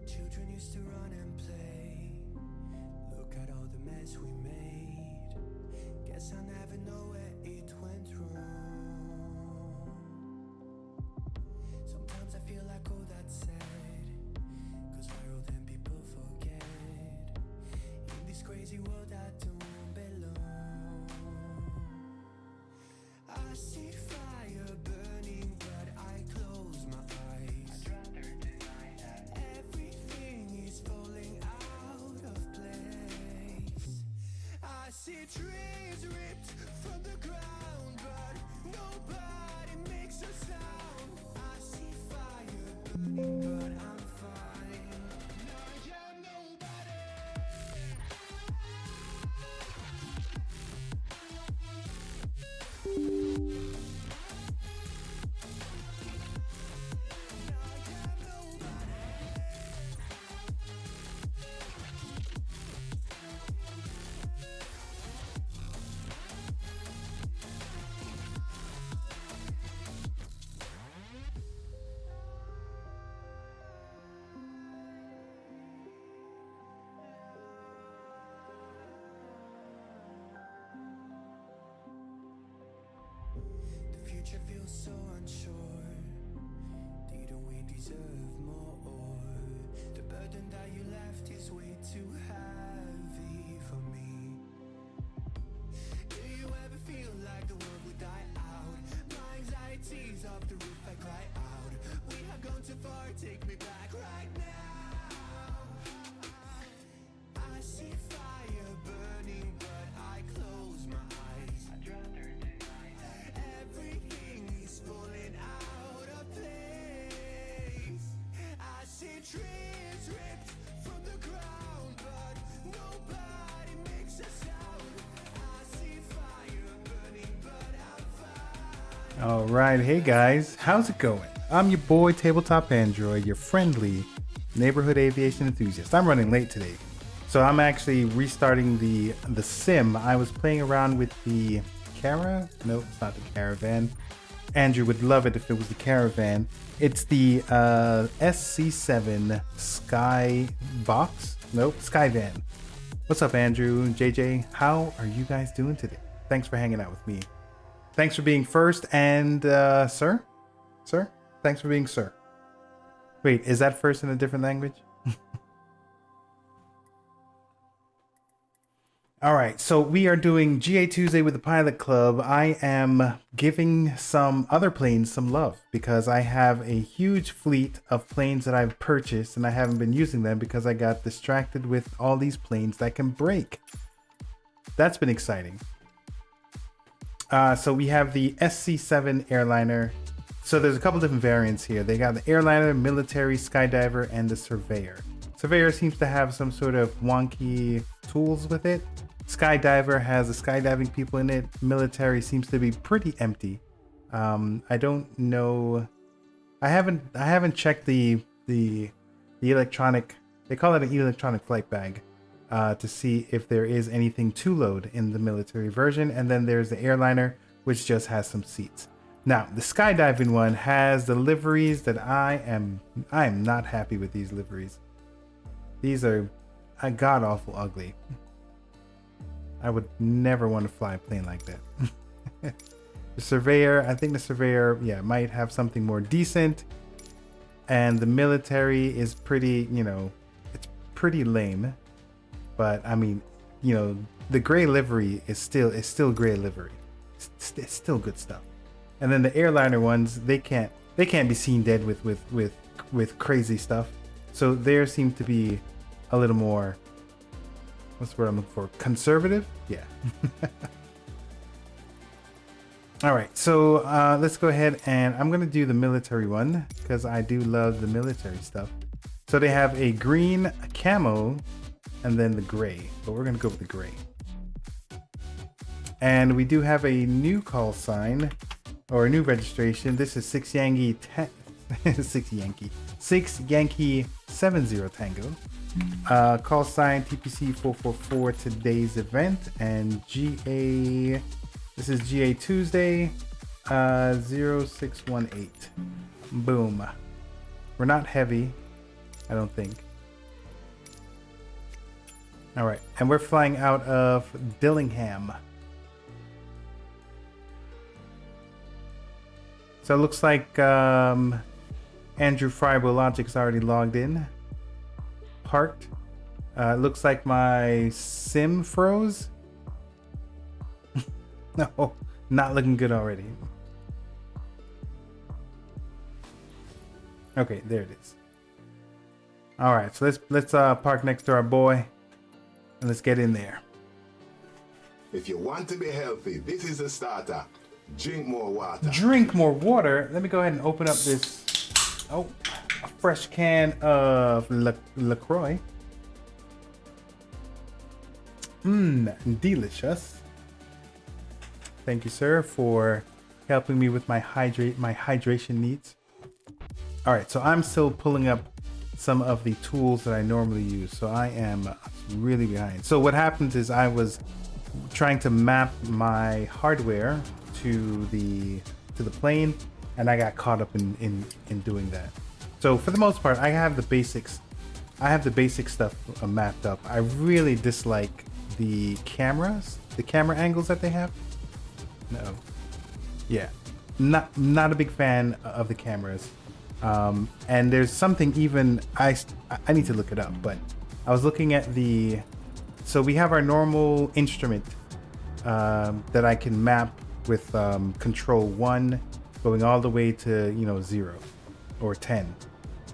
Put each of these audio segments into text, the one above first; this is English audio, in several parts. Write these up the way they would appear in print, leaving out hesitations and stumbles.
Children used to run and play. Look at all the mess we made. Guess I never know where it went wrong. Sometimes I feel like all that's sad, 'cause viral then people forget. In this crazy world I don't belong. I see fire burning but I close my eyes. I'd rather deny that. Everything is falling out of place. I see trees ripped from the ground but nobody makes a sound. I see fire burning but I'm fine. I am nobody. The future feels so unsure. Didn't we deserve more? The burden that you left is way too heavy for me. Do you ever feel like the world would die out? My anxiety's off the roof, I cry out. We have gone too far, take me back right now. I see fire burning but I close my eyes. I'd rather deny that. Everything is falling out of place. I see trees ripped from the ground but nobody makes a sound. I see fire burning but I'm fine. All right, hey guys, how's it going? I'm your boy Tabletop Android, your friendly neighborhood aviation enthusiast. I'm running late today, so I'm actually restarting the sim. I was playing around with the no, it's not the Caravan. Andrew would love it if it was the Caravan. It's the SC.7 Skyvan. What's up, Andrew and JJ? How are you guys doing today? Thanks for hanging out with me. Thanks for being first, and sir? Thanks for being sir. Wait, is that first in a different language? All right, so we are doing GA Tuesday with the Pilot Club. I am giving some other planes some love because I have a huge fleet of planes that I've purchased and I haven't been using them because I got distracted with all these planes that can break. That's been exciting. So we have the SC.7 airliner. So there's a couple different variants here. They got the airliner, military, skydiver, and the surveyor. Surveyor seems to have some sort of wonky tools with it. Skydiver has the skydiving people in it. Military seems to be pretty empty. I don't know. I haven't checked the electronic. They call it an electronic flight bag to see if there is anything to load in the military version. And then there's the airliner, which just has some seats. Now the skydiving one has the liveries that I am not happy with these liveries. These are god awful ugly. I would never want to fly a plane like that. The surveyor, I think the surveyor, yeah, might have something more decent. And the military is pretty, it's pretty lame. But I mean, the gray livery is still gray livery. It's still good stuff. And then the airliner ones, they can't be seen dead with crazy stuff. So there seem to be a little more, what's the word I'm looking for? Conservative? Yeah. All right, so let's go ahead and I'm going to do the military one because I do love the military stuff. So they have a green, a camo, and then the gray, but we're going to go with the gray. And we do have a new call sign or a new registration. This is 6 Yankee 70 Tango. Call sign TPC 444 today's event, and GA, this is GA Tuesday 0618. Boom. We're not heavy, I don't think. All right, and we're flying out of Dillingham. So it looks like Andrew Friable Logic's already logged in. Parked. It looks like my sim froze. No, not looking good already. Okay, there it is. All right, so let's park next to our boy, and let's get in there. If you want to be healthy, this is a starter. Drink more water. Drink more water. Let me go ahead and open up this. Oh, a fresh can of LaCroix. Delicious. Thank you, sir, for helping me with my hydration needs. All right, so I'm still pulling up some of the tools that I normally use. So I am really behind. So what happens is I was trying to map my hardware to the plane, and I got caught up in doing that. So for the most part, I have the basics. I have the basic stuff mapped up. I really dislike the cameras, the camera angles that they have. No, yeah, not a big fan of the cameras. And there's something even I need to look it up, but I was looking at so we have our normal instrument that I can map with control 1 going all the way to 0 or 10,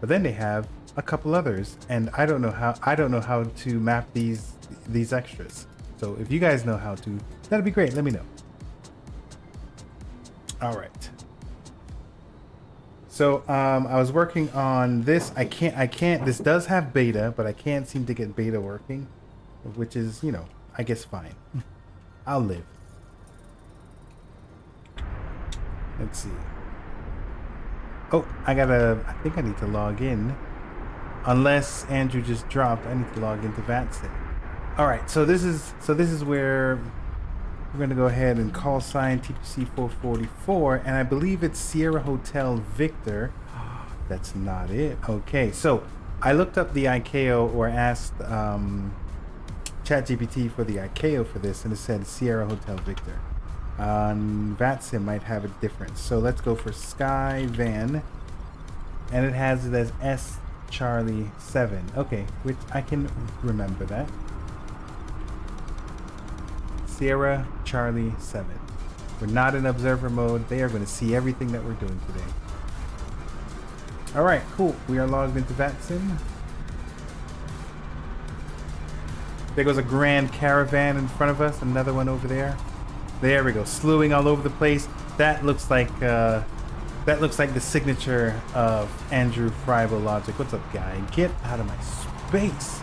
but then they have a couple others, and I don't know how to map these extras. So if you guys know how to, that'd be great. Let me know. All right. So I was working on this. I can't. This does have beta, but I can't seem to get beta working, which is, I guess fine. I'll live. Let's see. Oh, I think I need to log in. Unless Andrew just dropped, I need to log into Vatson. All right. So this is where we're going to go ahead and Callsign TPC 444, and I believe it's Sierra Hotel Victor. That's not it. Okay, so I looked up the ICAO, or asked ChatGPT for the ICAO for this, and it said Sierra Hotel Victor. VATSIM might have a difference. So let's go for Skyvan, and it has it as S.7. Okay, which I can remember that. Sierra Charlie 7. We're not in observer mode. They are going to see everything that we're doing today. All right, cool. We are logged into VATSIM. There goes a Grand Caravan in front of us. Another one over there. There we go. Slewing all over the place. That looks like the signature of Andrew Friable Logic. What's up, guy? Get out of my space.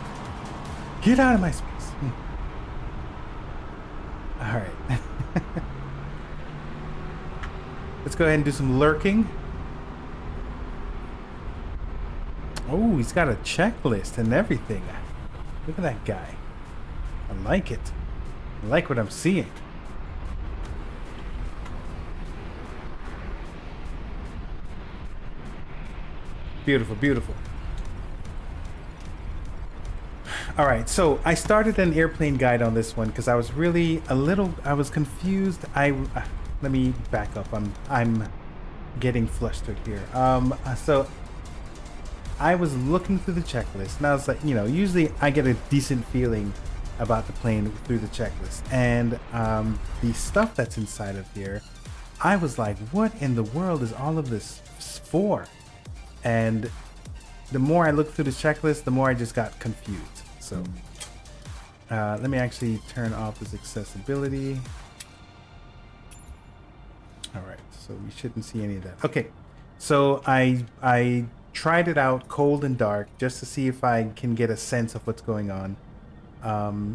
Get out of my space. All right. Let's go ahead and do some lurking. Oh, he's got a checklist and everything. Look at that guy. I like it. I like what I'm seeing. Beautiful, beautiful. All right, so I started an airplane guide on this one because I was really I was confused. Let me back up. I'm getting flustered here. So I was looking through the checklist, and I was like, usually I get a decent feeling about the plane through the checklist, and the stuff that's inside of here, I was like, what in the world is all of this for? And the more I looked through the checklist, the more I just got confused. So let me actually turn off this accessibility. All right, so we shouldn't see any of that. Okay, so I tried it out cold and dark just to see if I can get a sense of what's going on,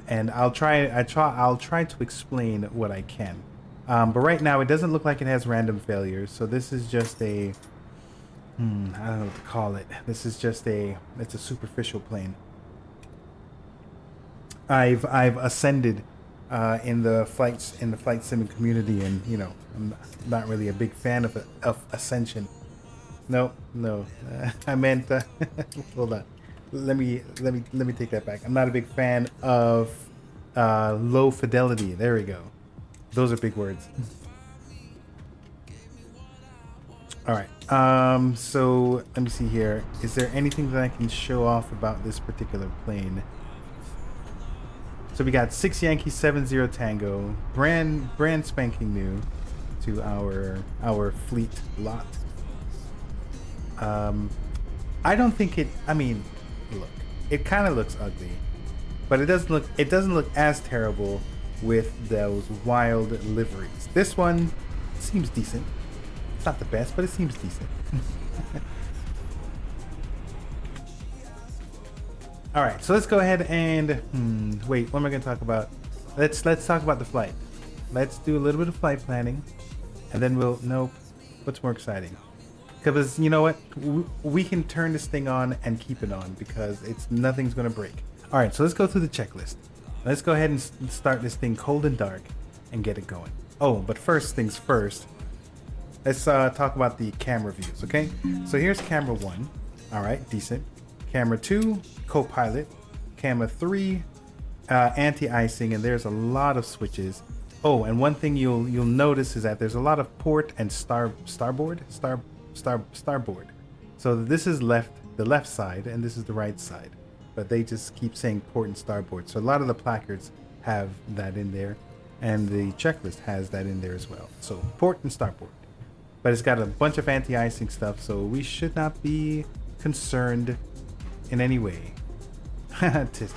and I'll try to explain what I can. But right now it doesn't look like it has random failures. So this is just a I don't know what to call it. This is just it's a superficial plane. I've ascended in the flight sim community, and I'm not really a big fan of ascension. No, I meant hold on. let me take that back. I'm not a big fan of low fidelity. There we go. Those are big words. All right. So let me see here. Is there anything that I can show off about this particular plane? So we got 6 Yankee 70 Tango, brand spanking new to our fleet lot. I don't think it. I mean, look, it kind of looks ugly, but it doesn't look as terrible with those wild liveries. This one seems decent. It's not the best, but it seems decent. All right, so let's go ahead and wait. What am I going to talk about? Let's talk about the flight. Let's do a little bit of flight planning, and then we'll know what's more exciting. Because you know what, we can turn this thing on and keep it on because nothing's going to break. All right, so let's go through the checklist. Let's go ahead and start this thing cold and dark and get it going. Oh, but first things first. Let's talk about the camera views, okay? So here's camera 1. All right, decent. Camera 2, co-pilot. Camera 3, anti-icing, and there's a lot of switches. Oh, and one thing you'll notice is that there's a lot of port and starboard. So this is the left side, and this is the right side. But they just keep saying port and starboard. So a lot of the placards have that in there, and the checklist has that in there as well. So port and starboard. But it's got a bunch of anti-icing stuff, so we should not be concerned in any way. tis.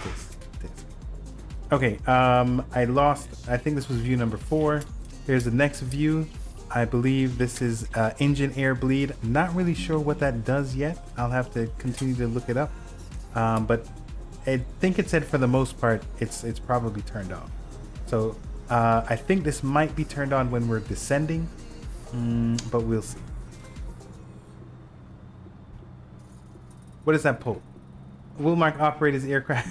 Okay, I think this was view number 4. Here's the next view. I believe this is engine air bleed. Not really sure what that does yet. I'll have to continue to look it up. But I think it said for the most part, it's probably turned off. So I think this might be turned on when we're descending. But we'll see. What is that pull? Will Mark operate his aircraft?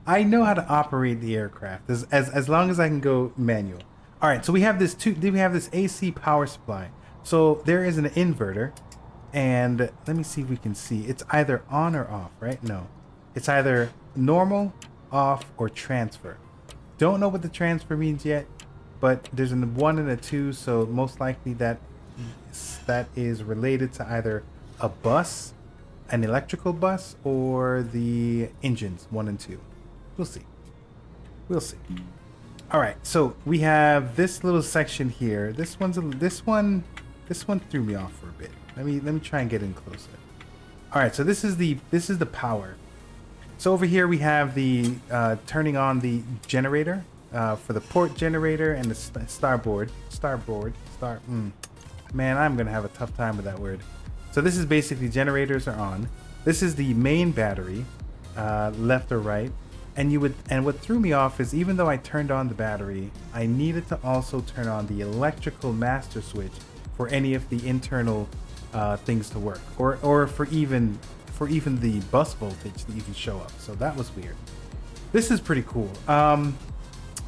I know how to operate the aircraft as long as I can go manual. All right, so we have this AC power supply. So there is an inverter, and let me see if we can see. It's either on or off, right? No, it's either normal, off, or transfer. Don't know what the transfer means yet. But there's a 1 and a 2, so most likely that is related to either a bus, an electrical bus, or the engines 1 and 2. We'll see. All right, so we have this little section here. This one threw me off for a bit. Let me try and get in closer. All right, so this is the power. So over here we have the turning on the generator. For the port generator and the starboard. Man, I'm gonna have a tough time with that word. So this is basically generators are on. This is the main battery, left or right. And what threw me off is even though I turned on the battery, I needed to also turn on the electrical master switch for any of the internal things to work, or for even the bus voltage to even show up. So that was weird. This is pretty cool.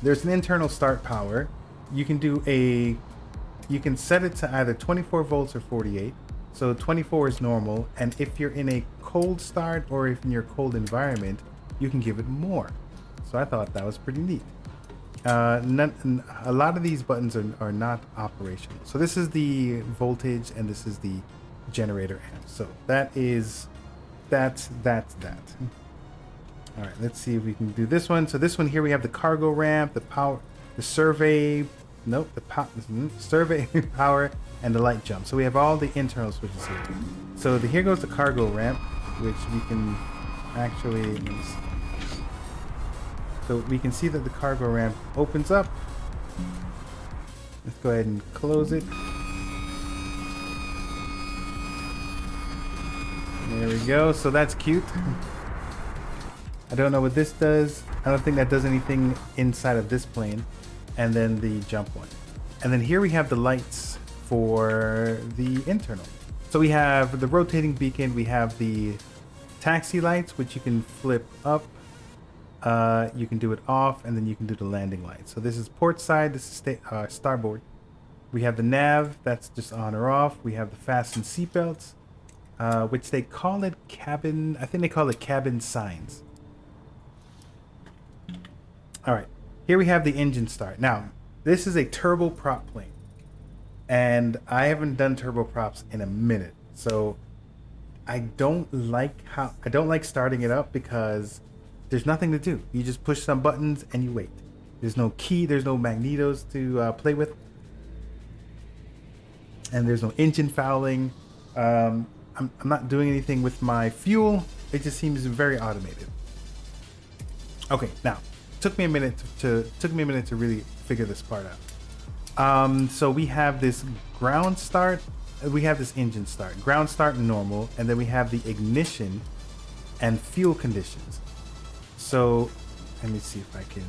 There's an internal start power. You can set it to either 24 volts or 48. So 24 is normal, and if you're in a cold start or if in your cold environment, you can give it more. So I thought that was pretty neat. A lot of these buttons are not operational. So this is the voltage and this is the generator amp. So that's that. All right, let's see if we can do this one. So this one here, we have the cargo ramp, the power, the survey, survey power, and the light jump. So we have all the internal switches here. So here goes the cargo ramp, which we can actually, let me see. So we can see that the cargo ramp opens up. Let's go ahead and close it. There we go. So that's cute. I don't know what this does. I don't think that does anything inside of this plane. And then the jump one. And then here we have the lights for the internal. So we have the rotating beacon. We have the taxi lights, which you can flip up. You can do it off, and then you can do the landing lights. So this is port side. This is starboard. We have the nav. That's just on or off. We have the fasten seatbelts. which they call it cabin. I think they call it cabin signs. All right, here we have the engine start. Now, this is a turboprop plane, and I haven't done turboprops in a minute, so I don't like starting it up because there's nothing to do. You just push some buttons and you wait. There's no key, there's no magnetos to play with, and there's no engine fouling. I'm not doing anything with my fuel. It just seems very automated. Okay, now took me a minute to really figure this part out. So we have this ground start. We have this engine start, ground start normal, and then we have the ignition and fuel conditions. So let me see if I can.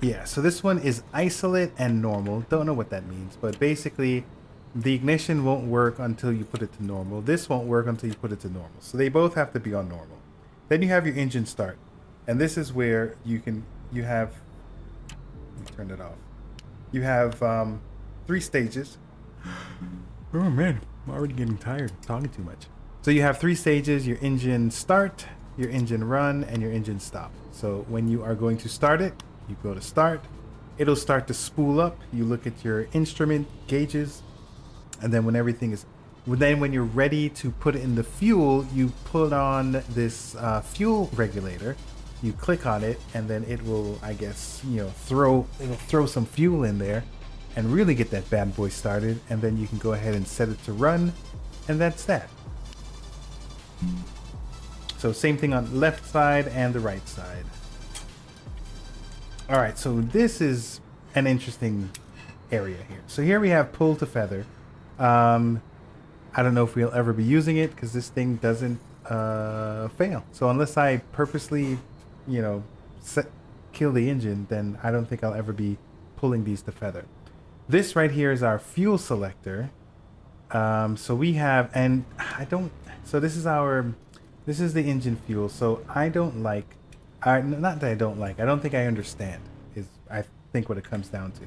Yeah, so this one is isolate and normal. Don't know what that means, but basically the ignition won't work until you put it to normal. This won't work until you put it to normal. So they both have to be on normal. Then you have your engine start, and this is where you have, let me turn it off. You have 3 stages. Oh man, I'm already getting tired talking too much. So you have 3 stages: your engine start, your engine run, and your engine stop. So when you are going to start it, you go to start. It'll start to spool up. You look at your instrument gauges, and then when you're ready to put it in the fuel, you put on this fuel regulator. You click on it, and then it will, I guess, throw some fuel in there and really get that bad boy started, and then you can go ahead and set it to run, and that's that. So same thing on the left side and the right side. All right, so this is an interesting area here. So here we have pull to feather. I don't know if we'll ever be using it because this thing doesn't fail. So unless I purposely, kill the engine, then I don't think I'll ever be pulling these to feather. This right here is our fuel selector. So we have, and so this is the engine fuel. So I don't think I understand is I think what it comes down to.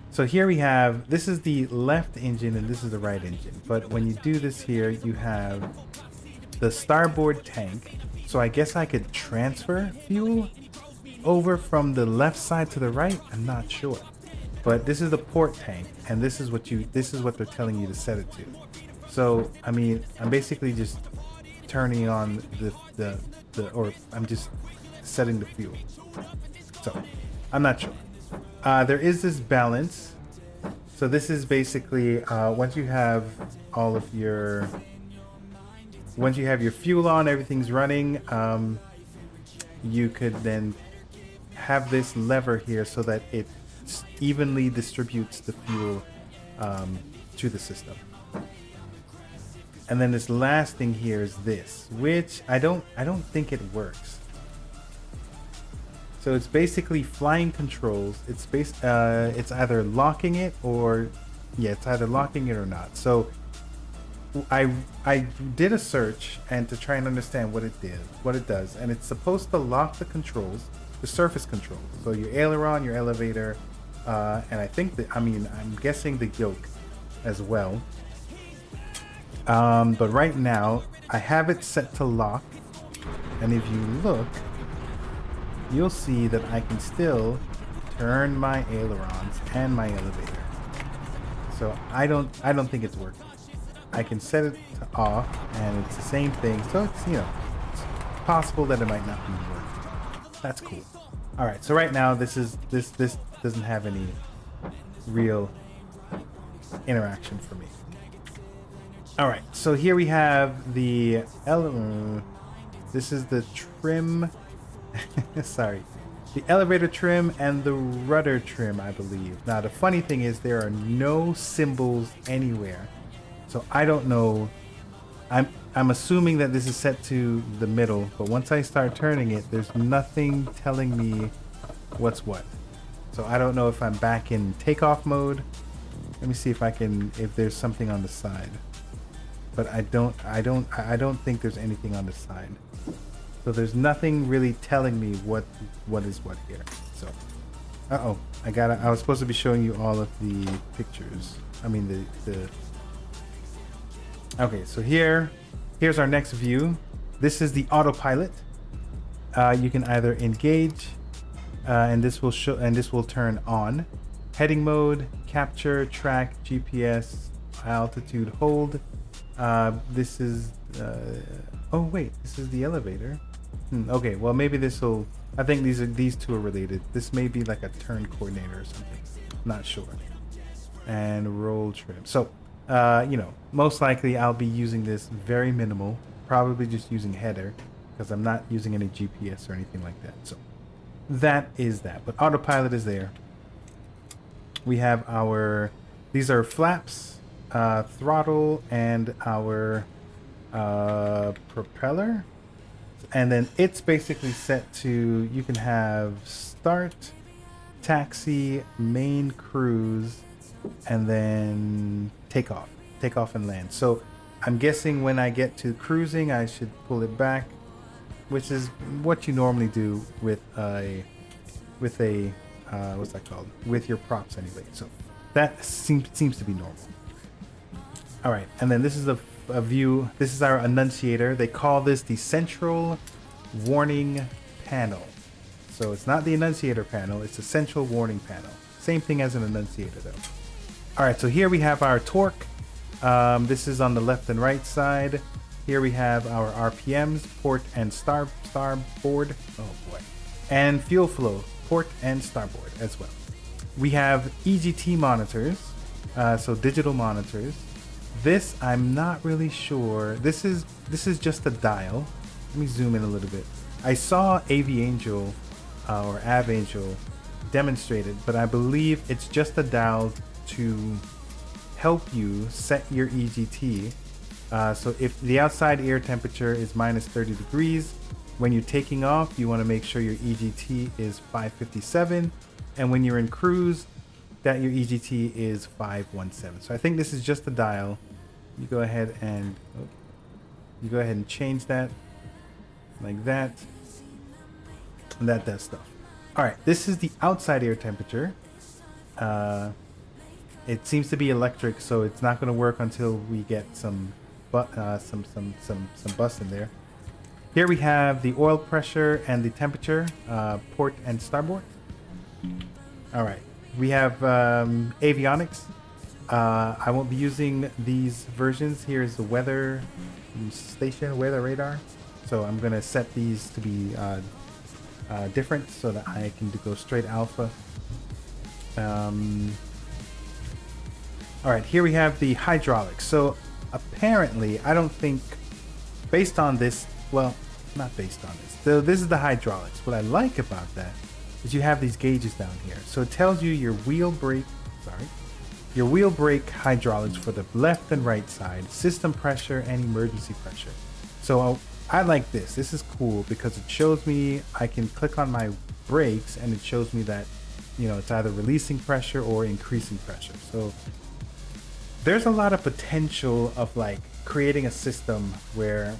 So here we have, this is the left engine and this is the right engine. But when you do this here, you have the starboard tank. So I guess I could transfer fuel over from the left side to the right. I'm not sure. But this is the port tank, and this is what they're telling you to set it to. So I mean, I'm basically just turning on or I'm just setting the fuel. So I'm not sure. There is this balance. So this is basically once you have your fuel on, everything's running. You could then have this lever here so that it evenly distributes the fuel to the system. And then this last thing here is this, which I don't think it works. So it's basically flying controls. It's either locking it or it's either locking it or not. So I did a search and to try and understand what it does, and it's supposed to lock the controls, the surface controls. So your aileron, your elevator, and I think I'm guessing the yoke as well. But right now I have it set to lock, and if you look, you'll see that I can still turn my ailerons and my elevator. So I don't think it's working. I can set it to off, and it's the same thing. So it's possible that it might not be working. That's cool. All right. So right now this doesn't have any real interaction for me. All right. So here we have the this is the trim. Sorry. The elevator trim and the rudder trim, I believe. Now the funny thing is there are no symbols anywhere. So I don't know. I'm assuming that this is set to the middle, but once I start turning it, there's nothing telling me what's what. So I don't know if I'm back in takeoff mode. Let me see if there's something on the side. But I don't think there's anything on the side. So there's nothing really telling me what is what here. So, I was supposed to be showing you all of the pictures. I mean the Okay, so here's our next view. This is the autopilot. You can either engage, and this will turn on. Heading mode, capture, track, GPS, altitude, hold. This is oh wait, this is the elevator. Okay, well maybe this will. I think these two are related. This may be like a turn coordinator or something. Not sure. And roll trim. So, most likely I'll be using this very minimal. Probably just using header because I'm not using any GPS or anything like that. So that is that. But autopilot is there. We have these are flaps, throttle, and our propeller. And then it's basically set to, you can have start, taxi, main cruise, and then take off and land. So I'm guessing when I get to cruising, I should pull it back, which is what you normally do with a what's that called? With your props anyway. So that seems to be normal. All right, and then this is a view. This is our annunciator. They call this the central warning panel. So it's not the annunciator panel, it's a central warning panel. Same thing as an annunciator though. All right, so here we have our torque. This is on the left and right side. Here we have our RPMs, port and starboard. Oh boy. And fuel flow, port and starboard as well. We have EGT monitors, so digital monitors. This I'm not really sure. This is just a dial. Let me zoom in a little bit. I saw Aviangel or Avangel demonstrated, but I believe it's just a dial to help you set your EGT. So if the outside air temperature is minus 30 degrees, when you're taking off, you want to make sure your EGT is 557, and when you're in cruise, that your EGT is 517. So I think this is just a dial. You go ahead and change that like that, and that does stuff. All right, this is the outside air temperature. It seems to be electric, so it's not going to work until we get some bus in there. Here we have the oil pressure and the temperature, port and starboard. All right, we have avionics. I won't be using these versions. Here's the weather station, weather radar. So I'm gonna set these to be different so that I can go straight alpha. All right, here we have the hydraulics. So apparently, I don't think, based on this, well, not based on this. So this is the hydraulics. What I like about that is you have these gauges down here. So it tells you your wheel brake hydraulics for the left and right side, system pressure and emergency pressure. So I like this. This is cool because it shows me, I can click on my brakes and it shows me that, it's either releasing pressure or increasing pressure. So there's a lot of potential of like creating a system where,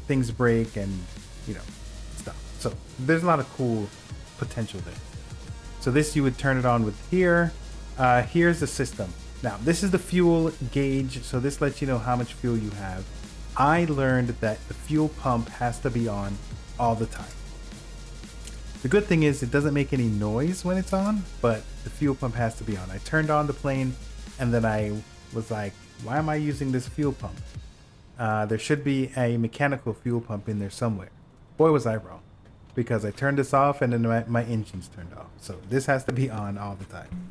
things break and, stuff. So there's a lot of cool potential there. So this, you would turn it on with here. Here's the system. Now, this is the fuel gauge. So this lets you know how much fuel you have. I learned that the fuel pump has to be on all the time. The good thing is it doesn't make any noise when it's on, but the fuel pump has to be on. I turned on the plane and then I was like, why am I using this fuel pump? There should be a mechanical fuel pump in there somewhere. Boy, was I wrong, because I turned this off and then my engine's turned off. So this has to be on all the time.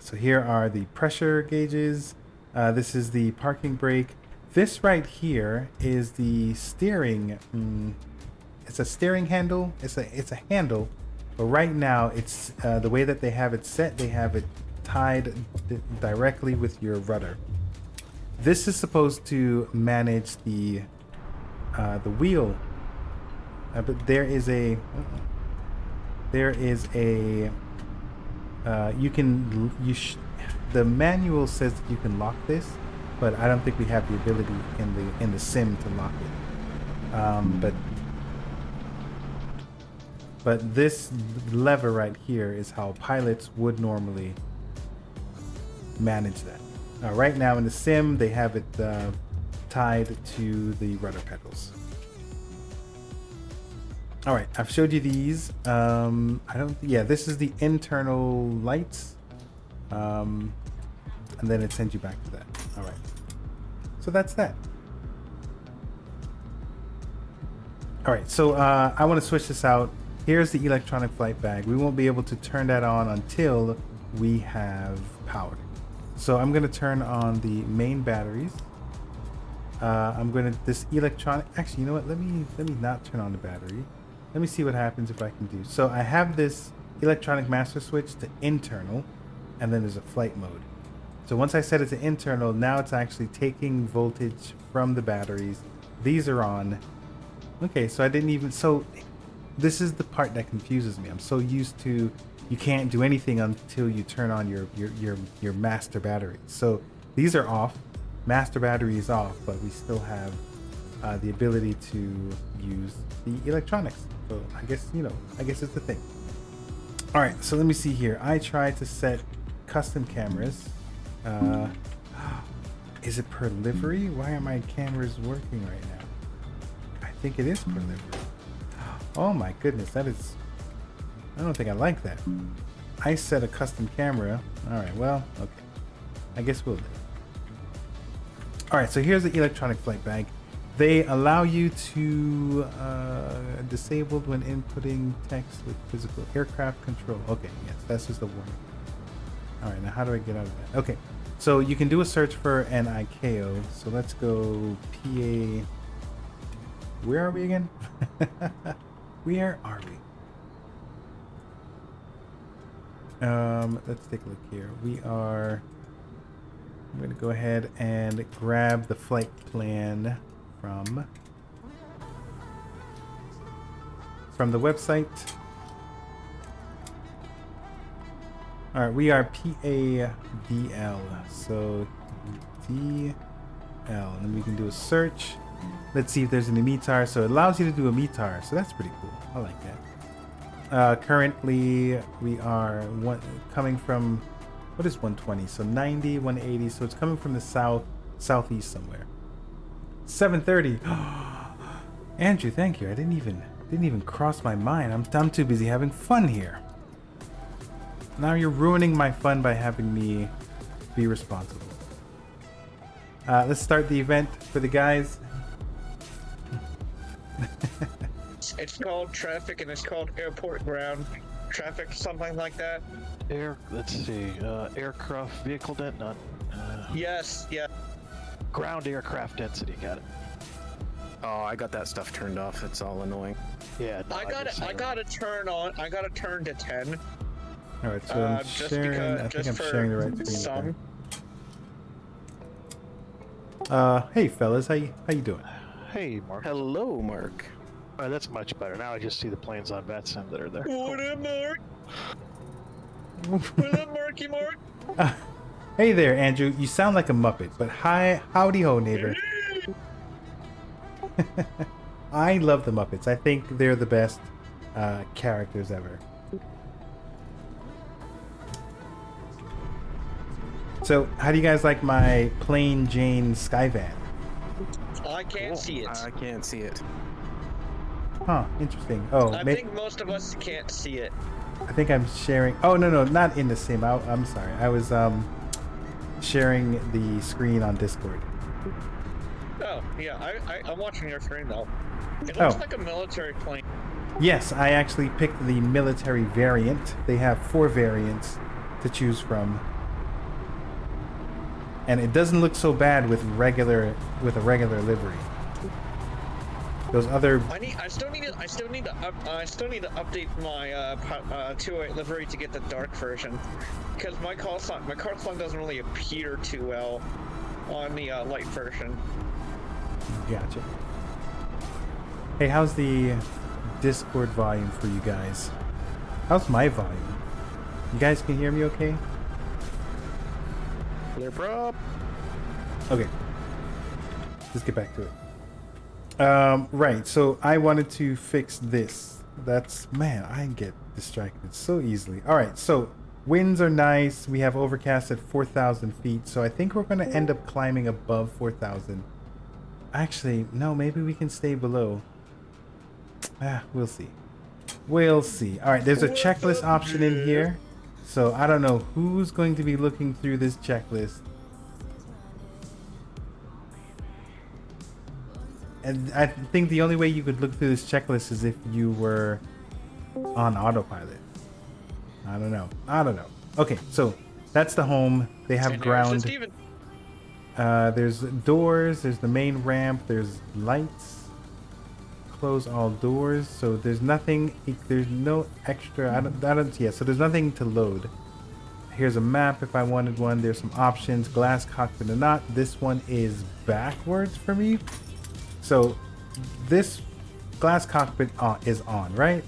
So here are the pressure gauges. This is the parking brake. This right here is the steering. It's a steering handle. It's a handle, but right now it's the way that they have it set. They have it tied directly with your rudder. This is supposed to manage the wheel, but the manual says that you can lock this, but I don't think we have the ability in the sim to lock it. But this lever right here is how pilots would normally manage that. Right now in the sim, they have it tied to the rudder pedals. All right, I've showed you these. Yeah, this is the internal lights. And then it sends you back to that. All right. So that's that. All right, so I want to switch this out. Here's the electronic flight bag. We won't be able to turn that on until we have power. So I'm going to turn on the main batteries. This electronic, actually, you know what? Let me not turn on the battery. Let me see what happens if I can do. So I have this electronic master switch to internal, and then there's a flight mode. So once I set it to internal, now it's actually taking voltage from the batteries. These are on. Okay, so I didn't even, so this is the part that confuses me. I'm so used to you can't do anything until you turn on your master battery. So these are off. Master battery is off, but we still have the ability to use the electronics. So I guess it's the thing. All right, so let me see here. I tried to set custom cameras. Is it per livery? Why are my cameras working right now? I think it is per livery. Oh my goodness, I don't think I like that. I set a custom camera. All right, well, okay. I guess we'll do. All right, so here's the electronic flight bag. They allow you to disabled when inputting text with physical aircraft control. Okay, yes, that's just a warning. All right, now how do I get out of that? Okay, so you can do a search for an ICAO. So let's go PA. Where are we again? Where are we? Let's take a look here. I'm going to go ahead and grab the flight plan from the website. All right, we are PADL. So DL, and we can do a search. Let's see if there's an METAR. So it allows you to do a METAR. So that's pretty cool. I like that. Currently, we are coming from, what is 120? So 90, 180. So it's coming from the southeast somewhere. 7:30. Andrew, thank you. I didn't even cross my mind. I'm too busy having fun here. Now you're ruining my fun by having me be responsible. Let's start the event for the guys. It's called traffic, and it's called airport ground traffic, something like that. Let's see. Aircraft vehicle density. Yes, yeah. Ground aircraft density. Got it. Oh, I got that stuff turned off. It's all annoying. Yeah. No, I got it turned on. I got it turned to 10. All right, so I'm just sharing. because, I think just I'm for sharing the right screen. some. Hey fellas, how you doing? Hey, Mark. Hello, Mark. Oh, that's much better. Now I just see the planes on VATSIM that are there. What up, Mark? What up, Marky Mark? Hey there, Andrew. You sound like a Muppet, but howdy ho, neighbor. I love the Muppets. I think they're the best characters ever. So, how do you guys like my plain Jane Skyvan? I can't see it. I can't see it. Huh, interesting. Oh, I think most of us can't see it. I think I'm sharing. Oh, no, not in the sim. I'm sorry. I was sharing the screen on Discord. Oh, yeah, I'm watching your screen, though. It looks like a military plane. Yes, I actually picked the military variant. They have 4 variants to choose from. And it doesn't look so bad with a regular livery. Those other. I still need to update my 208 livery to get the dark version, because my Callsign doesn't really appear too well on the light version. Gotcha. Hey, how's the Discord volume for you guys? How's my volume? You guys can hear me okay? Clear prop. Okay. Let's get back to it. Right, so I wanted to fix this. Man, I get distracted so easily. All right, so Winds are nice. We have overcast at 4,000 feet, so I think we're going to end up climbing above 4,000. Actually, no, maybe we can stay below. We'll see. We'll see. All right, there's a checklist option in here. So I don't know who's going to be looking through this checklist. And I think the only way you could look through this checklist is if you were on autopilot. I don't know. Okay, so that's the home. They have ground. There's doors. There's the main ramp. There's lights. Close all doors. So there's nothing. There's no extra. So there's nothing to load. Here's a map if I wanted one. There's some options. Glass cockpit or not. This one is backwards for me. So this glass cockpit is on, right?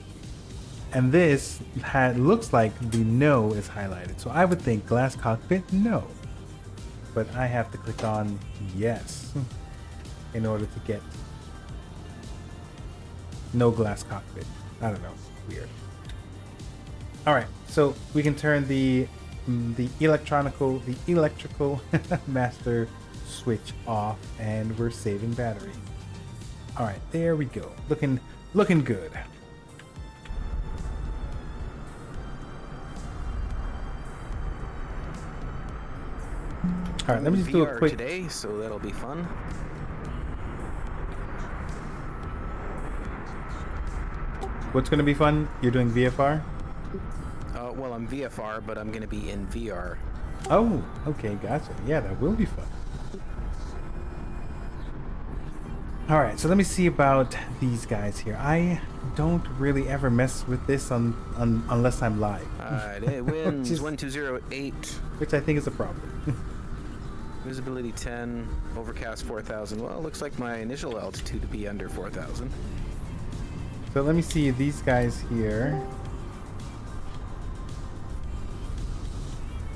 And this looks like the no is highlighted. So I would think glass cockpit, no. But I have to click on yes in order to get no glass cockpit. I don't know. Weird. All right. So we can turn the electrical master switch off, and we're saving battery. All right. There we go. Looking good. All right, let me just do a quick today, so that'll be fun. What's going to be fun? You're doing VFR? Well, I'm VFR, but I'm going to be in VR. Oh, okay, gotcha. Yeah, that will be fun. All right, so let me see about these guys here. I don't really ever mess with this unless I'm live. It wins 1208. Which I think is a problem. Visibility 10, overcast 4,000. Well, it looks like my initial altitude to be under 4,000. So let me see these guys here.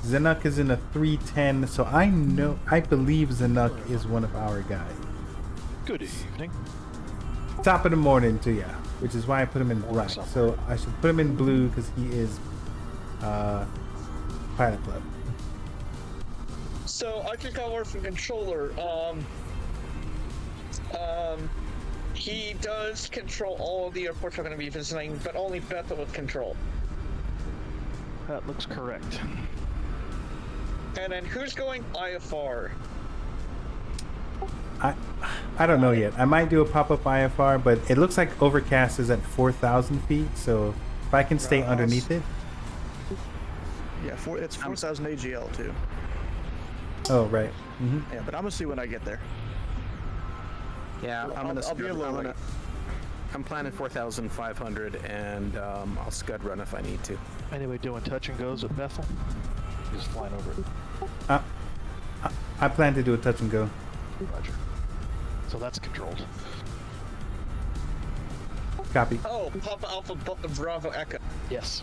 Zenuk is in a 310, so I believe Zenuk is one of our guys. Good evening. Top of the morning to ya, which is why I put him in black. So I should put him in blue because he is Pilot Club. So I just got word from controller. He does control all of the airports we're going to be visiting, but only Bethel with control. That looks correct. And then who's going IFR? I don't know yet. I might do a pop-up IFR, but it looks like overcast is at 4,000 feet, so if I can stay underneath it. Yeah, it's 4,000 AGL too. Oh, right. Mm-hmm. Yeah, but I'm gonna see when I get there. Yeah, I'll be a little late. I'm planning 4,500, and I'll scud run if I need to. Anyway, doing touch and goes at Bethel? Just flying over it. I plan to do a touch and go. Roger. So that's controlled. Copy. Oh, Papa Alpha Bravo Echo. Yes.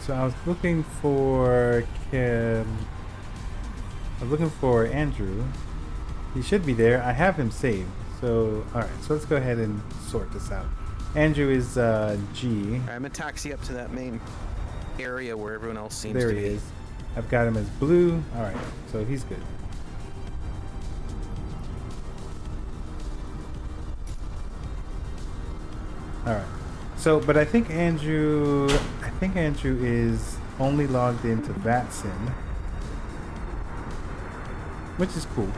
So I was looking for Andrew. He should be there. I have him saved. So, all right. So let's go ahead and sort this out. Andrew is G. I'm gonna taxi up to that main area where everyone else seems There to he be. is. I've got him as blue. All right. So he's good. All right. So, but I think Andrew is only logged into VATSIM, which is cool.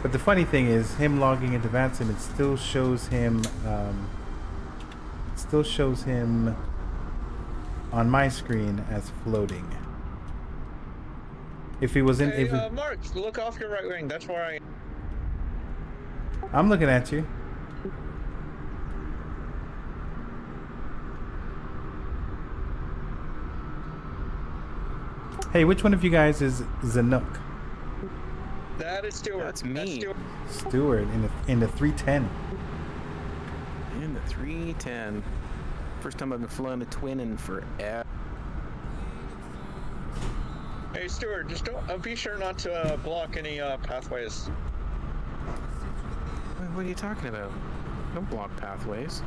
But the funny thing is, him logging into VATSIM, it still shows him on my screen as floating. If he was in, Hey, Mark, look off your right wing. That's where I. I'm looking at you. Hey, which one of you guys is Zenuk? That is Stewart. That's me. Stewart in the 310. In the 310. First time I've been flying a twin in forever. Hey, Stewart, just don't be sure not to block any pathways. What are you talking about? Don't block pathways.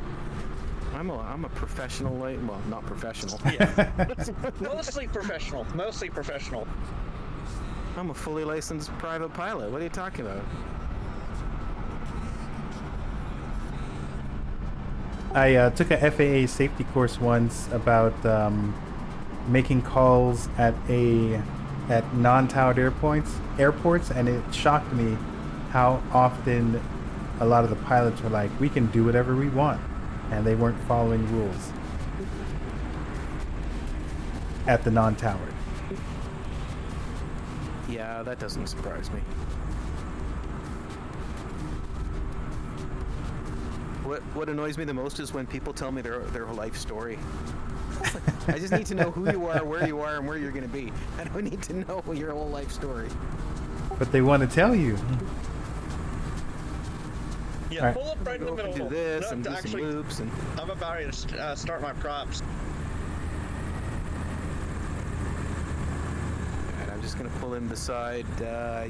I'm a professional, well, not professional. Mostly professional. Mostly professional. I'm a fully licensed private pilot. What are you talking about? I took a FAA safety course once about making calls at non-towered airports, and it shocked me how often a lot of the pilots were like, "We can do whatever we want," and they weren't following rules at the non-towered. Yeah, that doesn't surprise me. What annoys me the most is when people tell me their life story. I just need to know who you are, and where you're going to be. I don't need to know your whole life story. But they want to tell you. Yeah, Alright. pull up right in the middle. Do this No, and do actually, some loops and. I'm about ready to start my props. And I'm just gonna pull in beside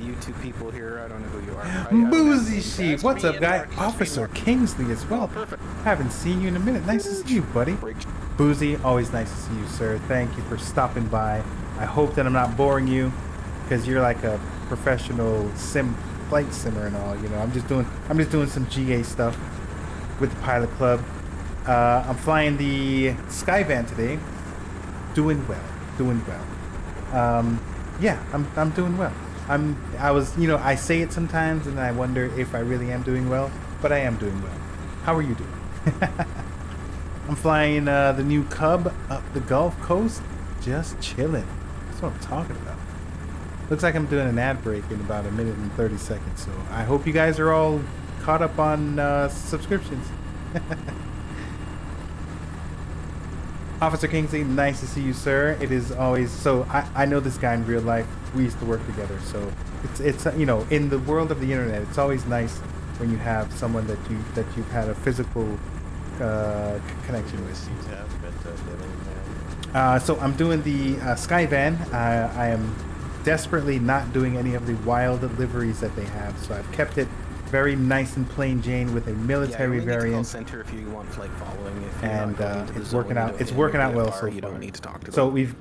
you two people here. I don't know who you are. I don't Boozy have- Sheep, That's what's me up, and guy? Mark. Officer Kingsley as well. Perfect. Haven't seen you in a minute. Nice to see you, buddy. Break. Boozy, always nice to see you, sir. Thank you for stopping by. I hope that I'm not boring you, because you're like a professional flight simmer and all. You know, I'm just doing some GA stuff with the Pilot Club. I'm flying the Skyvan today. Doing well. Yeah, I'm doing well. I say it sometimes and I wonder if I really am doing well, but I am doing well. How are you doing? I'm flying the new Cub up the Gulf Coast, just chilling. That's what I'm talking about. Looks like I'm doing an ad break in about 1 minute and 30 seconds, so I hope you guys are all caught up on subscriptions. Officer Kingsley, nice to see you, sir. It is always so. I know this guy in real life. We used to work together, so it's in the world of the internet, it's always nice when you have someone that you've had a physical connection with. So I'm doing the Skyvan. I am desperately not doing any of the wild liveries that they have, so I've kept it very nice and plain Jane with a military variant. Center if you want flight following. If you're And not going into the it's zone, working you out. don't It's need working to out be well a bar, so You far. don't need to talk to So them. we've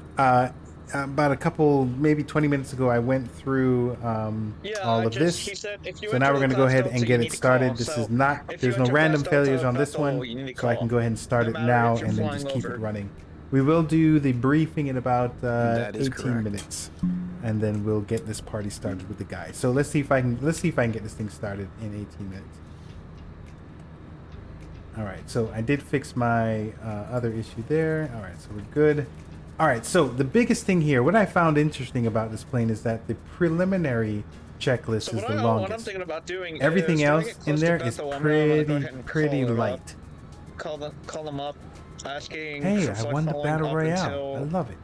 about a couple, maybe 20 minutes ago, I went through all of this. He said, if you So now we're going to go ahead and get it started. This This is not. There's no random failures on this one, so I can go ahead and start it now and then just keep it running. We will do the briefing in about 18 correct. minutes, and then we'll get this party started with the guys. So let's see if I can get this thing started in 18 minutes. All right, so I did fix my other issue there. All right, so we're good. All right, so the biggest thing here, what I found interesting about this plane is that the preliminary checklist is the what I'm longest. thinking about doing Everything is else doing it in close there to is Bethel. I'm gonna go pretty ahead and pretty call it up. light. Call them up, asking. Hey, for I flight won the following battle up royale. until I love it.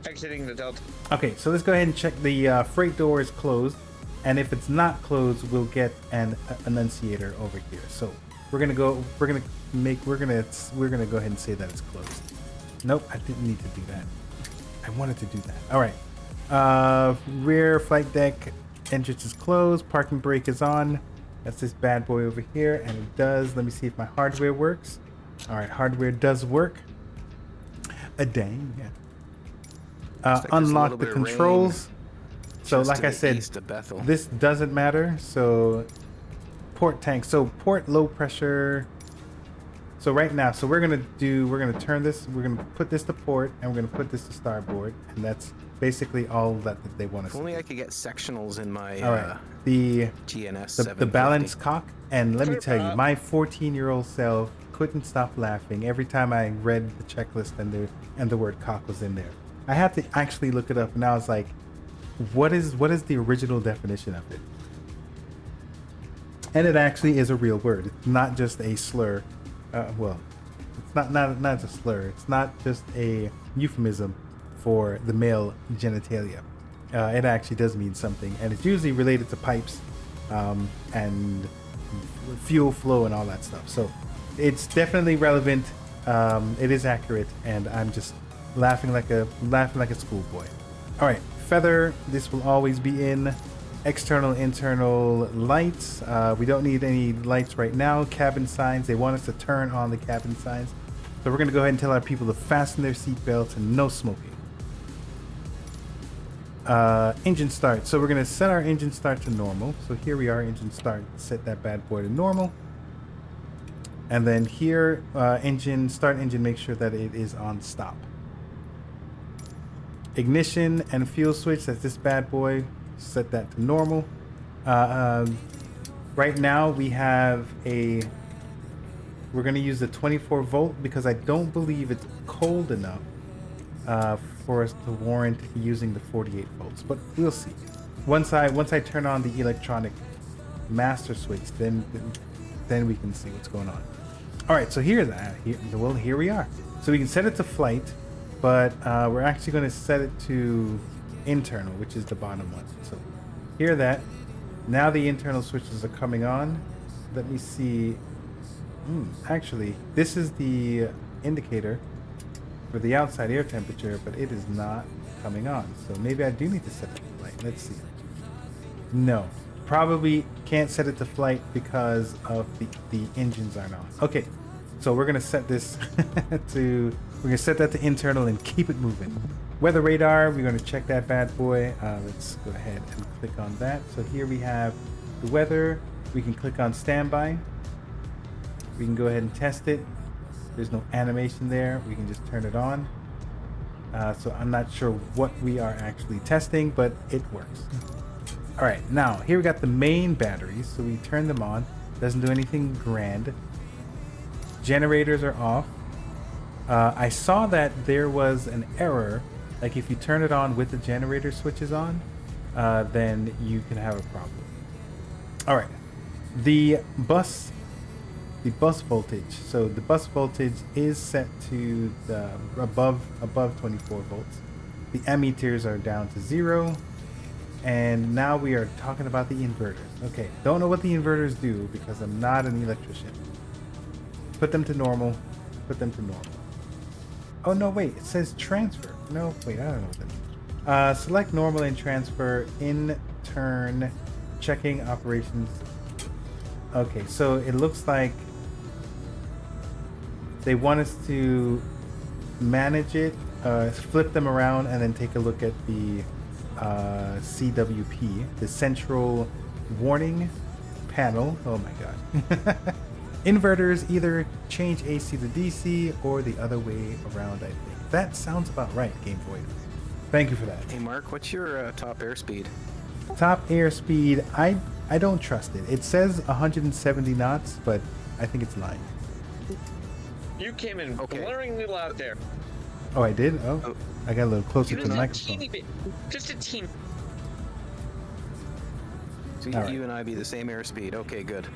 Exiting the Delta. Okay, so let's go ahead and check the freight door is closed, and if it's not closed, we'll get an annunciator over here. So we're gonna go ahead and say that it's closed. Nope, I didn't need to do that. I wanted to do that. All right. Rear flight deck entrance is closed. Parking brake is on. That's this bad boy over here, and it does. Let me see if my hardware works. All right, hardware does work. Dang. Yeah. Looks like there's a Unlock little the bit of rain controls. So just like to I the said, east of Bethel. this doesn't matter. So port tank. So port low pressure. So right now, so we're gonna turn this. We're gonna put this to port, and we're gonna put this to starboard, and that's basically all that they want us If to only do. I could get sectionals in my All right. The GNS the 750. balance cock, and let me Sure, tell you, Bob. my 14-year-old self couldn't stop laughing every time I read the checklist and the word cock was in there. I had to actually look it up, and I was like, what is the original definition of it? And it actually is a real word. It's not just a slur. Well, it's not a slur. It's not just a euphemism for the male genitalia. It actually does mean something, and it's usually related to pipes and fuel flow and all that stuff. So it's definitely relevant. It is accurate, and I'm just laughing like a schoolboy. All right, feather. This will always be in. External, internal lights. We don't need any lights right now. Cabin signs. They want us to turn on the cabin signs. So we're going to go ahead and tell our people to fasten their seatbelts and no smoking. Engine start. So we're going to set our engine start to normal. So here we are, engine start. Set that bad boy to normal. And then here, engine, start engine, make sure that it is on stop. Ignition and fuel switch, that's this bad boy. Set that to normal. Right now we have we're going to use the 24 volt because I don't believe it's cold enough for us to warrant using the 48 volts, but we'll see. Once I turn on the electronic master switch, then we can see what's going on. All right, so here we are. So we can set it to flight, but we're actually going to set it to internal, which is the bottom one. So hear that. Now the internal switches are coming on. Let me see. Actually, this is the indicator for the outside air temperature, but it is not coming on. So maybe I do need to set it to flight. Let's see. No, probably can't set it to flight because of the engines aren't on. Okay, so we're gonna set this we're gonna set that to internal and keep it moving. Weather radar, we're gonna check that bad boy. Let's go ahead and click on that. So here we have the weather. We can click on standby. We can go ahead and test it. There's no animation there. We can just turn it on. So I'm not sure what we are actually testing, but it works. All right, now here we got the main batteries. So we turn them on. Doesn't do anything grand. Generators are off. I saw that there was an error. Like if you turn it on with the generator switches on, then you can have a problem. All right, the bus voltage. So the bus voltage is set to the above 24 volts. The ammeters are down to 0. And now we are talking about the inverters. Okay, don't know what the inverters do because I'm not an electrician. Put them to normal. Put them to normal. Oh no, wait, it says transfer. No, wait, I don't know what that means. Select normal and transfer in turn, checking operations. Okay, so it looks like they want us to manage it, flip them around, and then take a look at the CWP, the central warning panel. Oh my god. Inverters either change AC to DC or the other way around, I think. That sounds about right, Game Boy. Thank you for that. Hey Mark, what's your top airspeed? Top airspeed, I don't trust it. It says 170 knots, but I think it's lying. You came in Okay. blaringly loud there. Oh, I did? Oh, I got a little closer to Just the a microphone. teeny bit. Just a teeny. So All right. you and I be the same airspeed. Okay, good.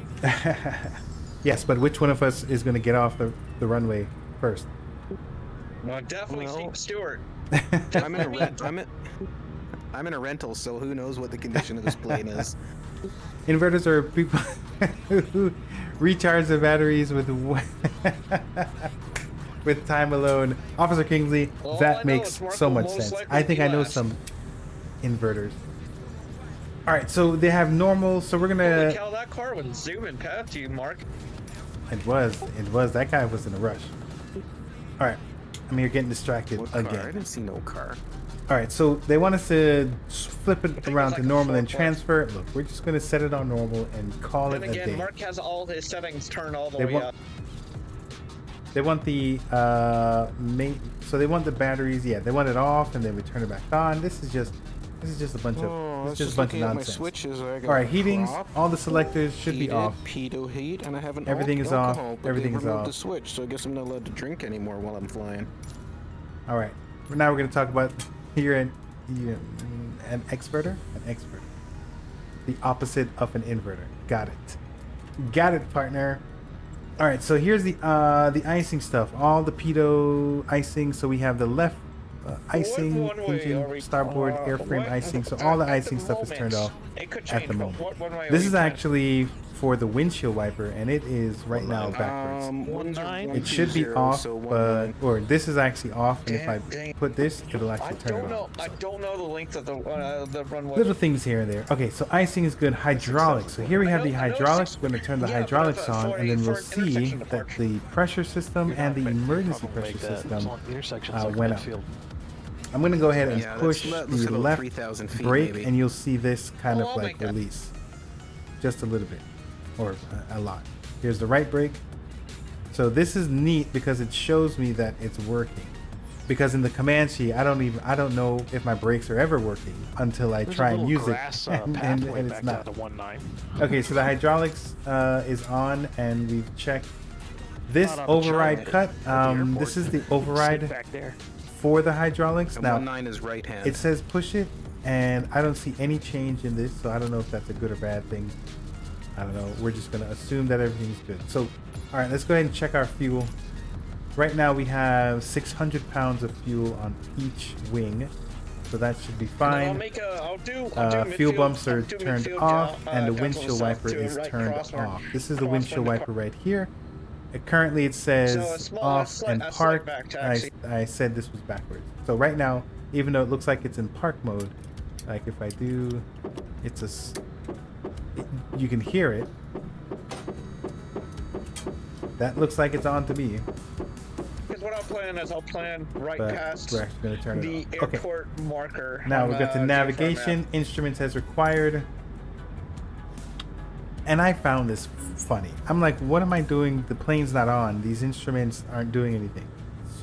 Yes, but which one of us is going to get off the runway first? Well, definitely Well- Steve Stewart. I'm in a I'm in a rental, so who knows what the condition of this plane is. Inverters are people who recharge their batteries with with time alone. Officer Kingsley, All I that know makes is Mark so will much most sense. likely I think be I know last. some inverters. All right, so they have normal. So we're Holy gonna. cow, that car was zooming past you, Mark. It was. That guy was in a rush. All right, I'm here getting distracted What car? I again. didn't see no car. All right, so they want us to flip it think around it's to like a normal and four-plus. transfer. Look, we're just gonna set it on normal and call And it a again, day. Mark has all his settings turned all the They way want- up. They want the so they want the batteries. Yeah, they want it off, and then we turn it back on. This is just a bunch of this is just a bunch of nonsense. Switches. I got All right, heatings. crop, All the selectors should be heated, off. Pitot heat, and I have an Everything is off, alcohol, but everything they is removed off. the switch, so I guess I'm not allowed to drink anymore while I'm flying. All right, now we're gonna talk about here an exverter. An exverter. The opposite of an inverter. Got it, partner. All right, so here's the icing stuff. All the pitot icing. So we have the left icing, What one way engine, are we- starboard, airframe what- icing. So all the at icing stuff is moment, turned off it could at change, the but moment. what one way are This we is planning? actually for the windshield wiper, and it is right now backwards. 19. It should be 120, off, so but 19. or this is actually off, and if I Dang. put this, it'll I actually turn don't it know. off. I don't know the length of the runway. Little things here and there. Okay, so icing is good. Hydraulics. So here we have the I know hydraulics. six- We're going to turn the yeah, but hydraulics for- on, for and a- then we'll for an see intersection that departure. the pressure system and the emergency Probably pressure make that system intersections like went up. midfield. I'm going to go ahead and Yeah, push that's the about left 3,000 feet, brake, maybe. and you'll see this kind Oh, of I'll like make that. release. Just a little bit, or a lot. Here's the right brake. So this is neat because it shows me that it's working. Because in the command sheet, I don't know if my brakes are ever working until I There's try a and little use grass, it, and pathway it's back not. down to 19. Okay, so the hydraulics is on, and we've checked this Not on the override chart cut. at the airport. This is the Sit override back there. for the hydraulics. And Now 19 is right hand. it says push it, and I don't see any change in this, so I don't know if that's a good or bad thing. I don't know. We're just gonna assume that everything's good. So, all right, let's go ahead and check our fuel. Right now we have 600 pounds of fuel on each wing, so that should be I'll fine. make a. I'll do Fuel midfield- bumps I'll are do turned midfield off, down, and the down to windshield south wiper to a is right turned crosswind. off. This is the Crosswind windshield to wiper right here. Currently it says So a small- off slight- and a slight park. back taxi. I said this was backwards. So right now, even though it looks like it's in park mode, like if I do, it's you can hear it. That looks like it's on to me, Because what I'll plan is I'll plan right but past we're actually going to turn the it off. Okay. airport marker. Now on we've got the GFR navigation, map. instruments as required. And I found this funny. I'm like, what am I doing? The plane's not on. These instruments aren't doing anything.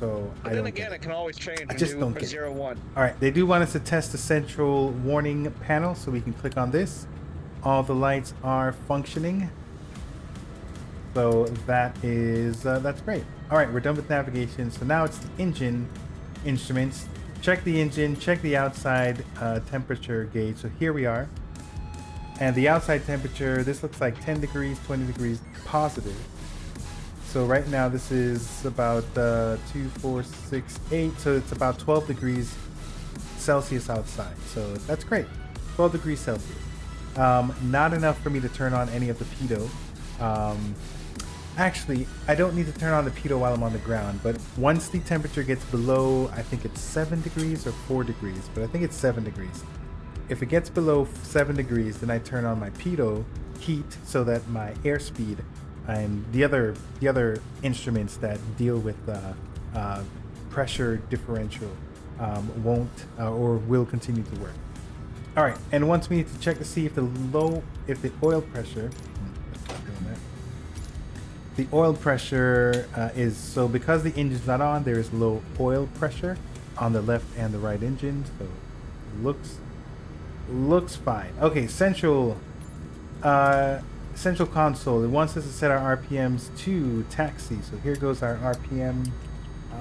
So But I then don't get again, it. it can always change. I and just do don't a get it. 0-1. All right, they do want us to test the central warning panel, so we can click on this. All the lights are functioning. So that is, that's great. All right, we're done with navigation. So now it's the engine instruments. Check the engine, check the outside temperature gauge. So here we are. And the outside temperature, this looks like 10 degrees, 20 degrees positive. So right now this is about 2, 4, 6, 8. So it's about 12 degrees Celsius outside. So that's great. 12 degrees Celsius. Not enough for me to turn on any of the pitot. Actually, I don't need to turn on the pitot while I'm on the ground, but once the temperature gets below, I think it's 7 degrees or 4 degrees, but I think it's 7 degrees. If it gets below 7 degrees, then I turn on my pitot heat so that my airspeed and the other instruments that deal with pressure differential won't or will continue to work. All right, and once we need to check to see if the oil pressure, the oil pressure is, so because the engine's not on, there is low oil pressure on the left and the right engine, so looks fine. Okay, central console, it wants us to set our RPMs to taxi. So here goes our RPM,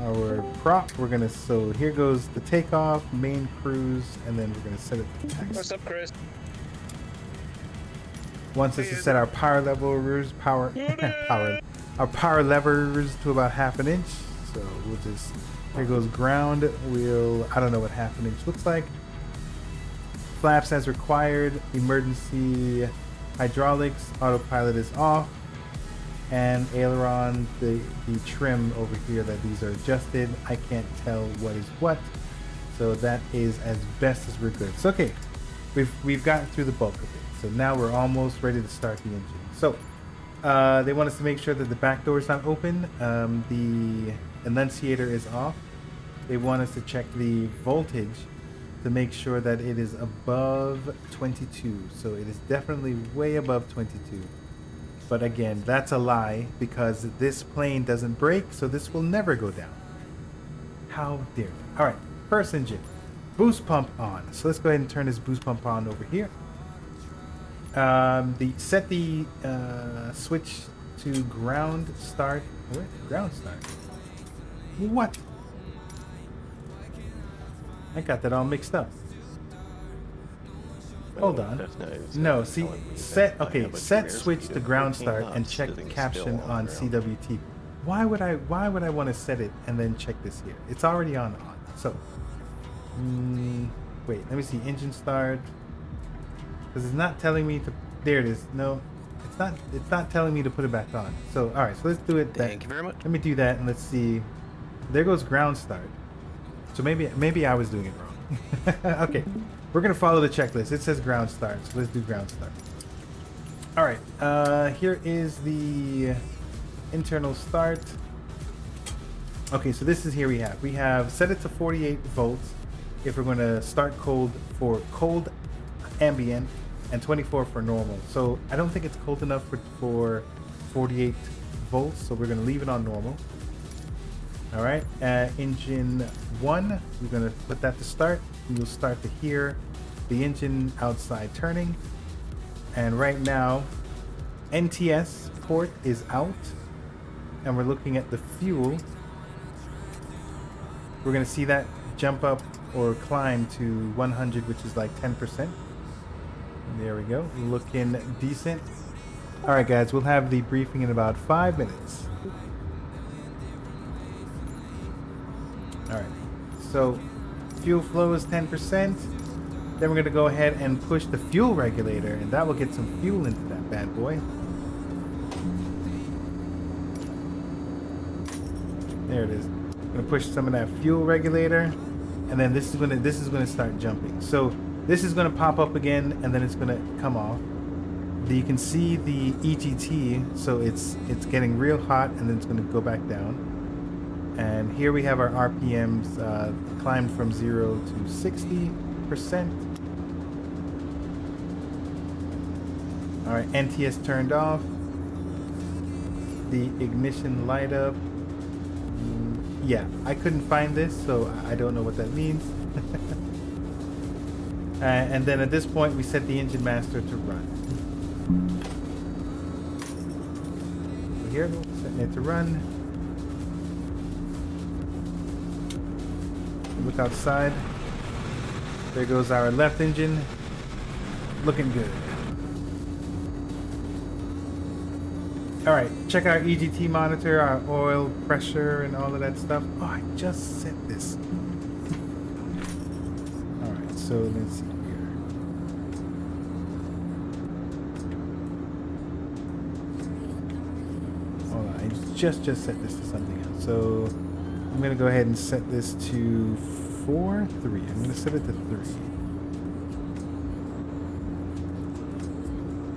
our prop. So here goes the takeoff, main cruise, and then we're gonna set it to taxi. What's up, Chris? Wants us to set our power levers, our power levers to about 1/2 inch. So we'll just, here goes ground. I don't know what 1/2 inch looks like. Flaps as required. Emergency hydraulics. Autopilot is off. And aileron, the trim over here that these are adjusted. I can't tell what is what. So that is as best as we're good. So okay, we've gotten through the bulk of it. So now we're almost ready to start the engine. So they want us to make sure that the back door is not open. The annunciator is off. They want us to check the voltage to make sure that it is above 22. So it is definitely way above 22. But again, that's a lie because this plane doesn't brake, so this will never go down. How dare you? All right, first engine, boost pump on. So let's go ahead and turn this boost pump on over here. Set the switch to ground start. Wait, ground start. What? I got that all mixed up. Hold on. No, see, set switch to ground start and check the caption on CWT. Why would I want to set it and then check this here? It's already on. So, wait, let me see, engine start. Because it's not telling me to, there it is. No, It's not telling me to put it back on. So all right, so let's do it. Thank you very much. Let me do that and let's see. There goes ground start. So maybe I was doing it wrong. Okay, we're gonna follow the checklist. It says ground start, so let's do ground start. All right, here is the internal start. Okay, so this is here we have set it to 48 volts if we're going to start cold for cold ambient and 24 for normal. So I don't think it's cold enough for 48 volts, so we're going to leave it on normal. All right, engine 1, we're going to put that to start. You'll start to hear the engine outside turning. And right now, NTS port is out, and we're looking at the fuel. We're going to see that jump up or climb to 100, which is like 10%. There we go. Looking decent. All right, guys, we'll have the briefing in about 5 minutes. All right. So fuel flow is 10%. Then we're going to go ahead and push the fuel regulator, and that will get some fuel into that bad boy. There it is. I'm going to push some of that fuel regulator, and then this is going to start jumping. So this is going to pop up again, and then it's going to come off. You can see the EGT, so it's getting real hot, and then it's going to go back down. And here we have our RPMs climbed from 0 to 60%. All right, NTS turned off. The ignition light up. Yeah, I couldn't find this, so I don't know what that means. And then at this point, we set the engine master to run. So here, setting it to run. Look outside. There goes our left engine. Looking good. All right, check our EGT monitor, our oil pressure, and all of that stuff. Oh, I just set this. All right, so let's see here. Hold on, I just set this to something else. So I'm gonna go ahead and set this to 4, 3. I'm gonna set it to 3.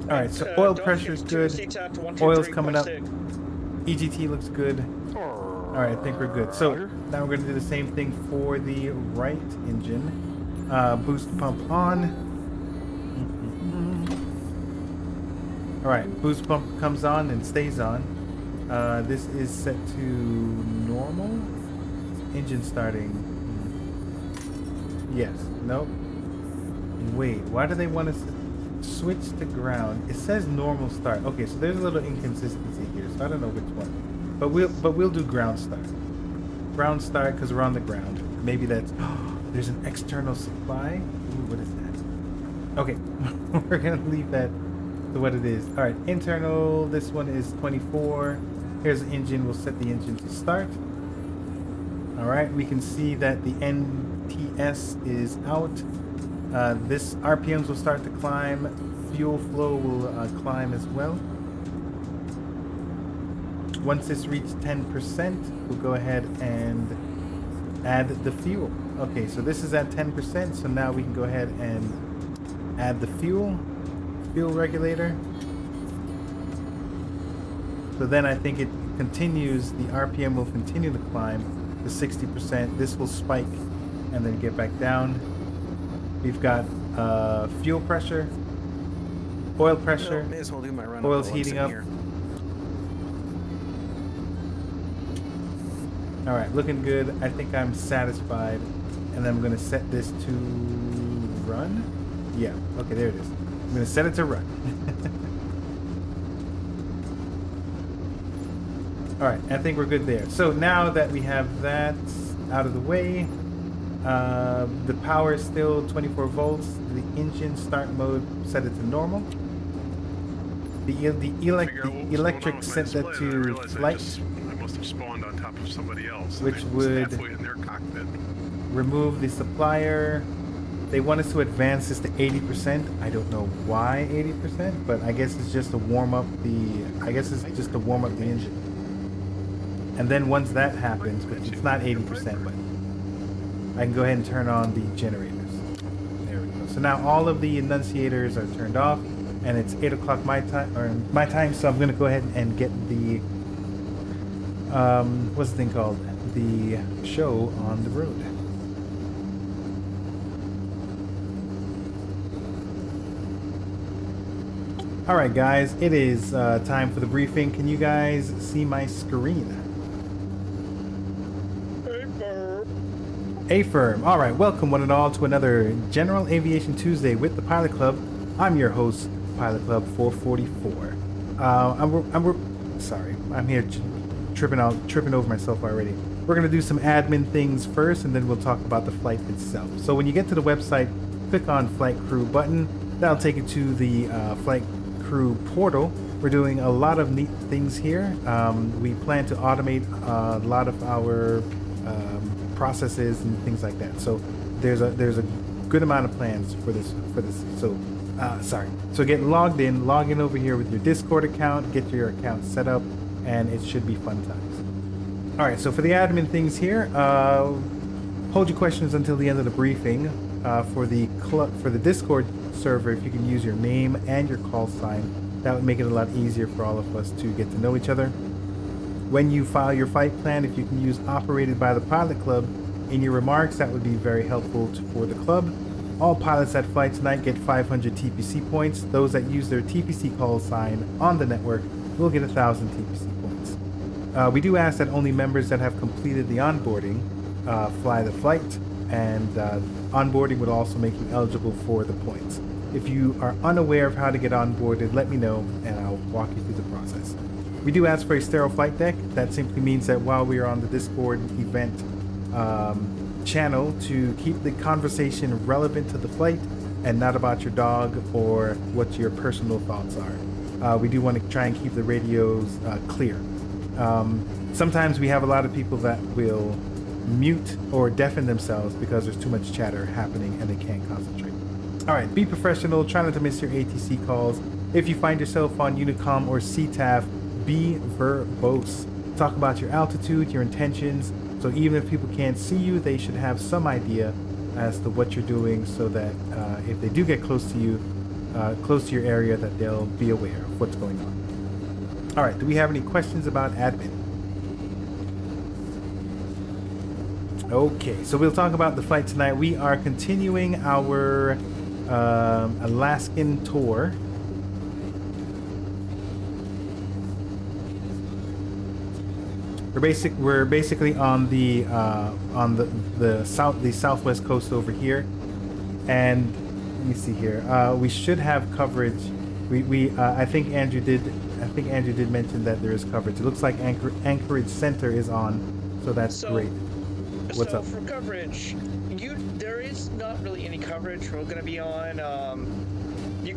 All right, so oil pressure is good. Oil's coming up. EGT looks good. All right, I think we're good. So now we're going to do the same thing for the right engine. Boost pump on. All right, boost pump comes on and stays on. This is set to normal. Engine starting. Yes. Nope. Wait, why do they want us to switch to ground? It says normal start. Okay, so there's a little inconsistency here, so I don't know which one. But we'll do ground start. Ground start because we're on the ground. Maybe that's there's an external supply. Ooh, what is that? Okay, we're gonna leave that to what it is. All right, internal. This one is 24. Here's the engine. We'll set the engine to start. All right, we can see that the NTS is out. This RPMs will start to climb. Fuel flow will climb as well. Once this reaches 10%, we'll go ahead and add the fuel. Okay, so this is at 10%, so now we can go ahead and add the fuel regulator. So then I think it continues, the RPM will continue to climb to 60%. This will spike and then get back down. We've got fuel pressure, oil pressure, May as well do my run oil's while I'm heating sitting up. here. All right, looking good. I think I'm satisfied. And then I'm going to set this to run. Yeah, okay, there it is. I'm going to set it to run. All right, I think we're good there. So now that we have that out of the way, the power is still 24 volts. The engine start mode, set it to normal. The electric set that to flight. I must have spawned on top of somebody else. Which and I was would halfway in their cockpit. remove the supplier. They want us to advance this to 80%. I don't know why 80%, but I guess it's just to warm up the. I guess it's just to warm up the engine. And then once that happens, which it's not 80%, but I can go ahead and turn on the generators. There we go. So now all of the enunciators are turned off, and it's 8 o'clock my time. So I'm gonna go ahead and get the what's the thing called? The show on the road. All right, guys, it is time for the briefing. Can you guys see my screen? A-firm. All right, welcome one and all to another General Aviation Tuesday with the Pilot Club. I'm your host, Pilot Club 444. Sorry, I'm here tripping over myself already. We're gonna do some admin things first, and then we'll talk about the flight itself. So when you get to the website, click on Flight Crew button. That'll take you to the Flight Crew portal. We're doing a lot of neat things here. We plan to automate a lot of our processes and things like that. So there's a good amount of plans for this. So So get logged in. Log in over here with your Discord account. Get your account set up, and it should be fun times. All right. So for the admin things here, hold your questions until the end of the briefing. For the Discord server, if you can use your name and your call sign, that would make it a lot easier for all of us to get to know each other. When you file your flight plan, if you can use operated by the Pilot Club in your remarks, that would be very helpful for the club. All pilots that fly tonight get 500 TPC points. Those that use their TPC call sign on the network will get 1,000 TPC points. We do ask that only members that have completed the onboarding fly the flight, and onboarding would also make you eligible for the points. If you are unaware of how to get onboarded, let me know and I'll walk you through the process. We do ask for a sterile flight deck. That simply means that while we are on the Discord event channel, to keep the conversation relevant to the flight and not about your dog or what your personal thoughts are. We do want to try and keep the radios clear. Sometimes we have a lot of people that will mute or deafen themselves because there's too much chatter happening and they can't concentrate. All right, be professional. Try not to miss your ATC calls. If you find yourself on Unicom or CTAF, be verbose. Talk about your altitude, your intentions. So even if people can't see you, they should have some idea as to what you're doing, so that if they do get close to you, close to your area, that they'll be aware of what's going on. All right, do we have any questions about admin? Okay, so we'll talk about the flight tonight. We are continuing our Alaskan tour. We're basically on the southwest coast over here, and let me see here. We should have coverage. I think Andrew did mention that there is coverage. It looks like Anchorage Center is on, so that's great. What's up? For coverage, there is not really any coverage. We're going to be on. You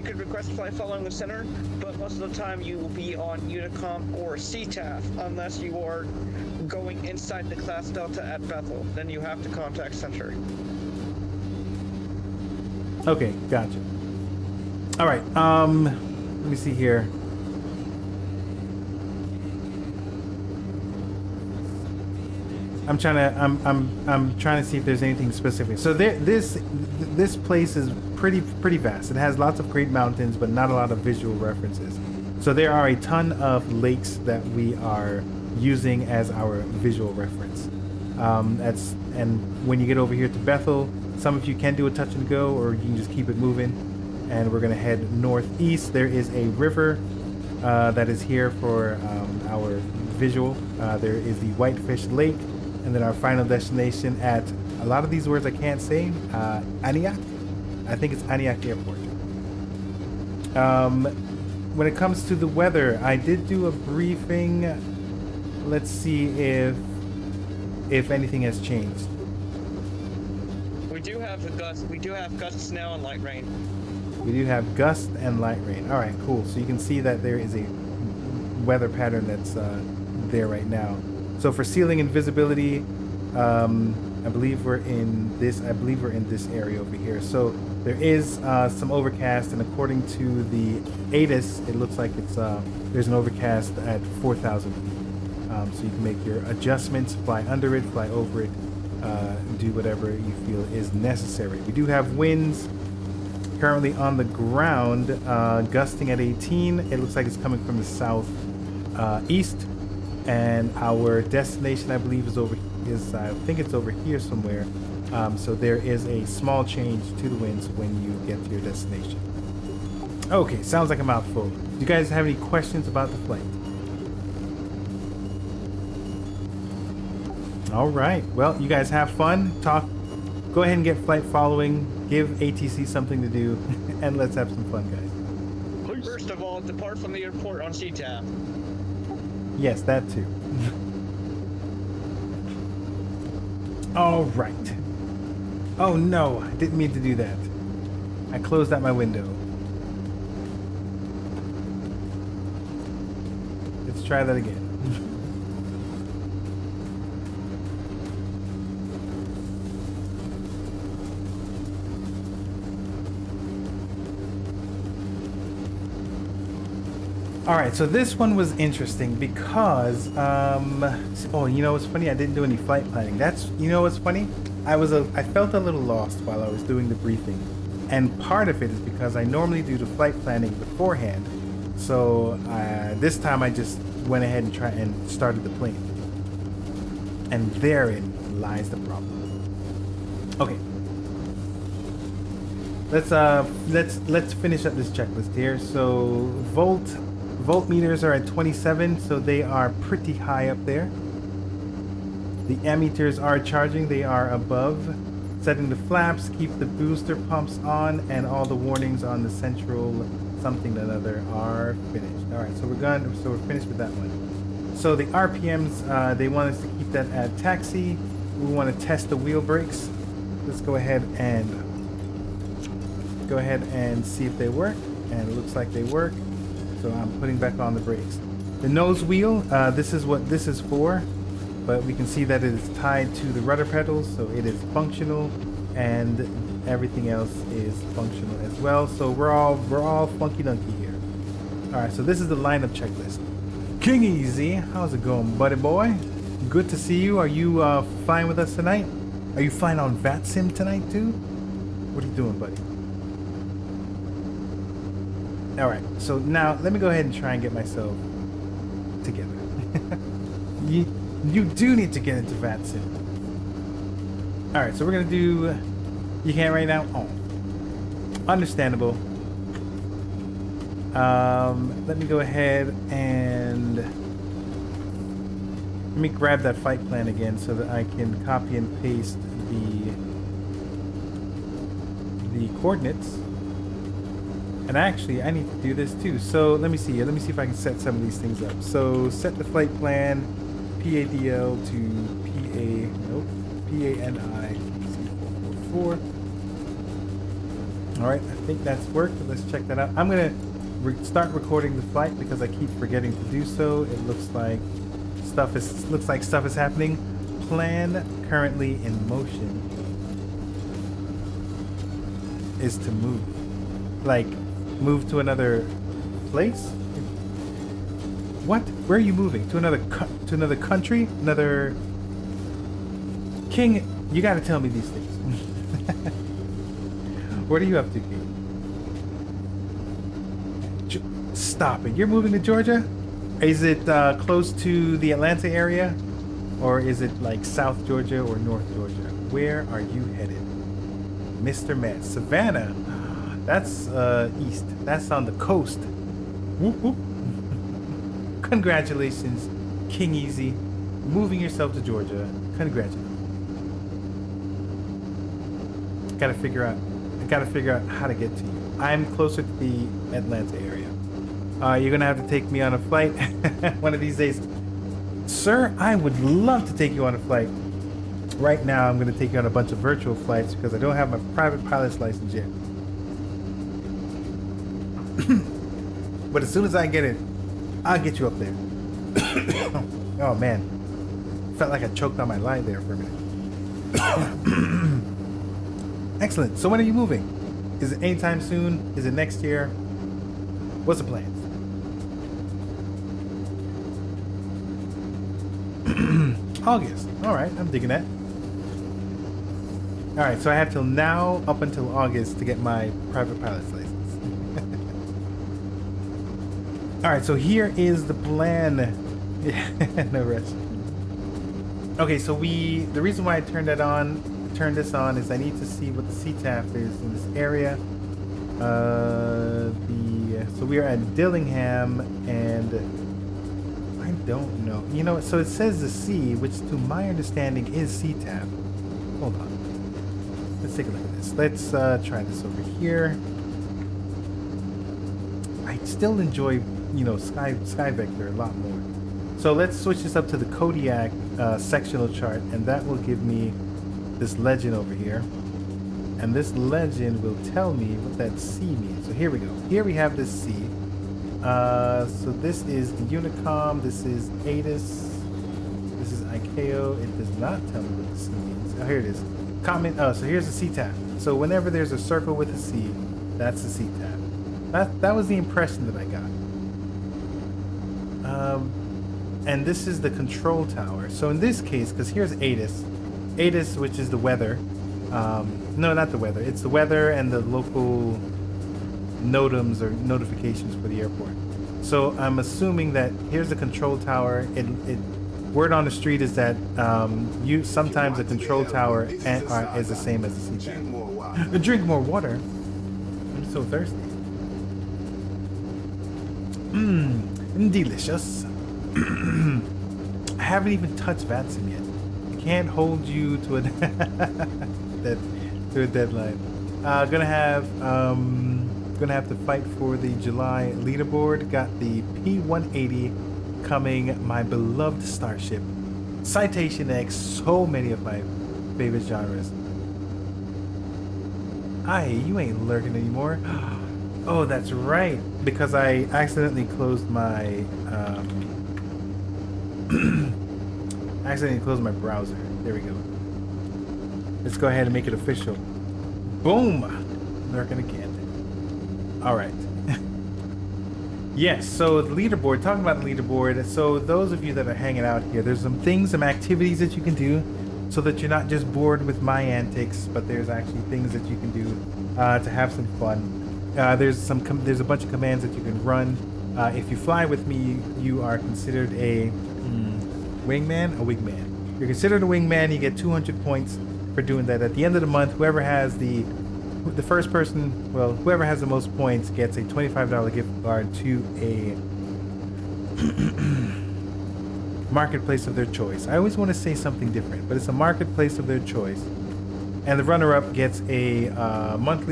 could request a flight following the center, but most of the time you will be on Unicom or CTAF unless you are going inside the class Delta at Bethel. Then you have to contact center. Okay, gotcha. All right. Let me see here. I'm trying to see if there's anything specific. So this place is pretty vast. It has lots of great mountains, but not a lot of visual references. So there are a ton of lakes that we are using as our visual reference. And when you get over here to Bethel, some of you can do a touch and go, or you can just keep it moving. And we're gonna head northeast. There is a river that is here for our visual. There is the Whitefish Lake. And then our final destination at, a lot of these words I can't say, Aniak. I think it's Aniak Airport. When it comes to the weather, I did do a briefing. Let's see if anything has changed. We do have gusts now and light rain. We do have gust and light rain. All right, cool. So you can see that there is a weather pattern that's there right now. So for ceiling and visibility, I believe we're in this area over here. So there is some overcast, and according to the ATIS, it looks like it's there's an overcast at 4,000 feet. So you can make your adjustments, fly under it, fly over it, do whatever you feel is necessary. We do have winds currently on the ground, gusting at 18. It looks like it's coming from the south east, and our destination, I believe, I think it's over here somewhere. So there is a small change to the winds when you get to your destination. Okay, sounds like a mouthful. Do you guys have any questions about the flight? All right. Well, you guys have fun. Go ahead and get flight following. Give ATC something to do, and let's have some fun, guys. First of all, depart from the airport on CTAF. Yes, that too. All right. Oh no, I didn't mean to do that. I closed out my window. Let's try that again. All right, so this one was interesting because, oh, you know what's funny? I didn't do any flight planning. You know what's funny? I felt a little lost while I was doing the briefing. And part of it is because I normally do the flight planning beforehand. So this time I just went ahead and started the plane. And therein lies the problem. Okay. Let's finish up this checklist here. So voltmeters are at 27, so they are pretty high up there. The ammeters are charging, they are above. Setting the flaps, keep the booster pumps on, and all the warnings on the central something or another are finished. All right, so we're finished with that one. So the RPMs, they want us to keep that at taxi. We want to test the wheel brakes. Let's go ahead and see if they work, and it looks like they work. So I'm putting back on the brakes. The nose wheel, this is what this is for, but we can see that it is tied to the rudder pedals, so it is functional, and everything else is functional as well. So we're all funky dunky here. All right, so this is the lineup checklist. King Easy, how's it going, buddy boy? Good to see you. Are you flying with us tonight? Are you flying on VATSIM tonight too? What are you doing, buddy? All right, so now let me go ahead and try and get myself together. You do need to get into VATSIM. All right, so we're gonna do. You can't right now. Oh, understandable. Let me go ahead and let me grab that flight plan again so that I can copy and paste the coordinates. And actually, I need to do this too. So let me see here. Let me see if I can set some of these things up. So set the flight plan, PADL to PANI 444. All right, I think that's worked. Let's check that out. I'm gonna start recording the flight because I keep forgetting to do so. It looks like stuff is happening. Plan currently in motion is to move. Like, move to another place? What? Where are you moving? To another country? Another King? You gotta tell me these things. What are you up to, King? Stop it. You're moving to Georgia? Is it close to the Atlanta area? Or is it like South Georgia or North Georgia? Where are you headed? Mr. Matt. Savannah? That's east. That's on the coast. Whoop whoop. Congratulations, King Easy. Moving yourself to Georgia. Congratulations. I gotta figure out how to get to you. I'm closer to the Atlanta area. You're gonna have to take me on a flight one of these days. Sir, I would love to take you on a flight. Right now, I'm gonna take you on a bunch of virtual flights because I don't have my private pilot's license yet. But as soon as I get it, I'll get you up there. Oh man, felt like I choked on my line there for a minute. Excellent. So when are you moving? Is it anytime soon? Is it next year? What's the plan? August. All right, I'm digging that. All right, so I have till now, up until August, to get my private pilot's license. All right, so here is the plan. No rush. Okay, so the reason why I turned this on is I need to see what the CTAF is in this area. So we are at Dillingham, and I don't know. You know, so it says the C, which to my understanding is CTAF. Hold on. Let's take a look at this. Let's try this over here. I still enjoy, you know, Sky Vector a lot more. So let's switch this up to the Kodiak sectional chart, and that will give me this legend over here. And this legend will tell me what that C means. So here we go. Here we have this C. So this is the Unicom. This is ATIS. This is ICAO. It does not tell me what the C means. Oh, here it is. Comment. Oh, so here's the CTAF. So whenever there's a circle with a C, that's the CTAF. That was the impression that I got. And this is the control tower. So in this case, because here's ATIS, which is the weather. No, not the weather. It's the weather and the local NOTAMs or notifications for the airport. So I'm assuming that here's the control tower. Word on the street is that sometimes the control tower is the same as the CTAF. Drink more water. I'm so thirsty. Delicious. I haven't even touched Vatsim yet. I can't hold you to a deadline. Gonna have to fight for the July leaderboard. Got the P-180 coming. My beloved starship. Citation X. So many of my favorite genres. You ain't lurking anymore. Oh, that's right. Because I accidentally closed my browser. There we go. Let's go ahead and make it official. Boom! Lurking again. All right. Yes, so the leaderboard, talking about the leaderboard. So those of you that are hanging out here, there's some things, some activities that you can do so that you're not just bored with my antics, but there's actually things that you can do to have some fun. There's a bunch of commands that you can run. If you fly with me, you are considered a wingman. You're considered a wingman. You get 200 points for doing that. At the end of the month, whoever has the most points gets a $25 gift card to a marketplace of their choice. I always want to say something different, but it's a marketplace of their choice. And the runner-up gets a month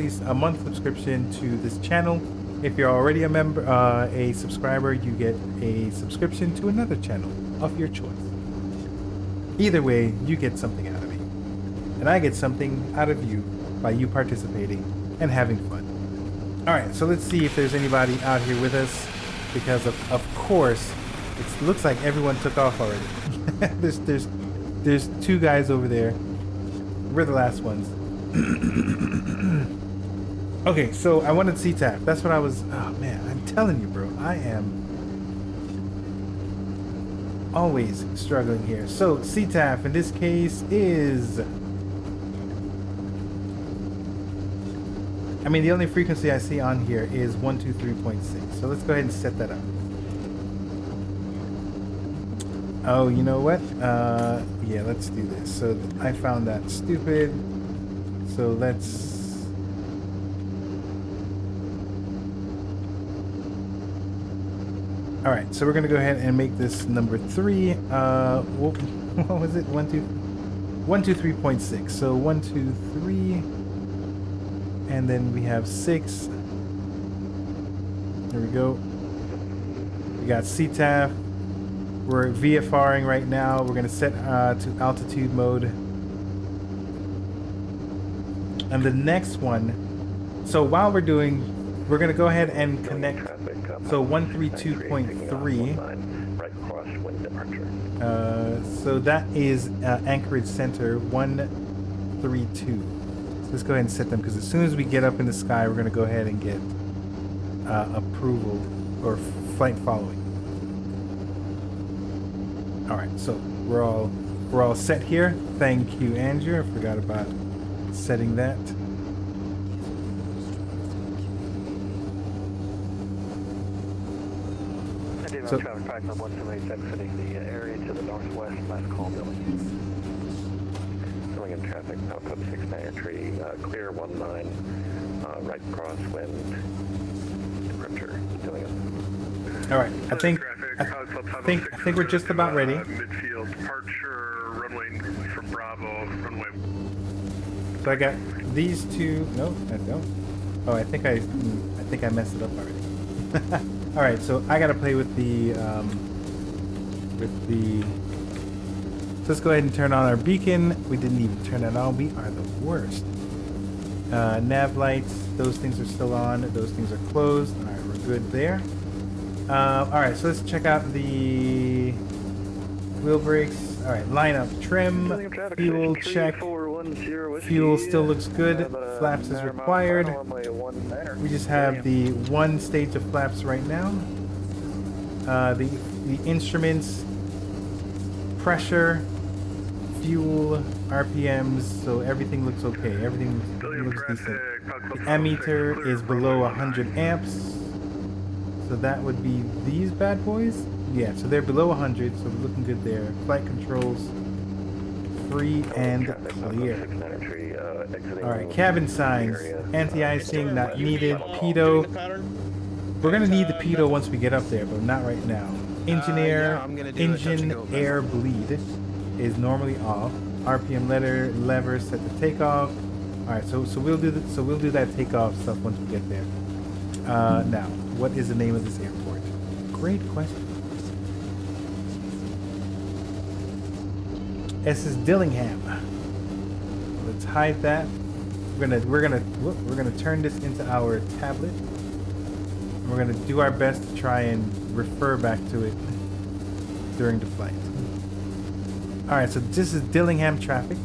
subscription to this channel. If you're already a subscriber, you get a subscription to another channel of your choice. Either way, you get something out of me, and I get something out of you by you participating and having fun. All right, so let's see if there's anybody out here with us, because of course, it looks like everyone took off already. there's two guys over there. We're the last ones. Okay, so I wanted CTAF. That's what I was. Oh man, I'm telling you, bro. I am always struggling here. So CTAF in this case is. I mean, the only frequency I see on here is 123.6. So let's go ahead and set that up. Oh, you know what? Yeah, let's do this. So I found that stupid. So let's. All right, so we're gonna go ahead and make this number 3. What was it? 123.6. So 123, and then we have 6. There we go. We got CTAF. We're VFRing right now. We're gonna set to altitude mode. And the next one. So while we're gonna go ahead and connect. So 132.3. So that is Anchorage Center. 632. So let's go ahead and set them, because as soon as we get up in the sky, we're going to go ahead and get approval or flight following. All right, so we're all set here. Thank you, Andrew. I forgot about setting that. So, traffic practice 178 exiting the area to the northwest, last call building. Filling in traffic, now code 6 entry, clear 19, right crosswind, departure, filling in. all right, I think we're just about ready. Midfield departure, runway from Bravo, runway. So I got these two. No, I don't. Oh, I think I messed it up already. All right, so I gotta play with the so let's go ahead and turn on our beacon. We didn't even turn that on. We are the worst. Nav lights, those things are still on. Those things are closed. All right, we're good there. All right, so let's check out the wheel brakes. All right, lineup, trim, fuel check. Fuel still looks good. Flaps is required. We just have the one stage of flaps right now. The instruments, pressure, fuel, RPMs, so everything looks okay. Everything looks decent. The ammeter is below 100 amps. So that would be these bad boys. Yeah, so they're below 100, so we're looking good there. Flight controls, free and clear. Alright, cabin signs. Anti-icing, not needed. Pitot. We're going to need the pitot once we get up there, but not right now. Engineer, engine air bleed is normally off. RPM lever set to takeoff. Alright, so we'll do that takeoff stuff once we get there. Now, what is the name of this airport? Great question. This is Dillingham. Let's hide that. We're gonna turn this into our tablet. We're gonna do our best to try and refer back to it during the flight. All right, so this is Dillingham traffic,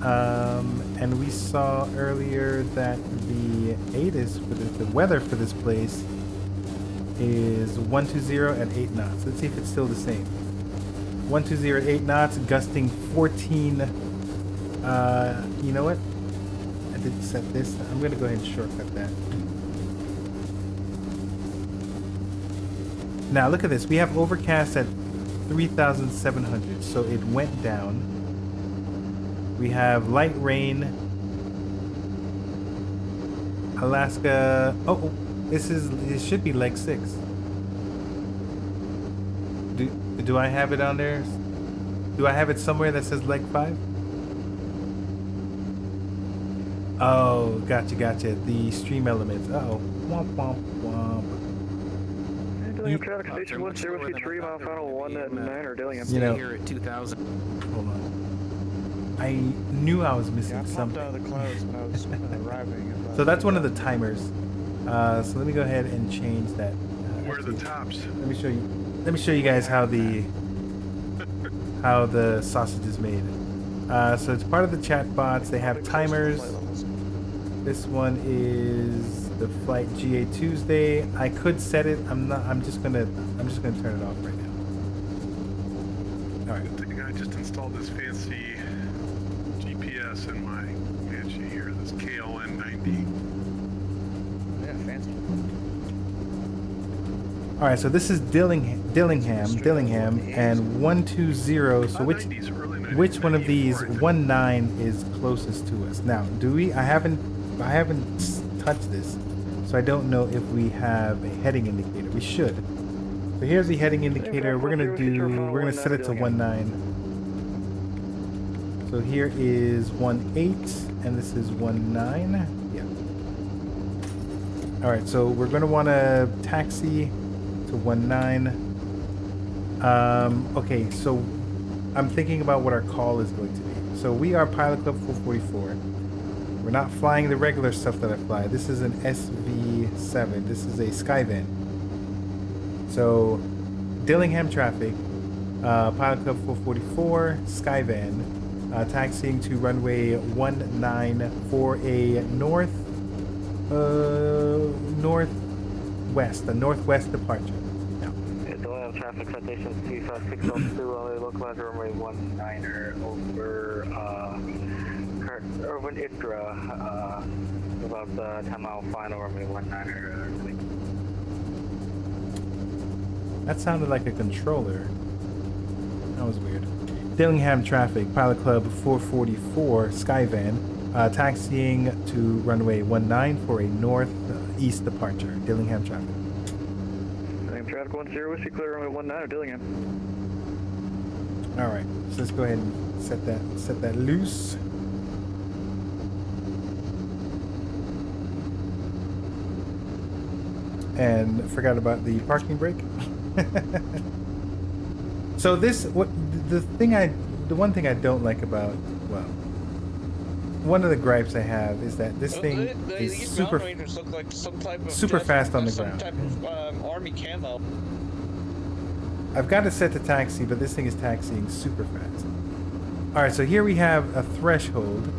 and we saw earlier that the ATIS for the weather for this place is 120 at 8 knots. Let's see if it's still the same. 120 at 8 knots, gusting 14. You know what? I didn't set this. I'm gonna go ahead and shortcut that. Now look at this. We have overcast at 3,700, so it went down. We have light rain. Alaska. Oh, this should be leg 6. Do I have it on there? Do I have it somewhere that says leg 5? Oh, gotcha. The stream elements. Uh-oh. Womp, womp, womp. Traffic station 1023, mile final 19 or Dillingham. You know, Here at 2,000. hold on. I knew I was missing I popped something. out of the clouds when I was arriving. So that's one of the timers. So let me go ahead and change that. Where are the tops? Let me show you. Let me show you guys how the sausage is made. So it's part of the chat bots. They have timers. This one is the flight GA Tuesday. I could set it. I'm just gonna turn it off right now. All right. I think I just installed this fancy GPS in my mansion here. This KLN 90. Yeah, fancy. All right. So this is Dillingham, and 120. So which one of these 19 is closest to us? Now, do we? I haven't touched this, so I don't know if we have a heading indicator. We should. So here's the heading indicator. We're gonna set it to 19. So here is 18, and this is 19. Yeah. All right. So we're gonna want to taxi to 19. Okay. So I'm thinking about what our call is going to be. So we are Pilot Club 444. We're not flying the regular stuff that I fly. This is an SV7. This is a Skyvan. So, Dillingham traffic, Pilot Club 444, Skyvan. taxiing to runway 19 for a northwest departure. Yeah. Don't have traffic citation 35602 on the localizer runway 19er over Urban Idra, about the 10-mile final runway 19er. That sounded like a controller. That was weird. Dillingham traffic, Pilot Club 444 Skyvan, taxiing to runway 19 for a northeast departure. Dillingham traffic. Dillingham traffic 10, Whiskey clear runway 19 Dillingham. All right, so let's go ahead and set that loose. And forgot about the parking brake. So the one thing I don't like about, well, one of the gripes I have is that this thing is These super mountain rangers look like some type of fast on the some ground. type of army camo. I've got it set to taxi, but this thing is taxiing super fast. All right, so here we have a threshold.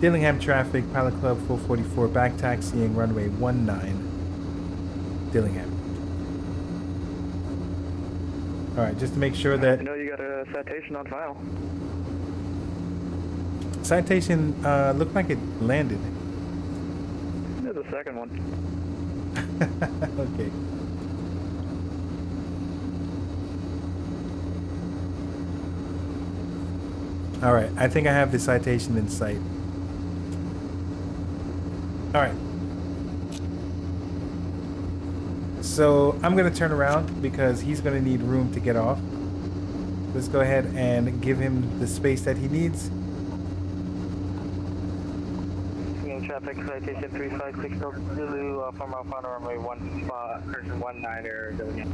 Dillingham traffic, Pilot Club 444, back taxiing runway 19, Dillingham. All right, just to make sure that... I know you got a citation on file. Citation looked like it landed. There's a second one. Okay. All right, I think I have the citation in sight. All right. So I'm gonna turn around because he's gonna need room to get off. Let's go ahead and give him the space that he needs. Traffic citation 356 Zulu, 4-mile final runway 19er Dillingham.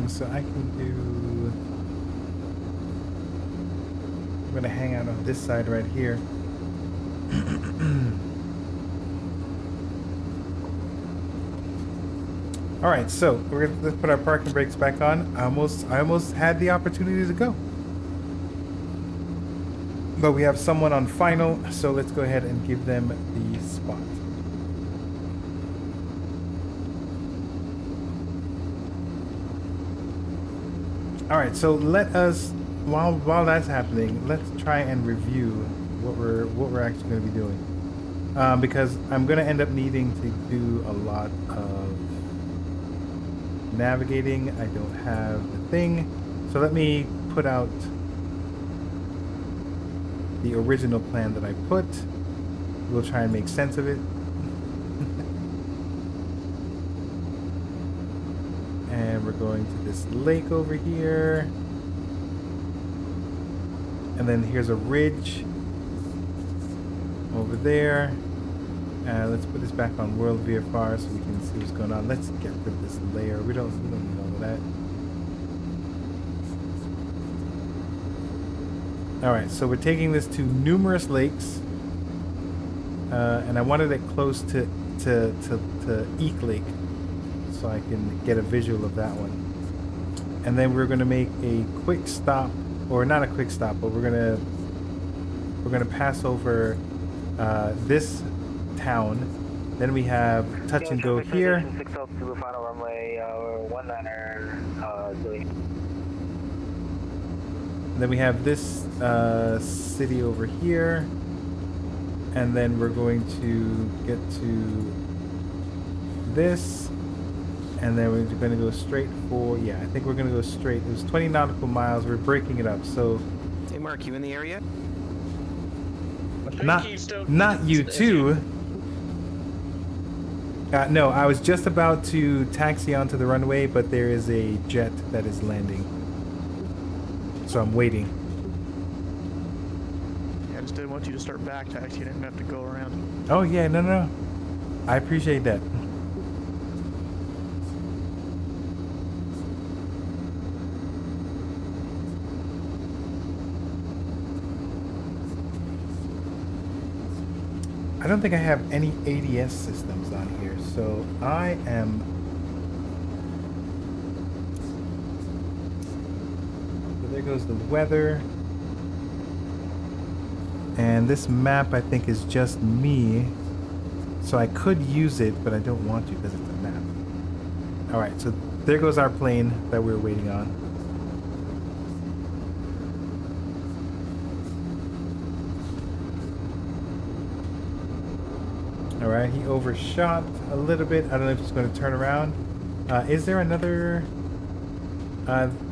So I can do... I'm gonna hang out on this side right here. All right, so let's put our parking brakes back on. I almost had the opportunity to go, but we have someone on final, so let's go ahead and give them the spot. All right, so let us, while that's happening, let's try and review what we're actually going to be doing, because I'm going to end up needing to do a lot of navigating. I don't have the thing, so let me put out the original plan that I put. We'll try and make sense of it. And we're going to this lake over here. And then here's a ridge over there. Let's put this back on World VFR so we can see what's going on. Let's get rid of this layer. We don't need all of that. All right, so we're taking this to numerous lakes. And I wanted it close to Eek Lake, so I can get a visual of that one. And then we're going to make a quick stop, or not a quick stop, but we're going to pass over this town. Then we have touch and go here. Final runway 19er Then we have this city over here. And then we're going to get to this. And then we're going to go straight for, yeah, I think we're going to go straight. It was 20 nautical miles. We're breaking it up. So, Hey, Mark, you in the area? not you too. No, I was just about to taxi onto the runway, but there is a jet that is landing. So I'm waiting. Yeah, I just didn't want you to start back taxi. You didn't have to go around. Oh, yeah, no. I appreciate that. I don't think I have any ADS systems on here, so I am. So there goes the weather. And this map, I think, is just me. So I could use it, but I don't want to because it's a map. All right, so there goes our plane that we were waiting on. All right, he overshot a little bit. I don't know if he's going to turn around. Is there another?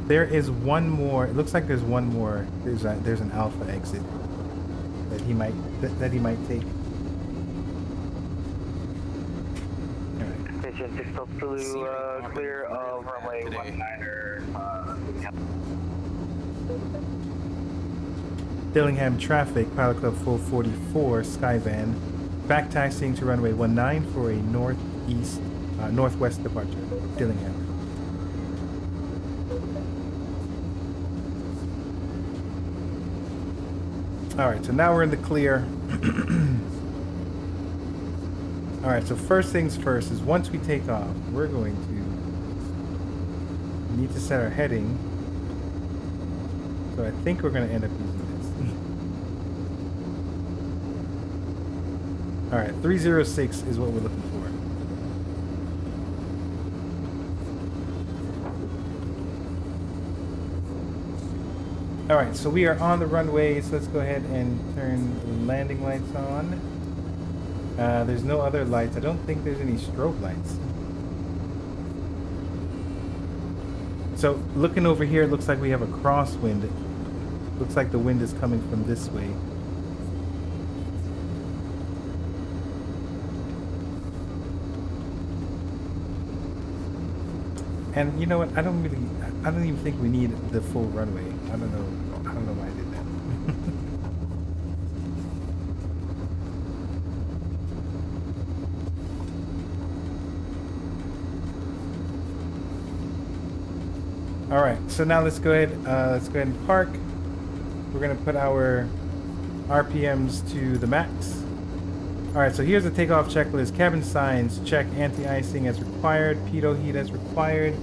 There is one more. It looks like there's one more. There's an alpha exit that he might take. All right. Station 6 Blue, clear of runway 19er. Dillingham traffic, Pilot Club 444, Skyvan, back taxiing to runway 19 for a northwest departure. Dillingham. All right, so now we're in the clear. All right, so first things first is once we take off, we're going to need to set our heading. So I think we're going to end up using this. All right, 306 is what we're looking for. All right, so we are on the runway, so let's go ahead and turn the landing lights on. There's no other lights. I don't think there's any strobe lights. So looking over here, it looks like we have a crosswind. Looks like the wind is coming from this way. And you know what? I don't even think we need the full runway. I don't know why I did that. All right, so now let's go ahead and park. We're gonna put our RPMs to the max. All right, so here's the takeoff checklist. Cabin signs, check. Anti-icing as required. Pitot heat as required.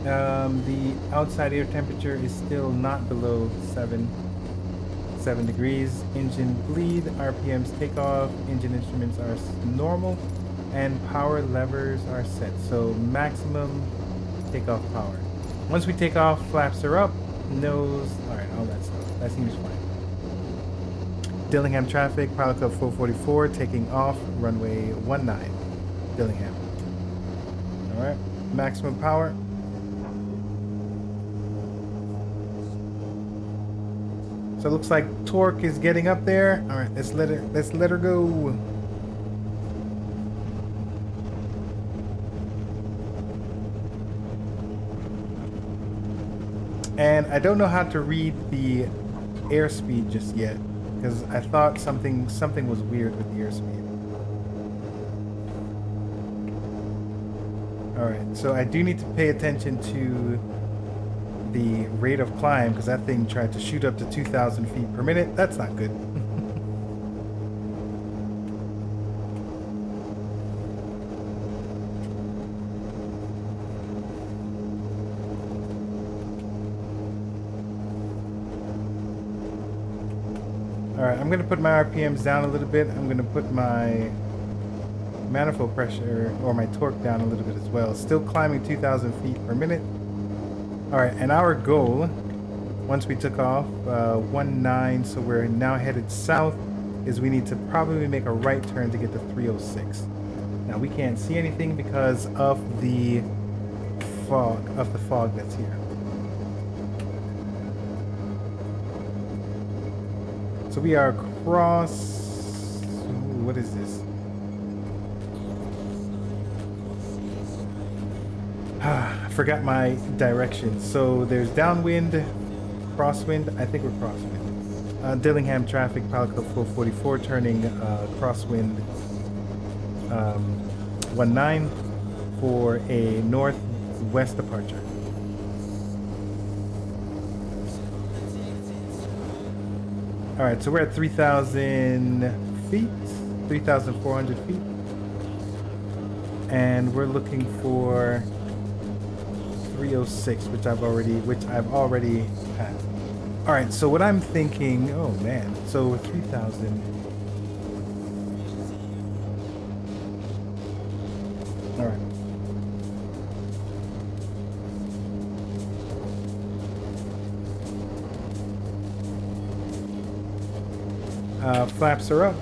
The outside air temperature is still not below 7 degrees. Engine bleed, RPMs takeoff, engine instruments are normal, and power levers are set. So maximum takeoff power. Once we take off, flaps are up, nose, all right, all that stuff. That seems fine. Dillingham traffic, Pilot Club 444, taking off, runway 19, Dillingham. All right, maximum power. So it looks like torque is getting up there. All right, let's let her go. And I don't know how to read the airspeed just yet, because I thought something was weird with the airspeed. All right, so I do need to pay attention to the rate of climb, because that thing tried to shoot up to 2,000 feet per minute. That's not good. Alright, I'm going to put my RPMs down a little bit. I'm going to put my manifold pressure, or my torque, down a little bit as well. Still climbing 2,000 feet per minute. Alright, and our goal, once we took off, 19, so we're now headed south, is we need to probably make a right turn to get to 306. Now, we can't see anything because of the fog that's here. So we are across, what is this? I forgot my directions. So there's downwind, crosswind. I think we're crosswind. Dillingham traffic, Pilot Club 444, turning crosswind 19 for a northwest departure. All right, so we're at 3,000 feet. 3,400 feet. And we're looking for 306, which I've already passed. All right, so what I'm thinking, oh man, so 3,000. All right. Flaps are up.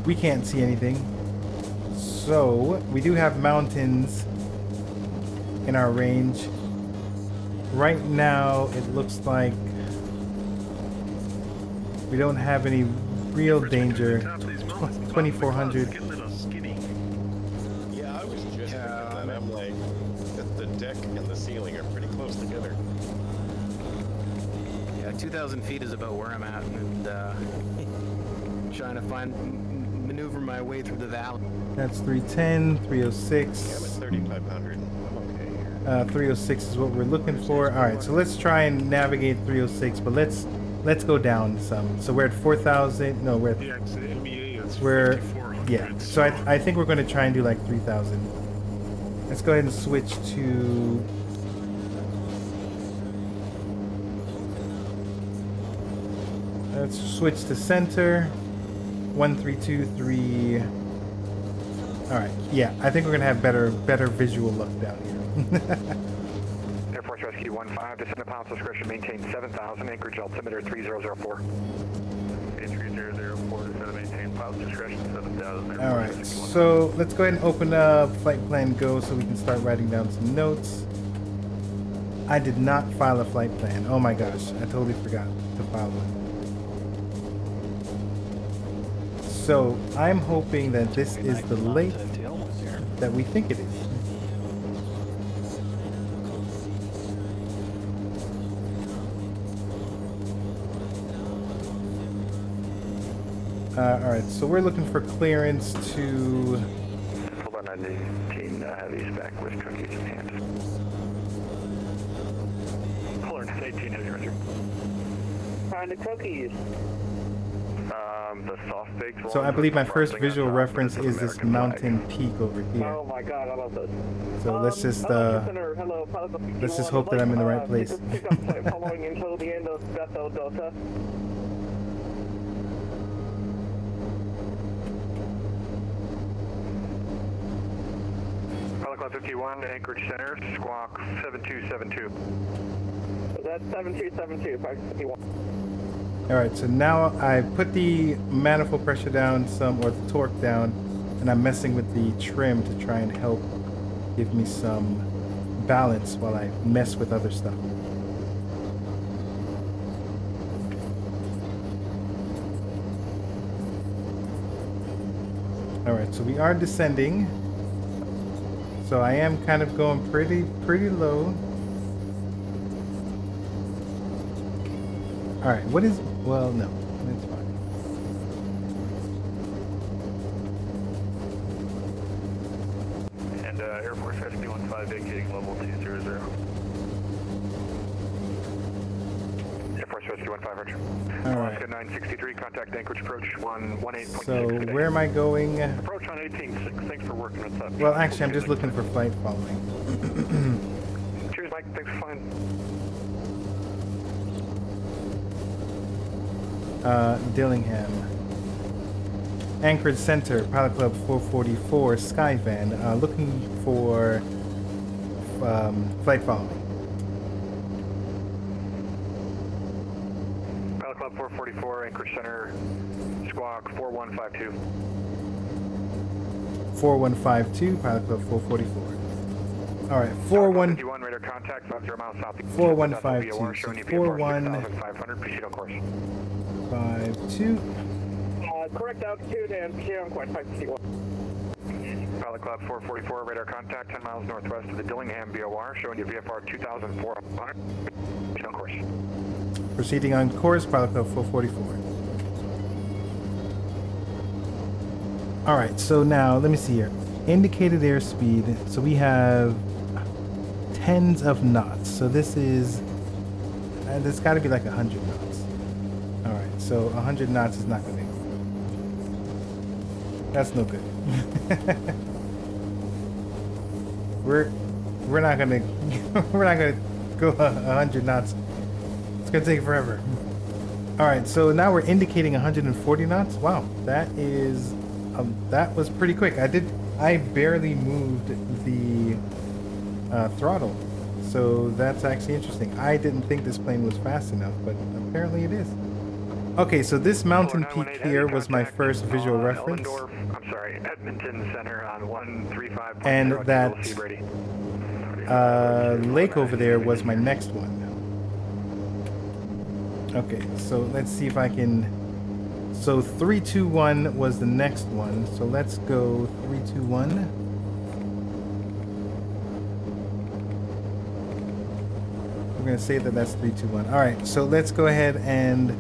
We can't see anything. So we do have mountains in our range. Right now, it looks like we don't have any real danger. 2,400. Yeah, I was just thinking that. I'm like, the deck and the ceiling are pretty close together. Yeah, 2,000 feet is about where I'm at, and trying to maneuver my way through the valley. That's 310, 306. Yeah, I'm at 3,500. I'm okay here. 306 is what we're looking for. All right, so let's try and navigate 306, but let's go down some. So we're at 4,000. No, we're at, Yeah, it's the NBA. It's we're 5,400. yeah. So I think we're going to try and do like 3,000. Let's go ahead and switch to. Let's switch to center. 1323. All right. Yeah, I think we're gonna have better visual look down here. Air Force Rescue 15, descend to pilot's discretion, maintain 7,000, anchorage altimeter 3004. 3004, descend to maintain pilot's discretion 7,000. All right. So let's go ahead and open up Flight Plan Go so we can start writing down some notes. I did not file a flight plan. Oh my gosh, I totally forgot to file one. So I'm hoping that this is the lake that we think it is. All right, so we're looking for clearance to. Hold on, 19 heavies back with cookies in hand. Hold on, 18 heavy Roger. Find the cookies. The soft baked. So I believe my first visual reference is this mountain peak over here. Oh my god, I love this. So let's just Hello, let's just hope that I'm in the right place. Pick up flight following until the end of Bethel Delta. Pilot Club 51, Anchorage Center, squawk 7272. That's 7272, Pilot 51. All right, so now I put the manifold pressure down or the torque down, and I'm messing with the trim to try and help give me some balance while I mess with other stuff. All right, so we are descending. So I am kind of going pretty low. All right, what is, well, no, that's fine. And Air Force Rescue 15 vacating level 200. Air Force Rescue 15, Roger. All right. Alaska 963, contact anchorage approach 18.6. So where am I going? Approach on 18.6, thanks for working with us. Well, actually, I'm just looking for flight following. Cheers, Mike, thanks for flying. Dillingham. Anchorage Center, Pilot Club 444, Skyvan, looking for flight following. Pilot Club 444, Anchorage Center, squawk 4152. 4152, Pilot Club 444. All right, 4151. Radar contact, 50 miles south. 4152. So 4152. Correct altitude and proceed on course 551. Pilot Club 444, radar contact 10 miles northwest of the Dillingham BOR, showing you VFR 2400. Proceed on course. Proceeding on course, Pilot Club 444. All right, so now let me see here. Indicated airspeed. So we have tens of knots. So this is, there's got to be like 100 knots. All right, so 100 knots is not going to That's no good. we're not gonna we're not gonna go 100 knots. It's gonna take forever. All right, so now we're indicating 140 knots. Wow, that is that was pretty quick. I barely moved the throttle, so that's actually interesting. I didn't think this plane was fast enough, but apparently it is. Okay, so this mountain peak here was my first visual reference. I'm sorry, Edmonton Center on 135. And that lake over there was my next one. Okay, so let's see if I can. So 321 was the next one. So let's go 321. We're gonna say that that's 321. All right, so let's go ahead and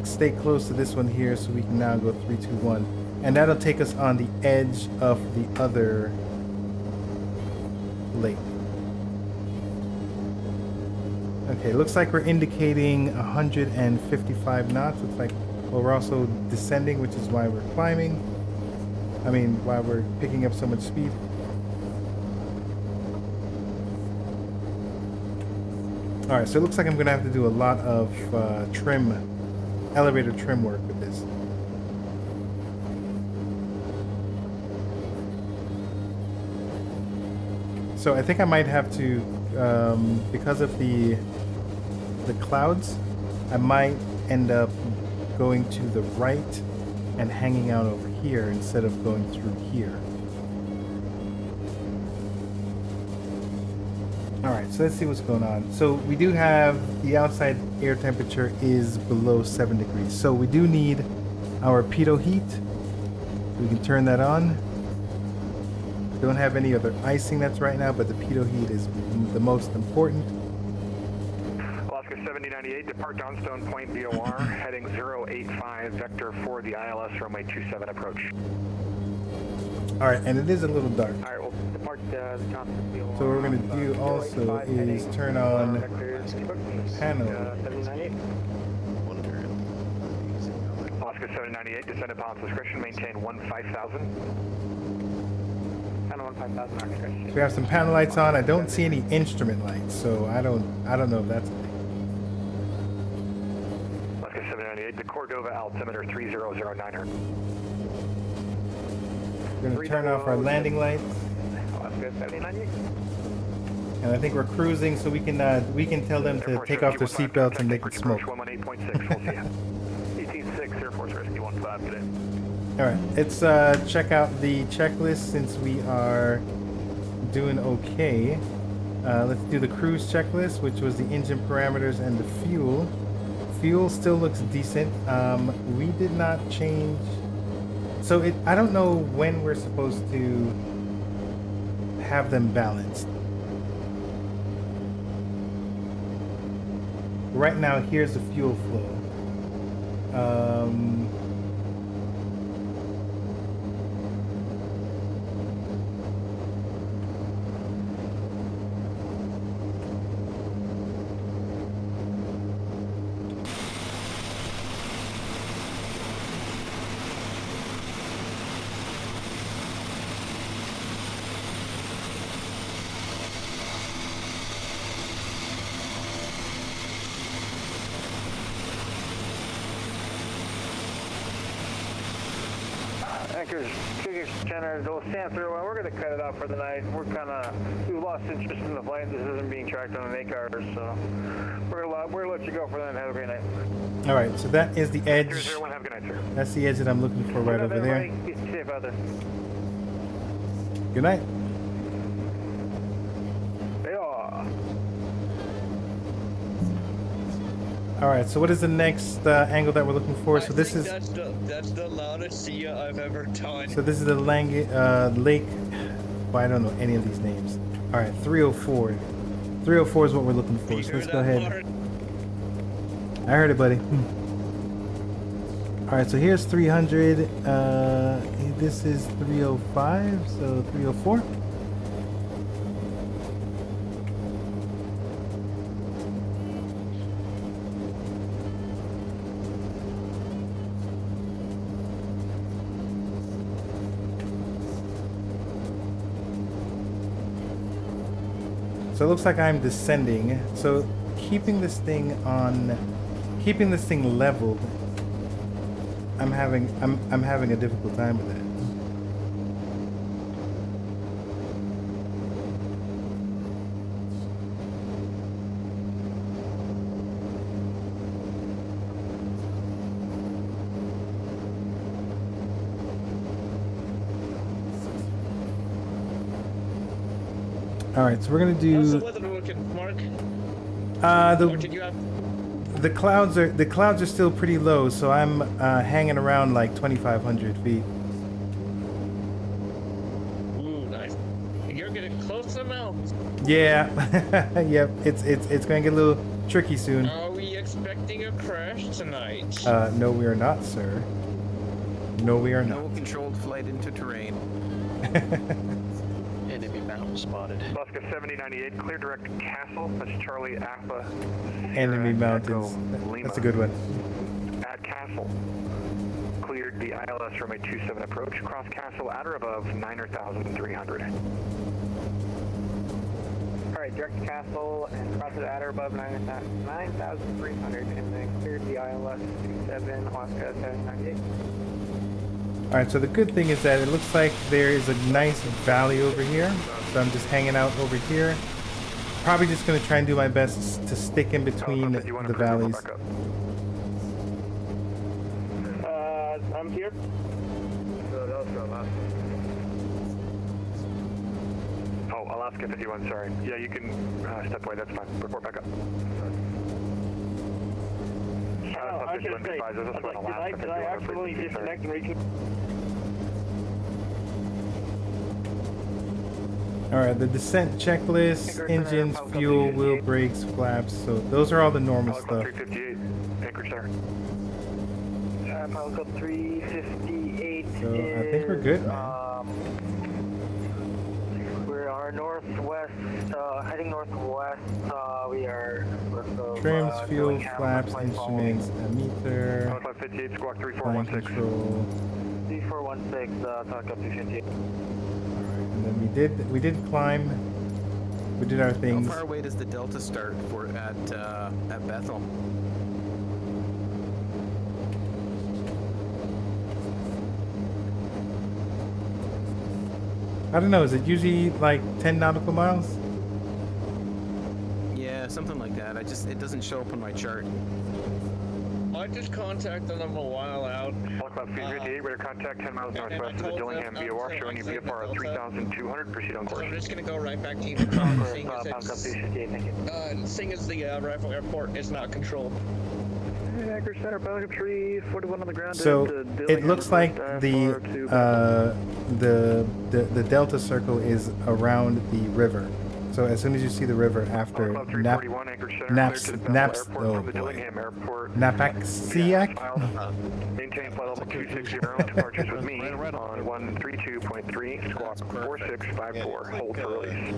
stay close to this one here, so we can now go 321, and that'll take us on the edge of the other lake. Okay, looks like we're indicating 155 knots. Looks like, well, we're also descending, which is why we're climbing. I mean, why we're picking up so much speed. All right, so it looks like I'm gonna have to do a lot of elevator trim work with this. So I think I might have to, because of the clouds, I might end up going to the right and hanging out over here instead of going through here. All right, so let's see what's going on. So we do have the outside air temperature is below 7 degrees. So we do need our pitot heat. We can turn that on. Don't have any other icing that's right now, but the pitot heat is the most important. Alaska 7098, depart Downstone Point VOR, heading 085, vector for the ILS runway 27 approach. All right, and it is a little dark. All right, we'll depart the Johnson VOR. So what we're gonna do also is turn on panel. 7098. Alaska 798, descend upon discretion, maintain 15,000. Panel 15,000 discretion. So we have some panel lights on. I don't see any instrument lights, so I don't know if that's a thing. Alaska 798, the Cordova altimeter 3009er. We're gonna turn off our landing lights. Alaska 7098. And I think we're cruising, so we can tell them to take off their seatbelts and they can smoke. 118.6, we'll see you. ET6, Air Force Rescue 15, good day. All right, let's check out the checklist since we are doing okay. Let's do the cruise checklist, which was the engine parameters and the fuel. Fuel still looks decent. We did not change. So I don't know when we're supposed to have them balanced. Right now, here's the fuel flow. Anchors, Center, they'll stand through, and we're going to cut it out for the night. We've lost interest in the flight. This isn't being tracked on an ACAR, so we're going to let you go for that and have a great night. All right, so that is the edge. 001, have a good night, sir. That's the edge that I'm looking for right over there. Be safe out there. Good night. All right, so what is the next angle that we're looking for? So this is that's the loudest see I've ever done. So this is the lake. Well, I don't know any of these names. All right, 304. 304 is what we're looking for. So let's go ahead. I heard it, buddy. All right, so here's 300. This is 305. So 304. So it looks like I'm descending. So keeping this thing leveled, I'm having a difficult time with it. All right, so we're gonna do. How's the weather looking, Mark? Or did you have? The clouds are still pretty low, so I'm hanging around like 2,500 feet. Ooh, nice. You're getting close to the mountains. Yeah, yep. It's gonna get a little tricky soon. Are we expecting a crash tonight? No, we are not, sir. No, we are not. No controlled flight into terrain. Enemy mountain spotted. Alaska 7098, clear direct to Castle. That's Charlie Alpha. Enemy mountains. That's a good one. At Castle. Cleared the ILS runway 27 approach. Cross Castle at or above 9,300. Alright, direct to Castle and cross it at or above 9,300 and then cleared the ILS 27 Alaska 798. Alright, so the good thing is that it looks like there is a nice valley over here. So I'm just hanging out over here. Probably just going to try and do my best to stick in between the valleys. I'm here. Oh, Alaska 51, sorry. Yeah, you can step away, that's fine. Report back up. I was going to say, did I absolutely disconnect and reconnect? Alright, the descent checklist, engines, fuel, wheel brakes, flaps. So those are all the normal stuff. 358, anchorage there. Pilot code 358 So I think we're good, man. We are northwest, heading northwest. We are Trims, fuel, flaps, instruments, a meter, 58, squawk flight 3416. control. 3416, Falcon 358. And then we did climb. We did our How things. far away does the Delta start for at Bethel? I don't know. Is it usually like 10 nautical miles? Yeah, something like that. It doesn't show up on my chart. I just contacted them a while out. Club 58, radar contact 10 miles northwest of the Dillingham VOR, showing you VFR at 3,200, proceed on So course. I'm just gonna go right back to you. Seeing as the Rifle Airport is not controlled. Anchorage Center, Pelican 341 on the ground. So it looks like the Delta Circle is around the river. So as soon as you see the river after Napaxiac. Maintain flight level 260, departures with me on 132.3, squawk 4654, hold for release.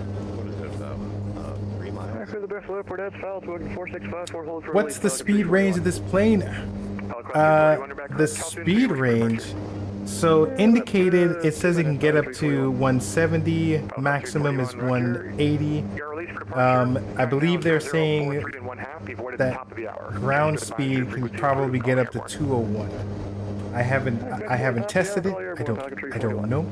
For the Bethel Airport, that's Falcon 4654, hold for What's the speed range of this plane? The speed range. So indicated, it says it can get up to 170. Maximum is 180. I believe they're saying that ground speed can probably get up to 201. I haven't tested it. I don't know.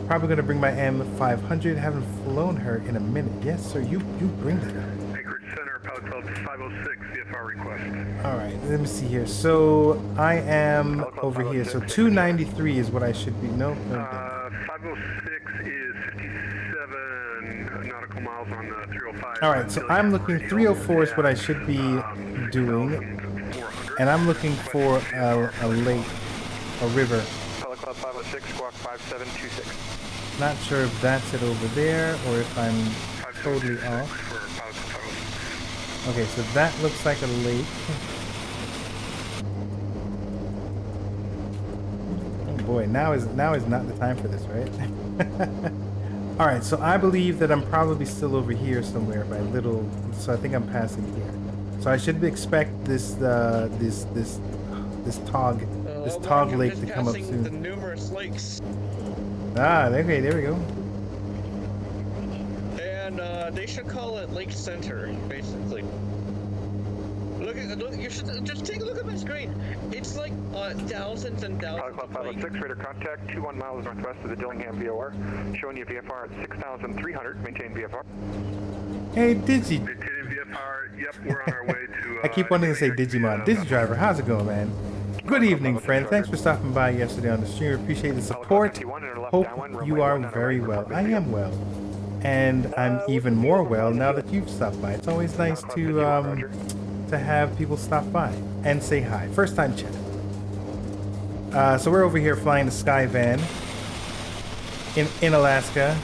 Probably gonna bring my M500. Haven't flown her in a minute. Yes, sir. You bring that. Anchorage Center, Pilot Club 506, CFR request. All right. Let me see here. So I am over here. So 293 is what I should be. No. 506 is 57 nautical miles on the 305. All right. So I'm looking. 304 is what I should be doing, and I'm looking for a lake, a river. Pilot Club 506, squawk 5726. Not sure if that's it over there or if I'm totally off. Okay, so that looks like a lake. Oh boy, now is not the time for this, right? All right, so I believe that I'm probably still over here somewhere by little. So I think I'm passing here. So I should expect this Tog lake to come up soon. The numerous lakes. Ah, okay, there we go. They should call it Lake Center, basically. Look, you should just take a look at my screen. It's like thousands and thousands. Club 506, radar contact 21 miles northwest of the Dillingham VOR, showing you VFR at 6,300. Maintain VFR. Hey, Digi. Maintaining VFR. Yep, we're on our way to. I keep wanting to say Digimon. Digidriver, how's it going, man? Good evening, friend. Thanks for stopping by yesterday on the stream. Appreciate the support. Hope you are very well. I am well. And I'm even more well now that you've stopped by. It's always nice to have people stop by and say hi. First time chat. So we're over here flying the Skyvan in Alaska.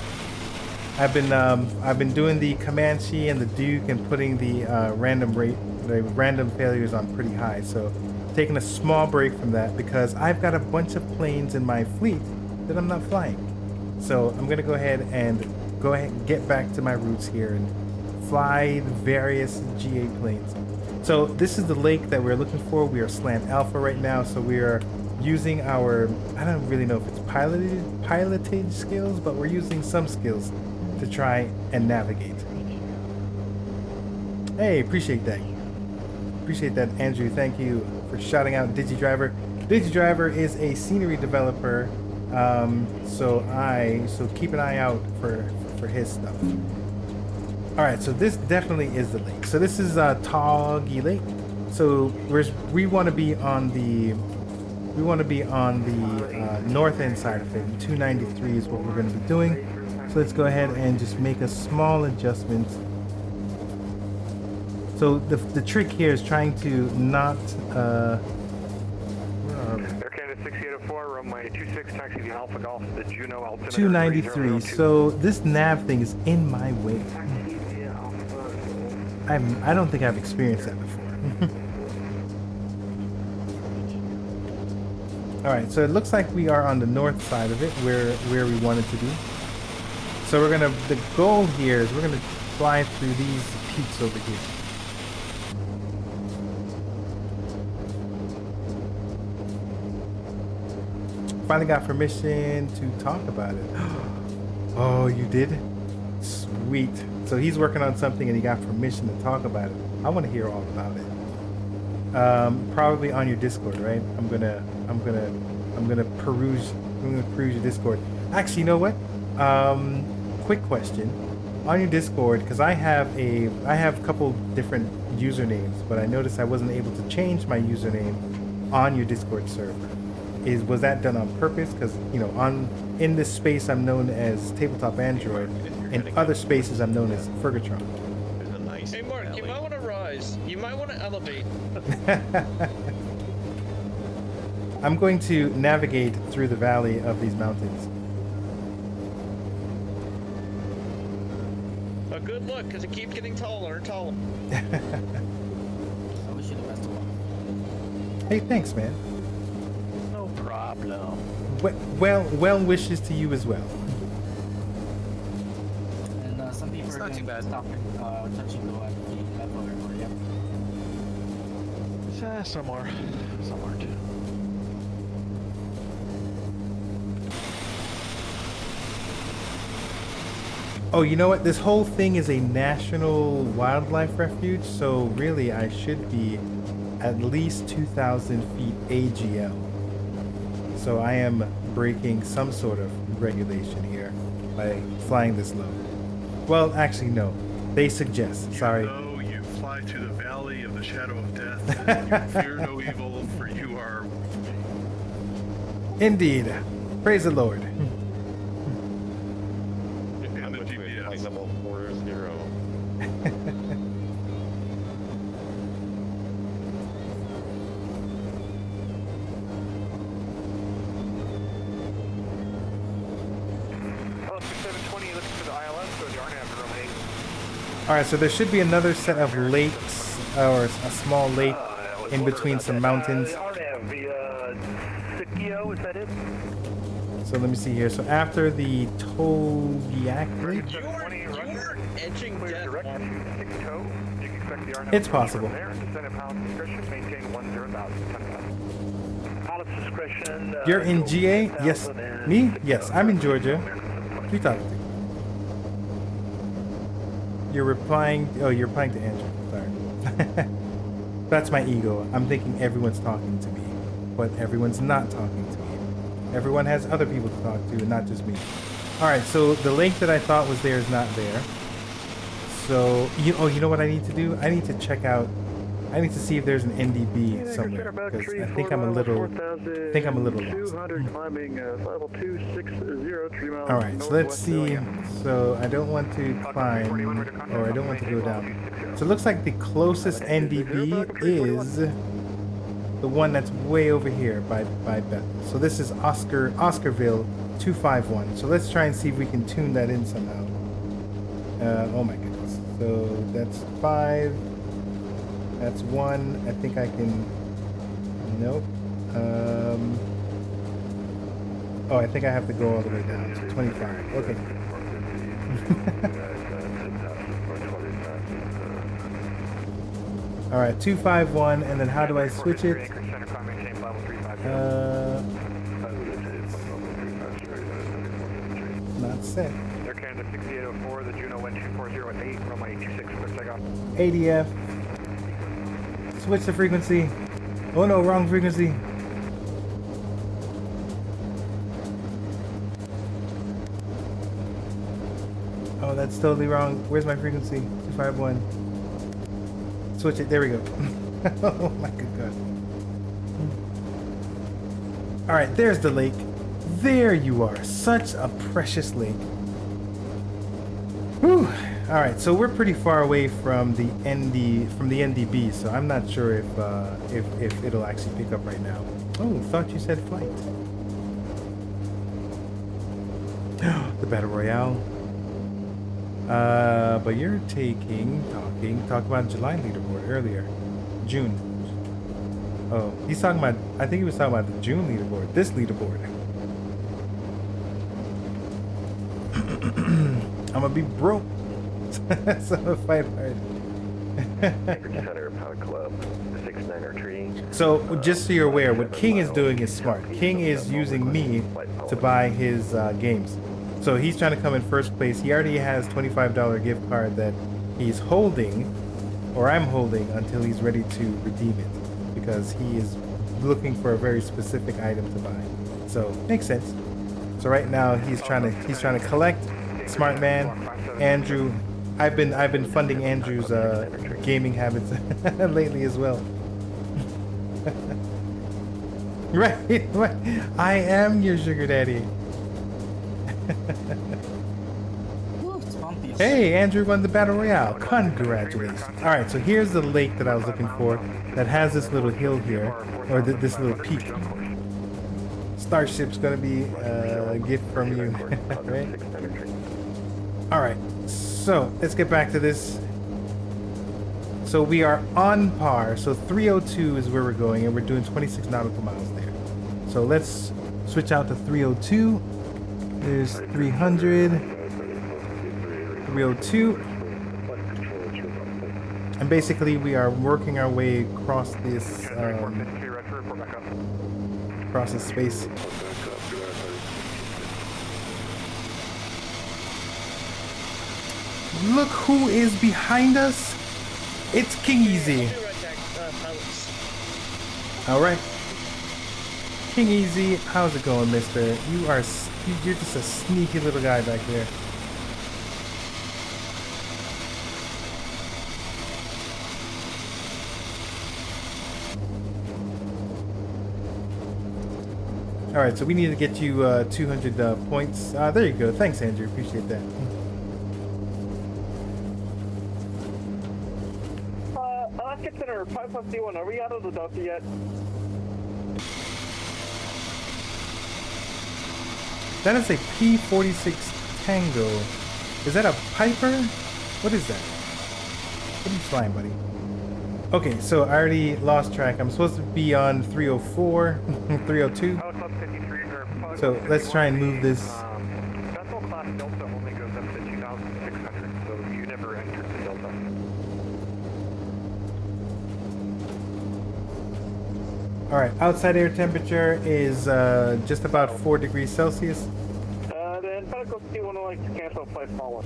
I've been doing the Comanche and the Duke and putting the random failures on pretty high. So taking a small break from that because I've got a bunch of planes in my fleet that I'm not flying. So I'm gonna go ahead and get back to my roots here and fly the various GA planes. So this is the lake that we're looking for. We are slant alpha right now, so we are using our, I don't really know if it's pilotage skills, but we're using some skills to try and navigate. Hey, appreciate that. Appreciate that, Andrew. Thank you for shouting out Digidriver. Digidriver is a scenery developer, so keep an eye out for his stuff. All right, so this definitely is the lake. So this is Toggy Lake. So we want to be on the north end side of it. 293 is what we're going to be doing. So let's go ahead and just make a small adjustment. So the trick here is trying to not. Air Canada 6804, runway 26, taxi the Alpha Golf, the Juno altimeter 293. So this nav thing is in my way. I don't think I've experienced that before. All right, so it looks like we are on the north side of it, where we wanted to be. So the goal here is we're gonna fly through these peaks over here. Finally got permission to talk about it. Oh, you did? Sweet. So he's working on something and he got permission to talk about it. I want to hear all about it. Probably on your Discord, right? I'm gonna peruse your Discord. Actually, you know what? Quick question. On your Discord, because I have a couple different usernames, but I noticed I wasn't able to change my username on your Discord server. Was that done on purpose? Because in this space I'm known as Tabletop Android. In other spaces I'm known as Fergatron. Hey Mark, you might want to rise. You might want to elevate. I'm going to navigate through the valley of these mountains. A good look, because it keeps getting taller and taller. I wish you the best of luck. Hey, thanks, man. No problem. Well wishes to you as well. And some people are not too bad. Stop touching the left over here. Some are too. Oh, you know what? This whole thing is a national wildlife refuge, so really I should be at least 2,000 feet AGL. So I am breaking some sort of regulation here by flying this low. Well, actually, no. They suggest. Sorry. You fly to the valley of the shadow of death, and you fear no evil, for you are. Indeed. Praise the Lord. And the GPS. Level 40. All right, so there should be another set of lakes, or a small lake in between some mountains. ICAO, is that it? So let me see here. So after the Togiak Lake, You're edging death. it's possible. You're in GA? Yes. Me? Yes, I'm in Georgia. Who you talking to? You're replying. Oh, you're replying to Andrew. Sorry. That's my ego. I'm thinking everyone's talking to me, but everyone's not talking to me. Everyone has other people to talk to, and not just me. All right. So the link that I thought was there is not there. So you know what I need to do? I need to check out. I need to see if there's an NDB somewhere because I think I'm a little lost. Climbing level 260, 3 miles. All right, so let's see. So I don't want to climb, or I don't want to go down. So it looks like the closest NDB is the one that's way over here by Bethel. So this is Oscarville 251. So let's try and see if we can tune that in somehow. Oh my goodness. So that's 5. That's 1. I think I can. Nope. Oh, I think I have to go all the way down to 25. Okay. All right, 251, and then how do I switch it? Not set. Air Canada 6804, the Juno went 2408, runway 26, clear takeoff. ADF. Switch the frequency. Oh no, wrong frequency. Oh, that's totally wrong. Where's my frequency? 251. Switch it. There we go. Oh my good God. All right, there's the lake. There you are. Such a precious lake. Whew. All right, so we're pretty far away from the NDB, so I'm not sure if it'll actually pick up right now. Oh, thought you said flight. The Battle Royale. But you're talking about July leaderboard earlier. June. Oh, he's talking about, I think he was talking about the June leaderboard. This leaderboard. I'm gonna be broke. So I'm gonna fight hard. Center Power Club 69er tree. So just so you're aware, what King is doing is smart. King is using me to buy his games. So he's trying to come in first place. He already has $25 gift card that he's holding, or I'm holding, until he's ready to redeem it, because he is looking for a very specific item to buy. So makes sense. So right now he's trying to collect. Smart man. Andrew, I've been funding Andrew's gaming habits lately as well. Right. I am your sugar daddy. Hey, Andrew won the Battle Royale. Congratulations. All right, so here's the lake that I was looking for that has this little hill here, or this little peak. Starship's gonna be a gift from you, right? All right, so let's get back to this. So we are on par. So 302 is where we're going, and we're doing 26 nautical miles there. So let's switch out to 302. There's 300, 302. And basically we are working our way across this space. Look who is behind us. It's King Easy. All right. King Easy, how's it going, mister? You're just a sneaky little guy back there. All right, so we need to get you 200 points. There you go. Thanks, Andrew. Appreciate that. Alaskan Center 5+D1, are we out of the Delta yet? That is a P-46 Tango. Is that a Piper? What is that? What are you flying, buddy? Okay, so I already lost track. I'm supposed to be on 304, 302. So let's try and move this. Vessel class Delta only goes up to 2,600, so you never entered the Delta. All right, outside air temperature is just about 4 degrees Celsius. Then Pelican C1 would like to cancel flight forward.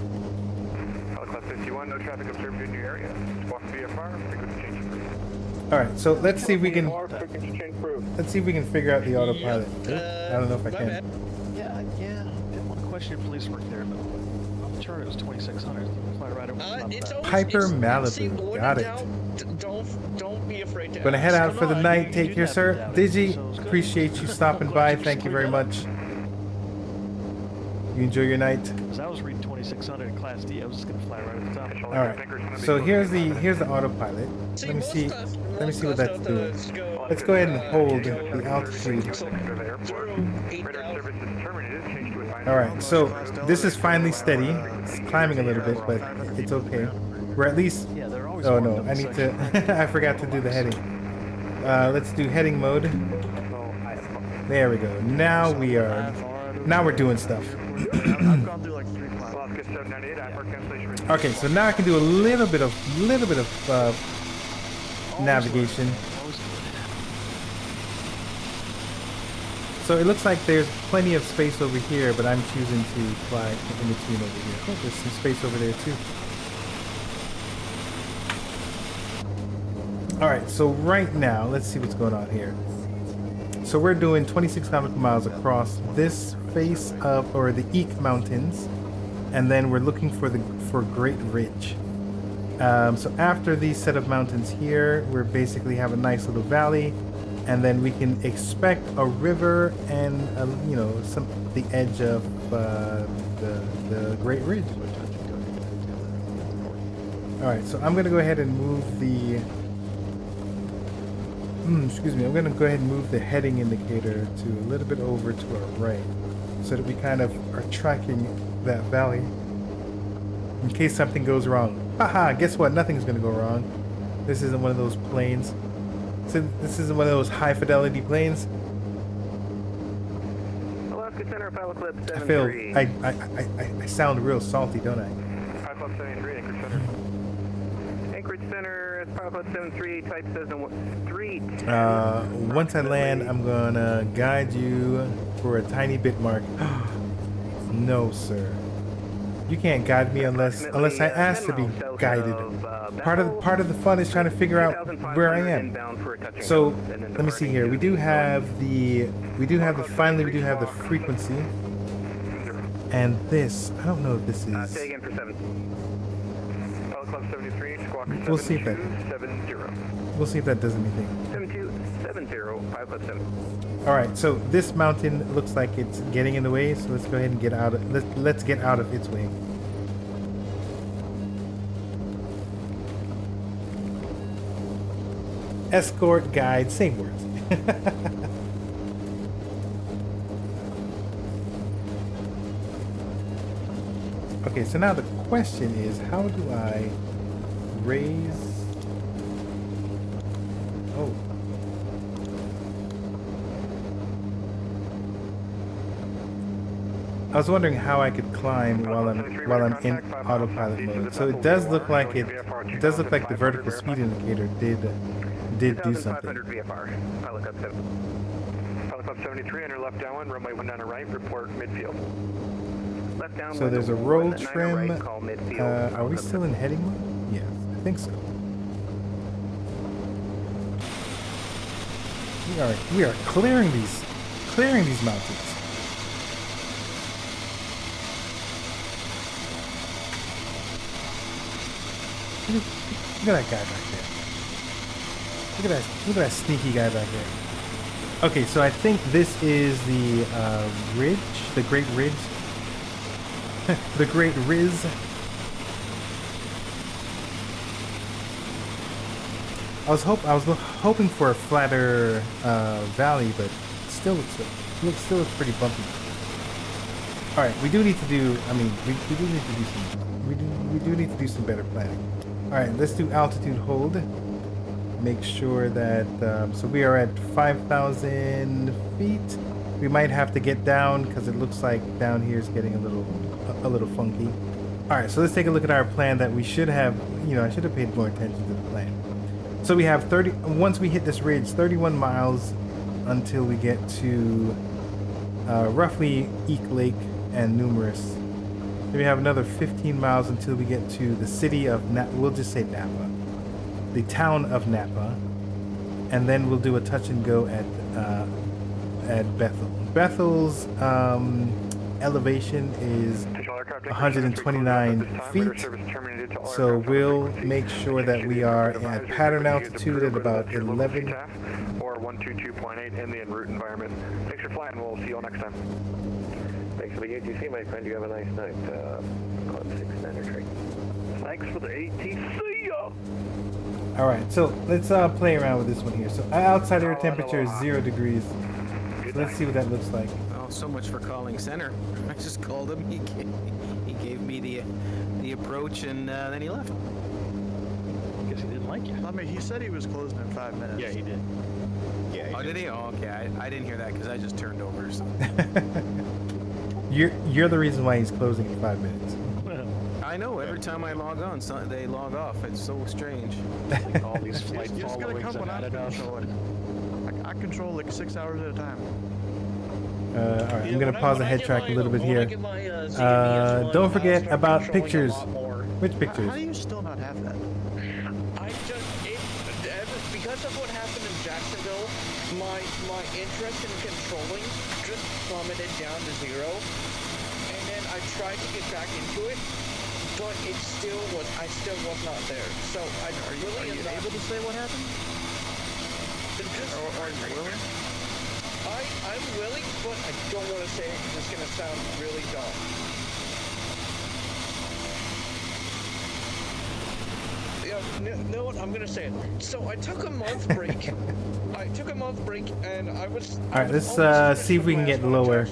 Class 51, no traffic observed in your area. Squawk VFR, frequency change approved. All right, so let's see if we can Frequency change approved. let's see if we can figure out the autopilot. I don't know if I my can. bad. Yeah, didn't want to question your police work there, but on the chart it was 2,600. Fly right over the top It's of that. always, Piper it's, Malibu, see, when got in it. doubt, don't be afraid to Gonna head ask. out for the no, night. you Take do care, have sir. to doubt it, Digi, so it's good. appreciate you stopping I'm by. glad you Thank you very cleared much. You enjoy your night. Because I was reading 2,600 in Class D. I was just going to fly right at the top. All right. So here's the autopilot. See, Let me most see. stuff- Let me most see what stuff that's does doing. go, Let's go ahead and hold the altitude. Radar service is terminated. Change to advisory. All right. So this is finally steady. It's climbing a little bit, but it's okay. We're at least. Yeah, they're always Oh warmed no! up I need section. to. I forgot to do the heading. Let's do heading mode. There we go. Now we are. Now we're doing stuff. I've gone through like 3 climbs. Alaska 798, airport cancellation received. Okay, so now I can do a little bit of navigation. So it looks like there's plenty of space over here, but I'm choosing to fly in between over here. Oh, there's some space over there too. All right, so right now, let's see what's going on here. So we're doing 26 nautical miles across this face of, or the Eek Mountains, and then we're looking for Great Ridge. So after these set of mountains here, we basically have a nice little valley, and then we can expect a river and the edge of the Great Ridge. All right, so I'm gonna go ahead and move the. Excuse me, I'm going to go ahead and move the heading indicator to a little bit over to our right so that we kind of are tracking that valley in case something goes wrong. Haha, guess what? Nothing's going to go wrong. This isn't one of those planes. So this isn't one of those high fidelity planes. Alaska Center, pilot clip I feel, 73. I sound real salty, don't I? Pilot club 73, Anchorage Center. Anchorage Center, it's pilot club 73, type says in 310. Once I land, I'm gonna guide you for a tiny bit mark. No, sir. You can't guide me unless I ask to be guided. Part of the fun is trying to figure out where I am. So let me see here. We do have the frequency, and this. I don't know if this is. Say again for 7. Pilot club 73, squawk We'll see if that. 7270. We'll see if that does anything. 7270, pilot club 7. All right. So this mountain looks like it's getting in the way. So let's go ahead and get out of. Let's get out of its way. Escort, guide, same words. Okay, so now the question is, how do I raise... Oh. I was wondering how I could climb while I'm in autopilot mode. So it does look like the vertical speed indicator did do something. VFR, pilot club 7. Pilot club 73, enter left downwind, runway 1 down to right, report midfield. Left downwind. So there's a roll trim. Right, call midfield. Are we still in heading mode? Yes, I think so. We are clearing these mountains. Look at that guy back there. Look at that sneaky guy back there. Okay, so I think this is the ridge, the Great Ridge, the Great Riz. I was hoping for a flatter valley, but still looks pretty bumpy. All right, we do need to do. I mean, we do need to do some. We do need to do some better planning. All right, let's do altitude hold. Make sure that so we are at 5,000 feet. We might have to get down because it looks like down here is getting a little funky. All right, so let's take a look at our plan that we should have. I should have paid more attention to the plan. So we have 30. Once we hit this ridge, 31 miles until we get to roughly Eek Lake and Numerous. Then we have another 15 miles until we get to the city of we'll just say Napa. The town of Napa. And then we'll do a touch and go at Bethel. Bethel's elevation is 129 feet. So we'll make sure that we are at pattern altitude at about 11. Or 122.8 in the en route environment. Thanks for flying. We'll see you all next time. Thanks for the ATC, my friend. You have a nice night. Code 6 standard tree. Thanks for the ATC. All right, so let's play around with this one here. So outside air temperature is 0 degrees. So let's see what that looks like. Oh, so much for calling center. I just called him. He gave me the approach, and then he left. Guess he didn't like you. I mean, he said he was closing in 5 minutes. Yeah, he did. Yeah. Oh, did he? Oh, okay. I didn't hear that because I just turned over. So. You're the reason why he's closing in 5 minutes. I know. Every time I log on, they log off. It's so strange. Like all these flight You're just gonna followings come when and I'm added controlling. I control like 6 hours at a time. All right, I'm gonna pause the head track a little bit here. Don't forget about pictures. Which pictures? How do you still not have that? Because of what happened in Jacksonville, my interest in controlling just plummeted down to 0. And then I tried to get back into it, but I still was not there. So I Are you able to say what happened? Are you willing? I'm willing, but I don't want to say it because it's going to sound really dumb. Yeah, no, what I'm going to say it. So I took a month break. And I was... All right, let's see if we can get lower.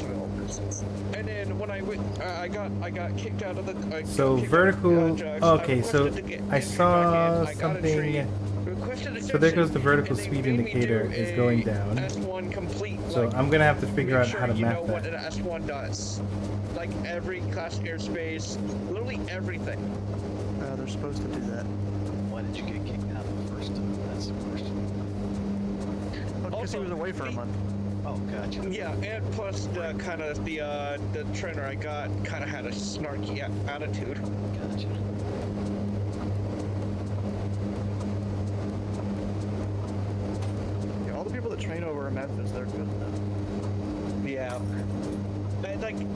And then when I went, I got kicked out of the... So vertical... Okay, so I saw something... So there goes the vertical speed indicator is going down. S1 complete. So I'm gonna have to figure out how to map that. What an S1 does. Like every class airspace, literally everything. They're supposed to do that. Why did you get kicked out of the first? That's the question. Because he was away for a month. Oh, gotcha. Yeah, and plus the kind of the trainer I got kind of had a snarky attitude. Gotcha. That train over in Memphis, they're good though. Yeah.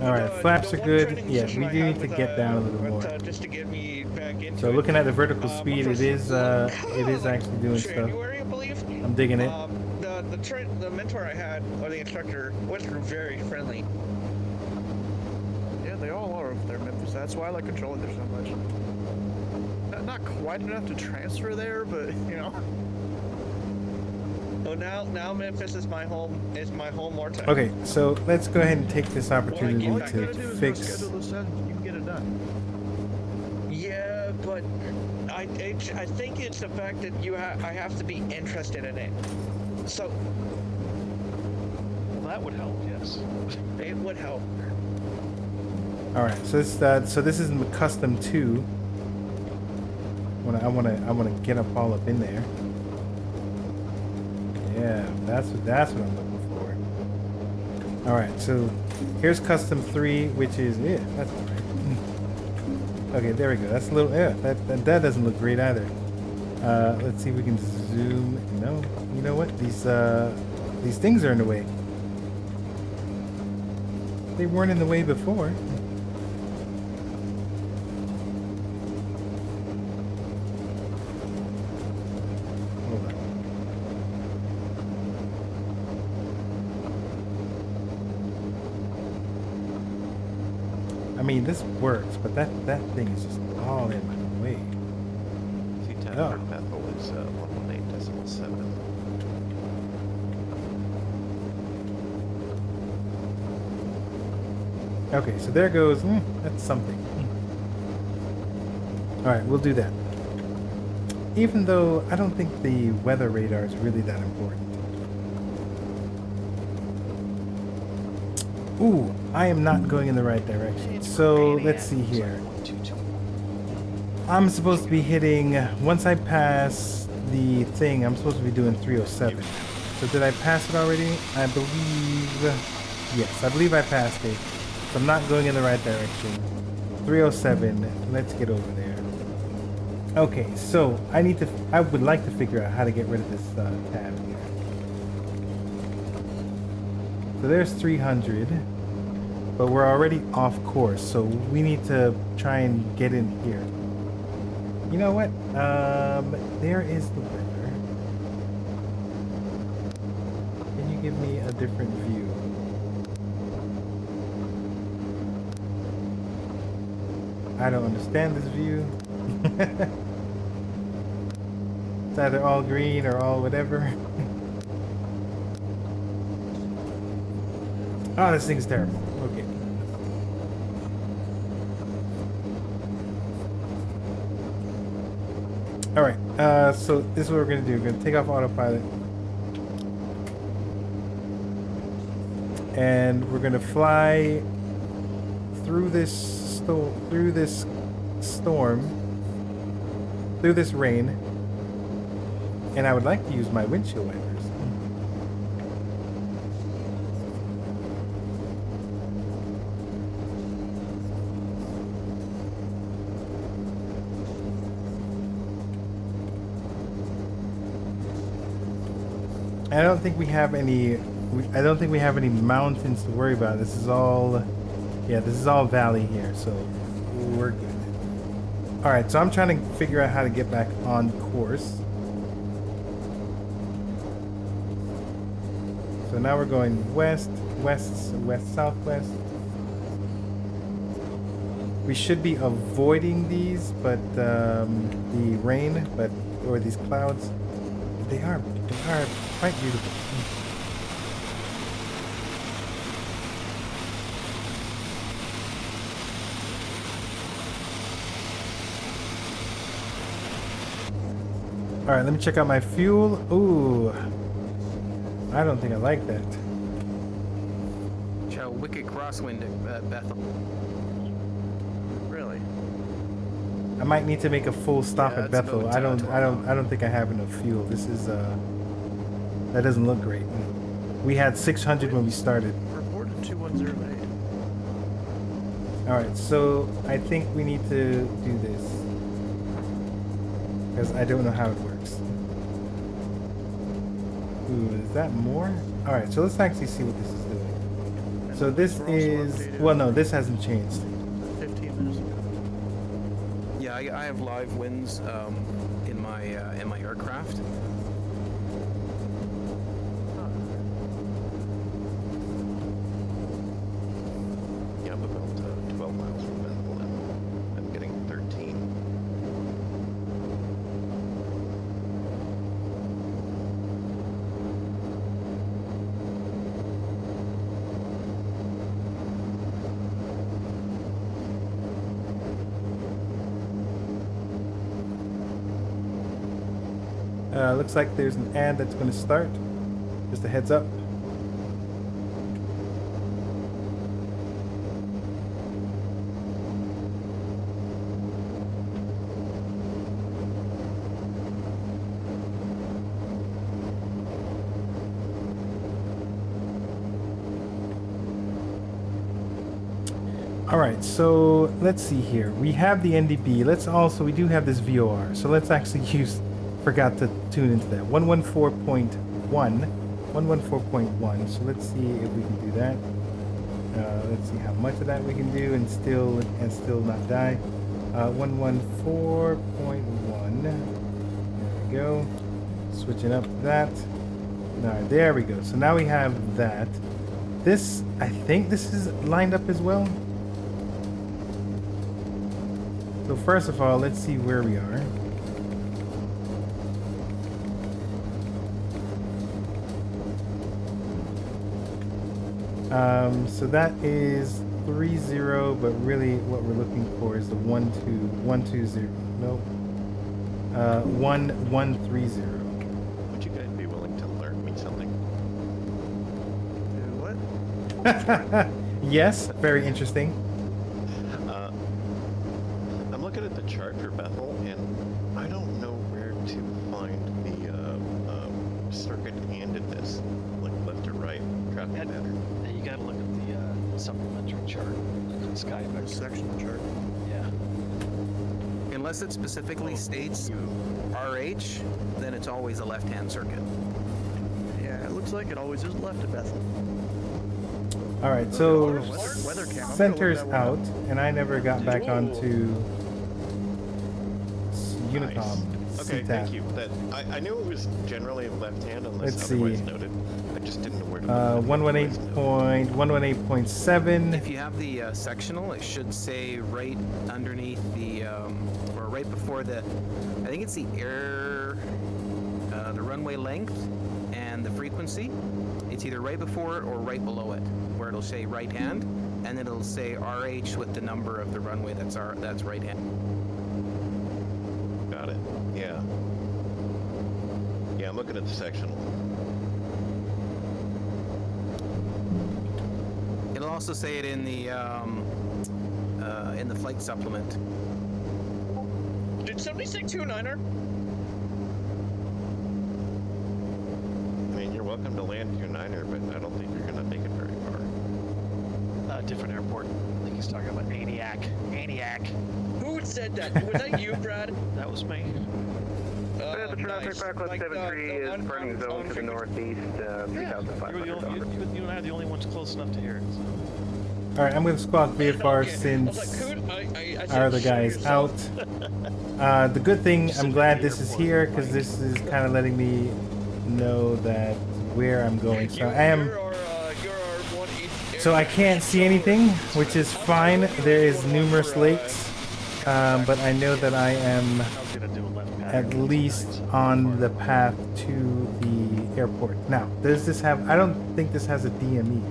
All right, flaps are good. Yeah, we do need to get down a little more. Just to get me back into so looking at the vertical speed, it is actually doing stuff. I believe. I'm digging it. The mentor I had, or the instructor, was very friendly. Yeah, they all are over there in Memphis. That's why I like controlling there so much. Not quite enough to transfer there, but you know. So now Memphis is my home more time. Okay, so let's go ahead and take this opportunity to fix. Schedule those sessions, you can get it done. Yeah, but I think it's the fact that I have to be interested in it. So well, that would help, yes. It would help. All right, so this is custom 2. I wanna get up all up in there. Yeah, that's what I'm looking for. All right, so here's custom 3, which is that's all right. Okay, there we go. That's a little that doesn't look great either. Let's see if we can zoom. No, you know what? These things are in the way. They weren't in the way before. I mean, this works, but that thing is just all in my way. CTAF for Bethel is 118.7. Okay, so there goes. That's something. All right, we'll do that. Even though I don't think the weather radar is really that important. Ooh, I am not going in the right direction. So let's see here. I'm supposed to be hitting, once I pass the thing, I'm supposed to be doing 307. So did I pass it already? I believe, yes, I believe I passed it. So I'm not going in the right direction. 307. Let's get over there. Okay, so I would like to figure out how to get rid of this tab here. So there's 300, but we're already off course, so we need to try and get in here. You know what? There is the weather. Can you give me a different view? I don't understand this view. It's either all green or all whatever. Oh, this thing's terrible. Okay. Alright, so this is what we're going to do. We're going to take off autopilot. And we're going to fly through this storm, through this rain. And I would like to use my windshield wipers. I don't think we have any. I don't think we have any mountains to worry about. This is all, yeah, this is all valley here, so we're good. All right, so I'm trying to figure out how to get back on course. So now we're going west, southwest. We should be avoiding these, but the rain, or these clouds, they are quite beautiful. All right, let me check out my fuel. Ooh, I don't think I like that. Show wicked crosswind at Bethel. Really? I might need to make a full stop Yeah, at that's Bethel. about, I don't think I have enough fuel. This is that doesn't look great. We had 600 when we started. Reported 2108. All right, so I think we need to do this because I don't know how it works. Ooh, is that more? All right, so let's actually see what this is doing. So this is, well, no, this hasn't changed. 15 minutes ago. Yeah, I have live winds in my aircraft. Yeah, I'm about 12 miles from Bethel, and I'm getting 13. Looks like there's an ad that's going to start. Just a heads up. All right, so let's see here. We have the NDB. We do have this VOR. So let's actually forgot to tune into that. 114.1. 114.1. So let's see if we can do that. Let's see how much of that we can do and still not die. 114.1. There we go. Switching up to that. All right, there we go. So now we have that. This, I think this is lined up as well. So first of all, let's see where we are. So that is 30, but really what we're looking for is the 120. Nope. 1130. Would you guys be willing to learn me something? What? Yes, very interesting. I'm looking at the chart for Bethel, and I don't know where to find the circuit handedness, like left or right traffic pattern. Yeah, you gotta look at the supplementary chart, like on Skyvan. Section chart. Unless it specifically states RH, then it's always a left-hand circuit. Yeah, it looks like it always is left at Bethel. All right, so Weather cam. I'm gonna center's look that out, one up. and I never got back onto Unicom. Okay, CTAF. thank you. That I knew it was generally left hand unless Let's otherwise see. noted. I just didn't know where to. 118.118.7. If you have the sectional, it should say right underneath the, or right before the, I think it's the the runway length and the frequency. It's either right before it or right below it, where it'll say right hand, and then it'll say RH with the number of the runway that's right hand. Got it. Yeah. Yeah, I'm looking at the sectional. It'll also say it in the flight supplement. Did somebody say 29er? I mean, you're welcome to land your niner, but I don't think you're gonna make it very far. Different airport. I think he's talking about Aniak. Aniak. Who said that? Was that you, Brad? That was me. The traffic nice. Park Club Like, 73 is burning zone to the northeast, Yeah, 3,500. you and I are the only ones close enough to hear it. So. All right, I'm going to squawk VFR Okay. I since was like, who? I said, our other show guy is yourself. out. The good thing, I'm glad this is here because this is kind of letting me know that where I'm going. So I am. You're our 1-8 So I can't see anything, which is fine. There is numerous lakes, but I know that I am at least on the path to the airport. Now, does this have? I don't think this has a DME.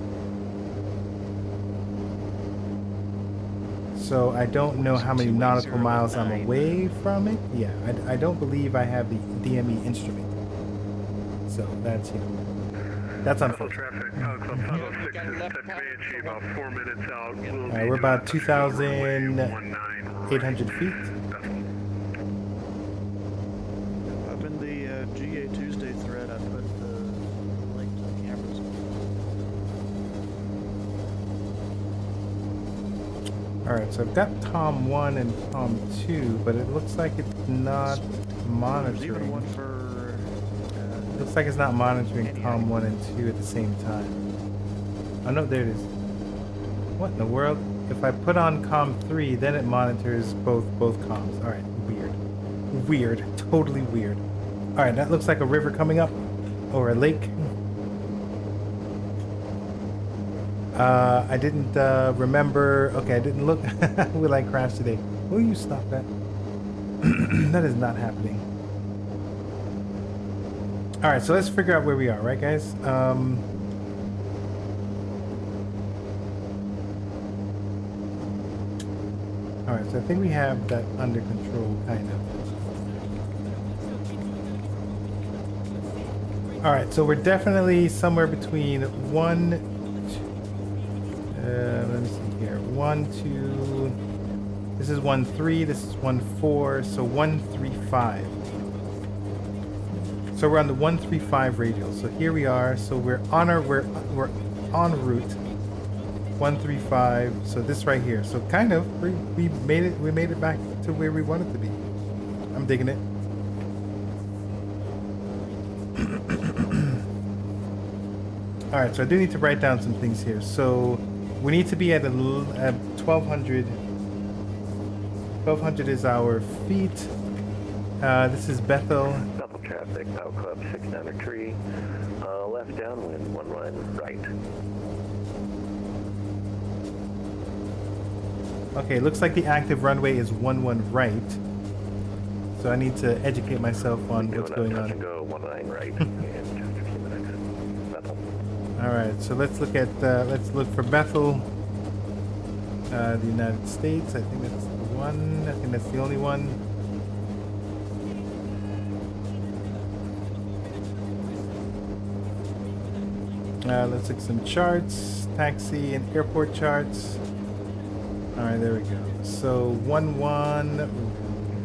So I don't know how many nautical miles I'm away from it. Yeah, I don't believe I have the DME instrument. So that's, you know, that's unfortunate. Traffic, Club 506 is set Comanche about 4 minutes out. We'll be We're about doing runway 2,800 feet. Up in the GA Tuesday thread, I put the link to the cameras. Alright, so I've got Tom 1 and Tom 2, but it looks like it's not There's even monitoring. one for. Looks like it's not monitoring Tom 1 and 2 at the same time. Oh no, there it is. What in the world? If I put on Com 3, then it monitors both comms. Alright, weird. Weird. Totally weird. Alright, that looks like a river coming up. Or a lake. I didn't remember. Okay, I didn't look. Will I crash today? Will you stop that? That is not happening. Alright, so let's figure out where we are, right, guys? Alright, so I think we have that under control, kind of. Alright, so we're definitely somewhere between let me see here. 1, 2. This is 1, 3. This is 1, 4. So 1, 3, 5. So we're on the 135 radial. So here we are. So we're on we're en route 135. So this right here. So kind of we made it back to where we wanted to be. I'm digging it. All right. So I do need to write down some things here. So we need to be at 1200. 1200 is our feet. This is Bethel. Bethel traffic, Power Club 693, left downwind, 1 line right. Okay, looks like the active runway is 11 right. So I need to educate myself on what's going on. Go 1 line right in just a few minutes. Bethel. All right, so let's look at let's look for Bethel, the United States. I think that's the one. I think that's the only one. Let's look at some charts, taxi and airport charts. All right, there we go. So 1 right.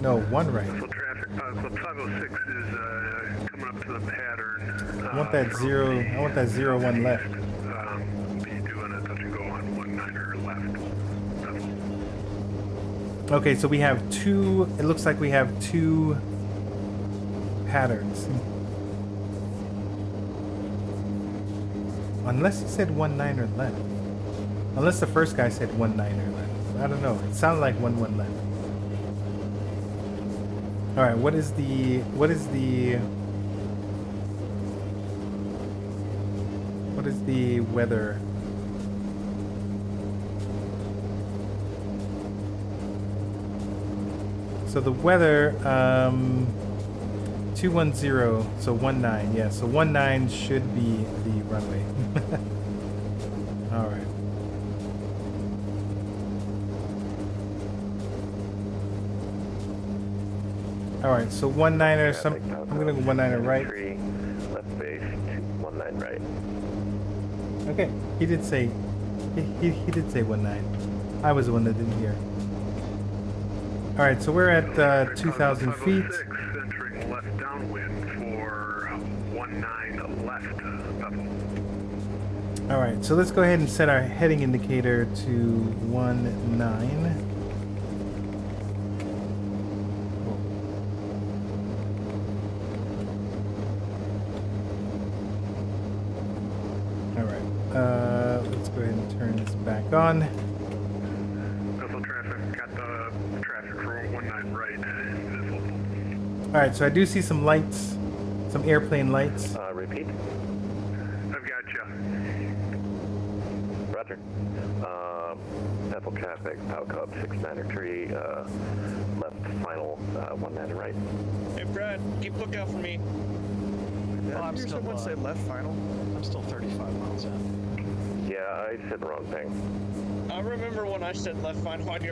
So traffic, Club 506 is coming up to the pattern. I want that 0-1 left. Be doing a touch and go on 19er left. Okay, so we have two. It looks like we have two patterns. Unless he said 1-9er left. Unless the first guy said 1-9er left. I don't know. It sounded like 1-1 left. All right. What is the weather? So the weather, 210, so 19, yeah, so 19 should be the runway. All right. All right, so 19er, I'm gonna go 19er right. Left base, 19 right. Okay, he did say 19. I was the one that didn't hear. All right, so we're at 2,000 feet. Entering left downwind for 19 left, Bethel. All right, so let's go ahead and set our heading indicator to 19. All right, let's go ahead and turn this back on. Vessel traffic, got the traffic for 19 right. All right, so I do see some lights, some airplane lights. Repeat. I've got you. Roger. Bethel traffic, PAL Club 693, left final, 19 right. Hey, Brad, keep lookout for me. Oh, I'm still someone said left final. I'm still 35 miles out. Yeah, I said the wrong thing. I remember when I said left final on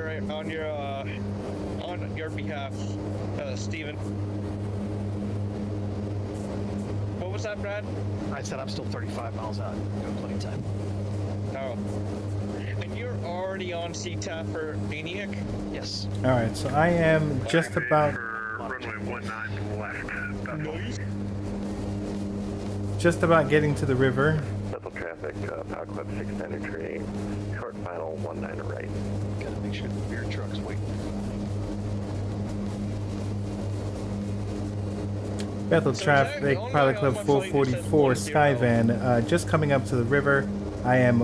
your behalf, Steven. What was that, Brad? I said I'm still 35 miles out. Got plenty of time. Oh. And you're already on CTAF for Maniac? Yes. All right, so I am just about Runway 19 left, Bethel. just about getting to the river. Bethel traffic, PAL Club 693, short final, 19 right. Gotta make sure the beer truck's waiting. Bethel traffic, Pilot Club 444 Skyvan, just coming up to the river. I am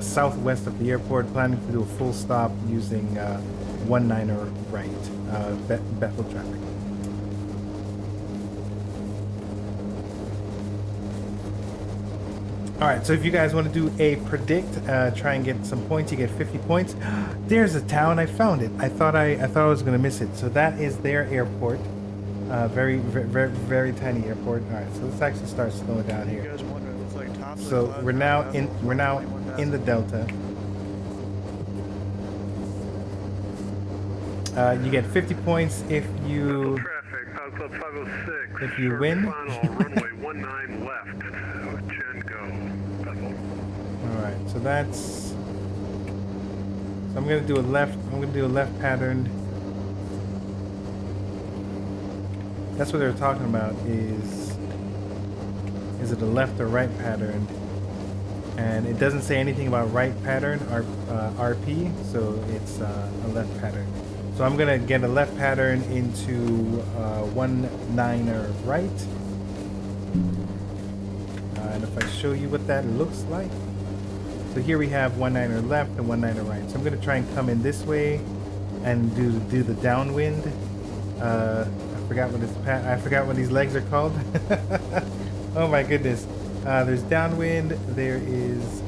southwest of the airport, planning to do a full stop using 19er right, Bethel traffic. All right, so if you guys want to do a predict, try and get some points, you get 50 points. There's a town, I found it. I thought I was going to miss it. So that is their airport. Very tiny airport. All right, so let's actually start slowing down You here. guys wonder, it's like top of So the we're now in the delta. You get 50 points if you Traffic, PAL Club 506. If you short win. Final, runway 19 left. Gen go, Bethel. All right, so that's. So I'm gonna do a left. I'm gonna do a left pattern. That's what they're talking about. Is it a left or right pattern? And it doesn't say anything about right pattern or RP, so it's a left pattern. So I'm gonna get a left pattern into 19er right. And if I show you what that looks like, so here we have 19er left and 19er right. So I'm gonna try and come in this way and do the downwind. I forgot what these legs are called. Oh my goodness. There's downwind. There is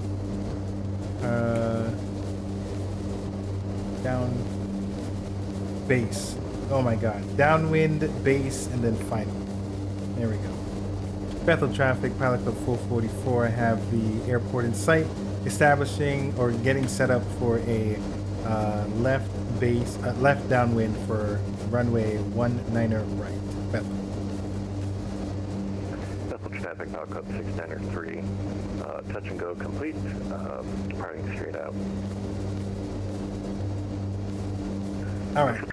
down base. Oh my god. Downwind, base, and then final. There we go. Bethel traffic, Pilot Club 444. I have the airport in sight, establishing or getting set up for a left downwind for runway 19er right. Bethel. Bethel traffic, PAL Club 693, touch and go complete, departing straight out. All right.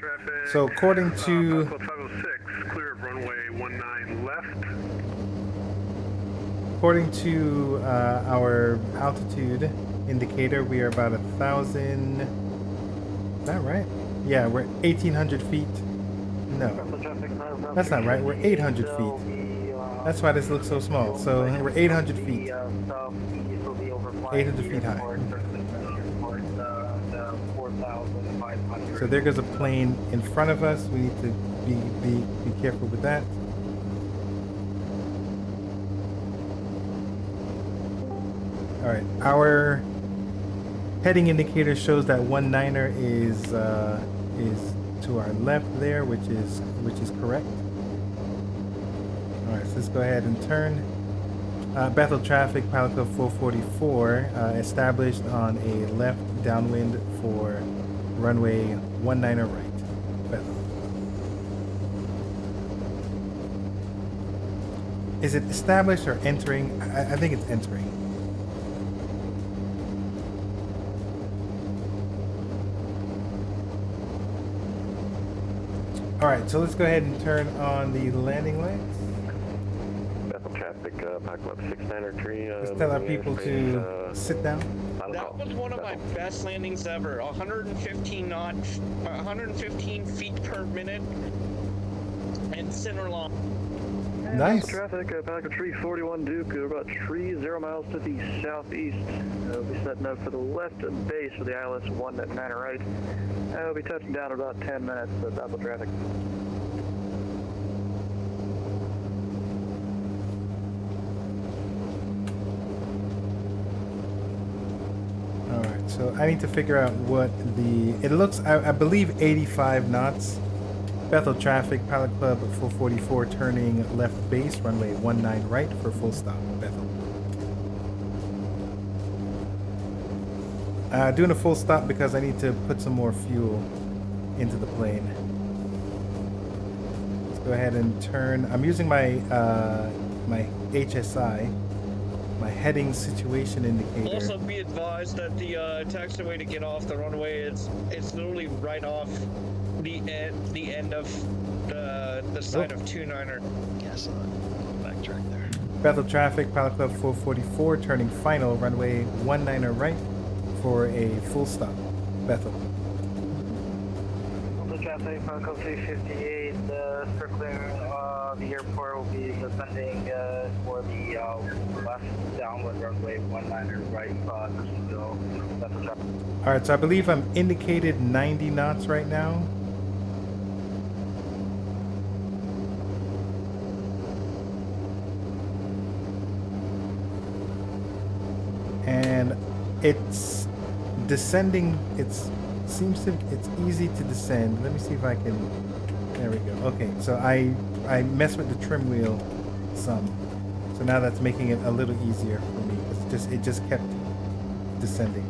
So according to PAL Club 506, clear of runway 19 left. according to our altitude indicator, we are about 1,000. Is that right? Yeah, we're 1,800 feet. No, that's not right. We're 800 feet. That's why this looks so small. So we're 800 feet. 800 feet high. So there goes a plane in front of us. We need to be careful with that. All right, our heading indicator shows that 19er is to our left there, which is correct. All right, so let's go ahead and turn. Bethel traffic, Pilot Club 444, established on a left downwind for runway 19er right. Bethel. Is it established or entering? I think it's entering. All right, so let's go ahead and turn on the landing lights. Bethel traffic, Pilot Club 69er tree. Let's tell our people to sit down. That was one of my best landings ever. 115 feet per minute, and center line. Nice. Traffic, Pilot 341 Duke, about 0 miles to the southeast. We'll be setting up for the left base for the ILS 1 at 9 right. We'll be touching down in about 10 minutes, Bethel traffic. Alright, so I need to figure out what it looks, I believe 85 knots. Bethel traffic, Pilot Club 444 turning left base, runway 19 right for full stop, Bethel. Doing a full stop because I need to put some more fuel into the plane. Let's go ahead and turn. I'm using my my HSI, my heading situation indicator. Also, be advised that the taxiway to get off the runway it's literally right off the end of the side of 29er. Yes, backtrack there. Bethel traffic, Pilot Club 444 turning final, runway 19er right for a full stop. Bethel. Bethel traffic, Pilot Club 358, circling the airport will be descending for the left downwind runway 19er right, Bethel traffic. Alright, so I believe I'm indicated 90 knots right now. And it's descending, it's easy to descend. Let me see if I can, there we go. Okay, so I messed with the trim wheel some. So now that's making it a little easier for me. It just kept descending.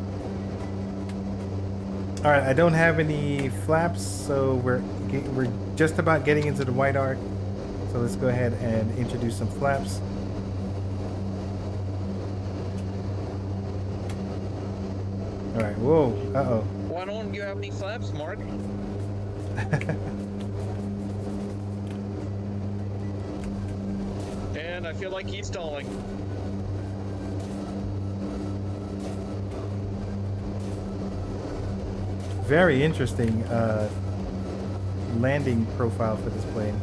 All right, I don't have any flaps, so we're just about getting into the white arc. So let's go ahead and introduce some flaps. All right, whoa, uh-oh. Why don't you have any flaps, Mark? And I feel like he's stalling. Very interesting landing profile for this plane.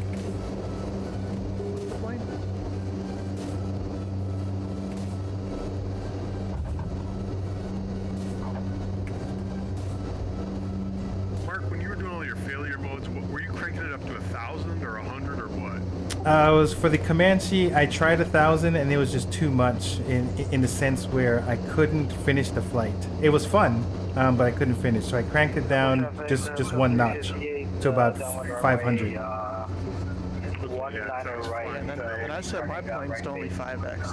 Mark, when you were doing all your failure modes, were you cranking it up to 1,000 or 100 or what? It was for the Comanche. I tried 1,000 and it was just too much in the sense where I couldn't finish the flight. It was fun, but I couldn't finish, so I cranked it down just one notch to about 500. And I set my planes to only 5x.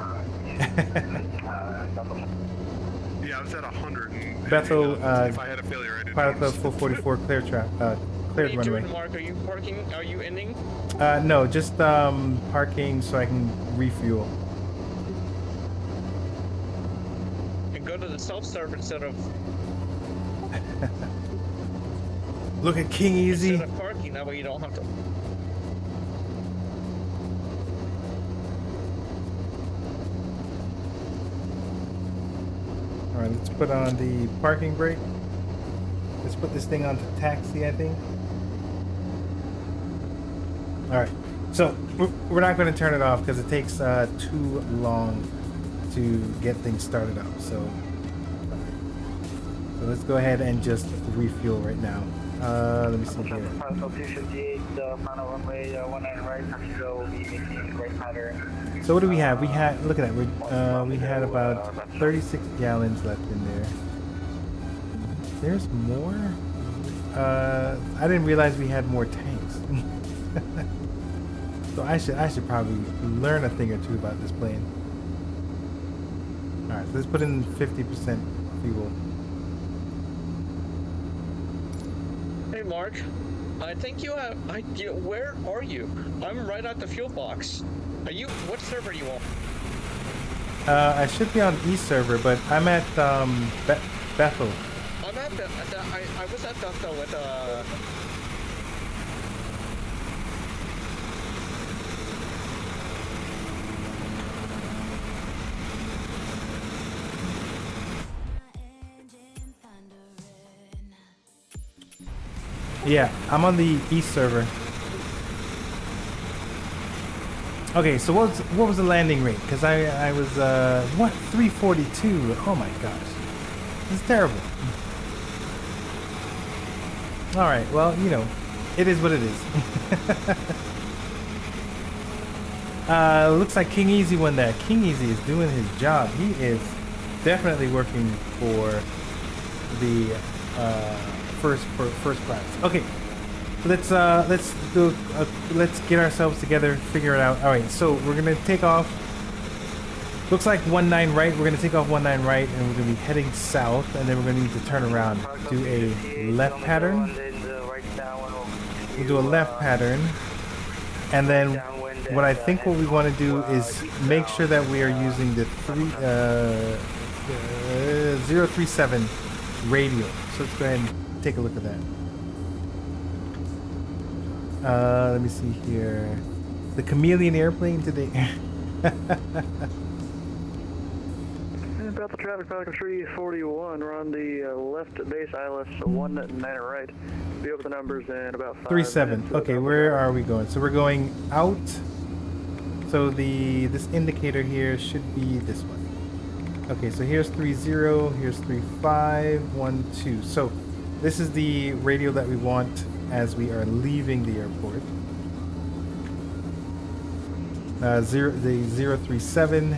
Yeah, I was at 100. And, Bethel, if I had a failure, I didn't Pilot Club notice. 444 cleared What are you runway. doing, Mark? Are you parking? Are you ending? No, just parking so I can refuel. And go to the self-serve instead of Look at King Easy. instead of parking. That way you don't have to. All right, let's put on the parking brake. Let's put this thing onto taxi, I think. All right. So we're not going to turn it off because it takes too long to get things started up. So let's go ahead and just refuel right now. Let me see here. So what do we have? We had, look at that. We had about 36 gallons left in there. There's more? I didn't realize we had more tanks. So I should probably learn a thing or two about this plane. All right, so let's put in 50% fuel. Hey, Mark. I think you have. Where are you? I'm right at the fuel box. Are you? What server are you on? I should be on E server, but I'm at Bethel. I'm at I was at Bethel with Yeah, I'm on the East server. Okay, so what was the landing rate? Because I was what, 342? Oh my gosh, this is terrible. All right, well, you know, it is what it is. Looks like King Easy won that. King Easy is doing his job. He is definitely working for the first class. Okay, let's get ourselves together, figure it out. All right, so we're gonna take off. Looks like 19 right. We're gonna take off 19 right, and we're gonna be heading south, and then we're gonna need to turn around, do a left pattern. We'll do a left pattern, and then what I think what we want to do is make sure that we are using the 037 radio. So let's go ahead and take a look at that. Let me see here. The Chameleon airplane today. About the traffic, Falcon 341. We're on the left at base ILS 19 right. Be over the numbers in about 5 37. minutes. Okay, where are we going? So we're going out. So this indicator here should be this one. Okay, so here's 30, here's 35, 12. So this is the radio that we want as we are leaving the airport. The 037,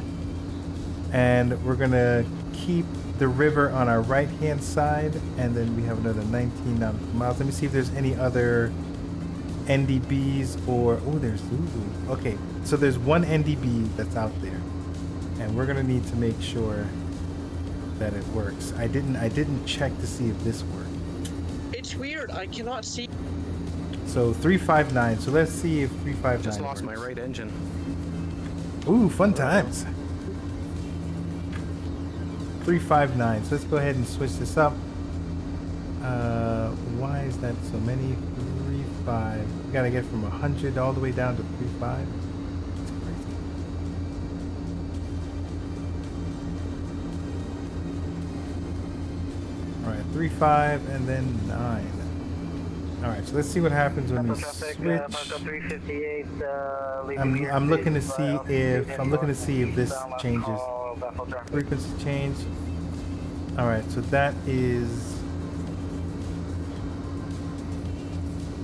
and we're gonna keep the river on our right hand side, and then we have another 19 nautical miles. Let me see if there's any other NDBs or there's Lulu. Okay, so there's one NDB that's out there, and we're gonna need to make sure that it works. I didn't check to see if this worked. It's weird. I cannot see. So 359. So let's see if 359 Just lost works. my right engine. Ooh, fun times. 359. So let's go ahead and switch this up. Why is that so many? 35. We gotta get from 100 all the way down to 35. That's crazy. All right, 35 and then 9. All right, so let's see what happens when we switch. I'm looking to see if this changes. Frequency change. All right, so that is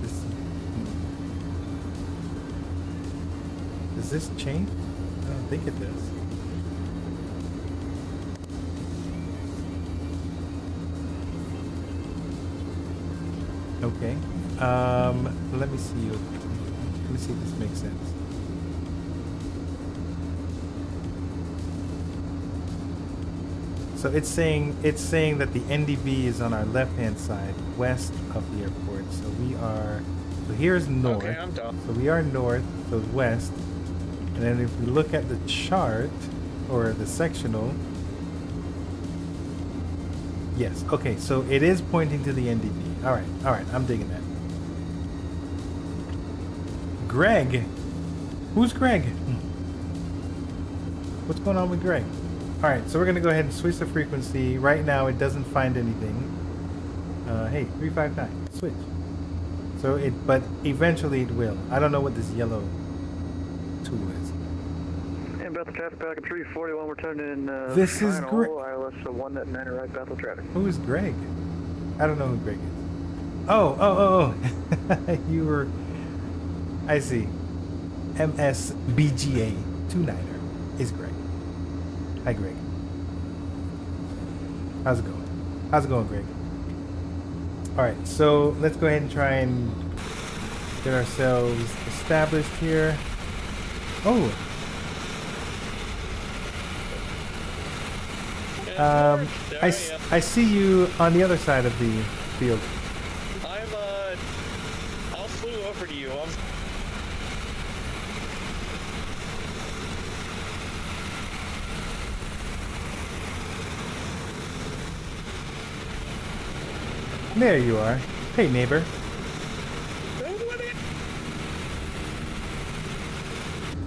this. Does this change? I don't think it does. Okay. Let me see. Let me see if this makes sense. So it's saying that the NDB is on our left-hand side, west of the airport. So we are. So here's north. Okay, I'm done. So we are north. So west. And then if we look at the chart or the sectional. Yes. Okay. So it is pointing to the NDB. All right. All right. I'm digging that. Greg. Who's Greg? What's going on with Greg? All right. So we're going to go ahead and switch the frequency. Right now, it doesn't find anything. Hey, 359. Switch. So but eventually it will. I don't know what this yellow tool is. And Bethel traffic, Pelican 341, we're turning in This is final great. ILS 1 right, Bethel traffic. Who is Greg? I don't know who Greg is. Oh. You were. I see. MSBGA 29er is Greg. Hi, Greg. How's it going? How's it going, Greg? All right, so let's go ahead and try and get ourselves established here. Oh. I see you on the other side of the field. I'll flew over to you. There you are. Hey, neighbor.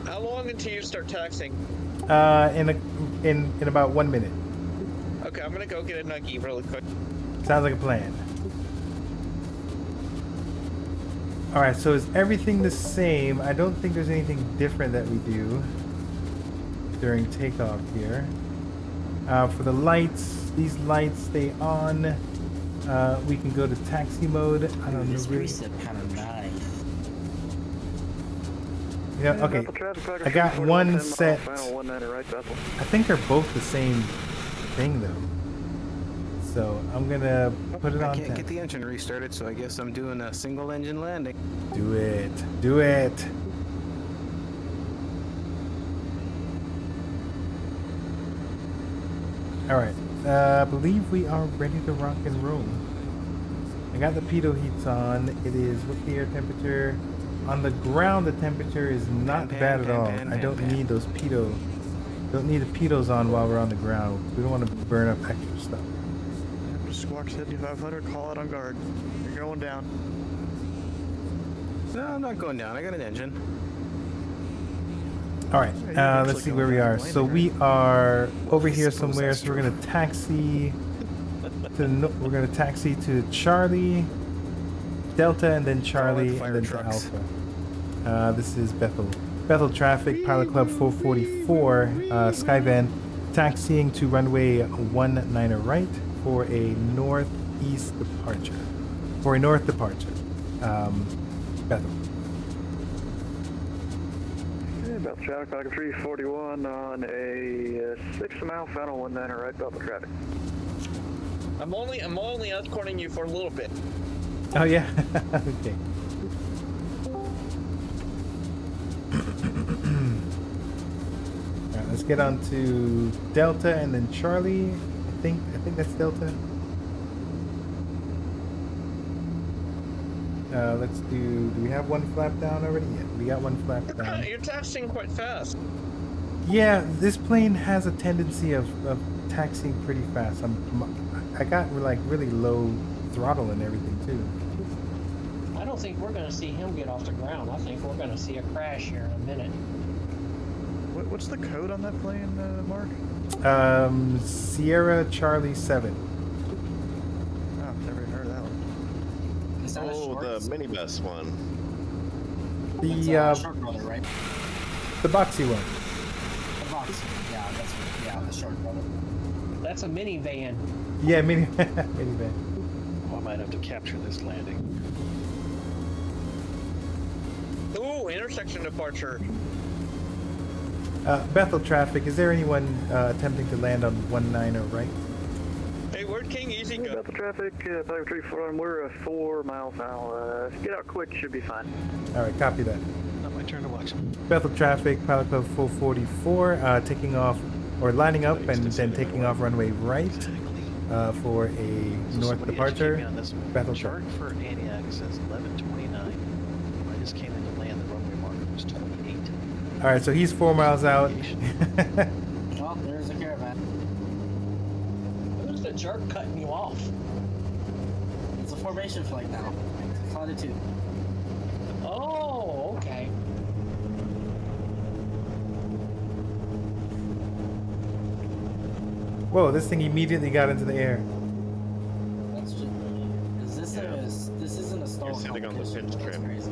How long until you start taxing? In about 1 minute. Okay, I'm gonna go get a nuggie really quick. Sounds like a plan. All right, so is everything the same? I don't think there's anything different that we do during takeoff here. For the lights, these lights stay on. We can go to taxi mode. I don't know. This preset kind of nice. Yeah, okay. I got one set. I think they're both the same thing though. So I'm gonna put it on. I can't get the engine restarted, so I guess I'm doing a single engine landing. Do it. Do it. All right. I believe we are ready to rock and roll. I got the pitot heats on. It is, what's the air temperature? On the ground, the temperature is not bad at all. I don't need those pitot. Don't need the pitos on while we're on the ground. We don't want to burn up extra stuff. Squawk 7500, call out on guard. You're going down. No, I'm not going down. I got an engine. All right, let's see where we are. So we are over here somewhere. So we're gonna taxi to Charlie, Delta, and then Charlie, and then to Alpha. This is Bethel traffic, Pilot Club 444, Skyvan, taxiing to runway 19 right for a northeast departure. Bethel. Bethel traffic, Pelican 341 on a 6-mile final 19 right, Bethel traffic. I'm only escorting you for a little bit. Oh yeah, okay. Alright, let's get on to Delta and then Charlie. I think that's Delta. Let's do we have one flap down already? Yeah, we got one flap down. You're taxiing quite fast. Yeah, this plane has a tendency of taxiing pretty fast. I got like really low throttle and everything too. I don't think we're going to see him get off the ground. I think we're going to see a crash here in a minute. What's the code on that plane, Mark? Sierra Charlie 7. Oh, never even heard of that one. The minibus one. The short brother, right? The boxy one. The boxy. Yeah, the short brother. That's a minivan. Yeah, minivan. Oh, I might have to capture this landing. Ooh, intersection departure. Bethel traffic. Is there anyone attempting to land on 19 right? Hey, where'd King Easy go? Bethel traffic, Pelican 341, we're 4 miles now. Get out quick, should be fine. All right, copy that. Not my turn to watch. Bethel traffic, Pilot Club 444, taking off or lining up and then taking off runway right for a north departure. Bethel chart for Antioch says 11:29. I just came in to land. The runway marker was 28. All right, so he's 4 miles out. Oh, there's a caravan. Who's the jerk cutting you off? It's a formation flight now. It's a flight of 2. Oh, okay. Whoa, this thing immediately got into the air. That's just sitting on the pinch trim. Crazy.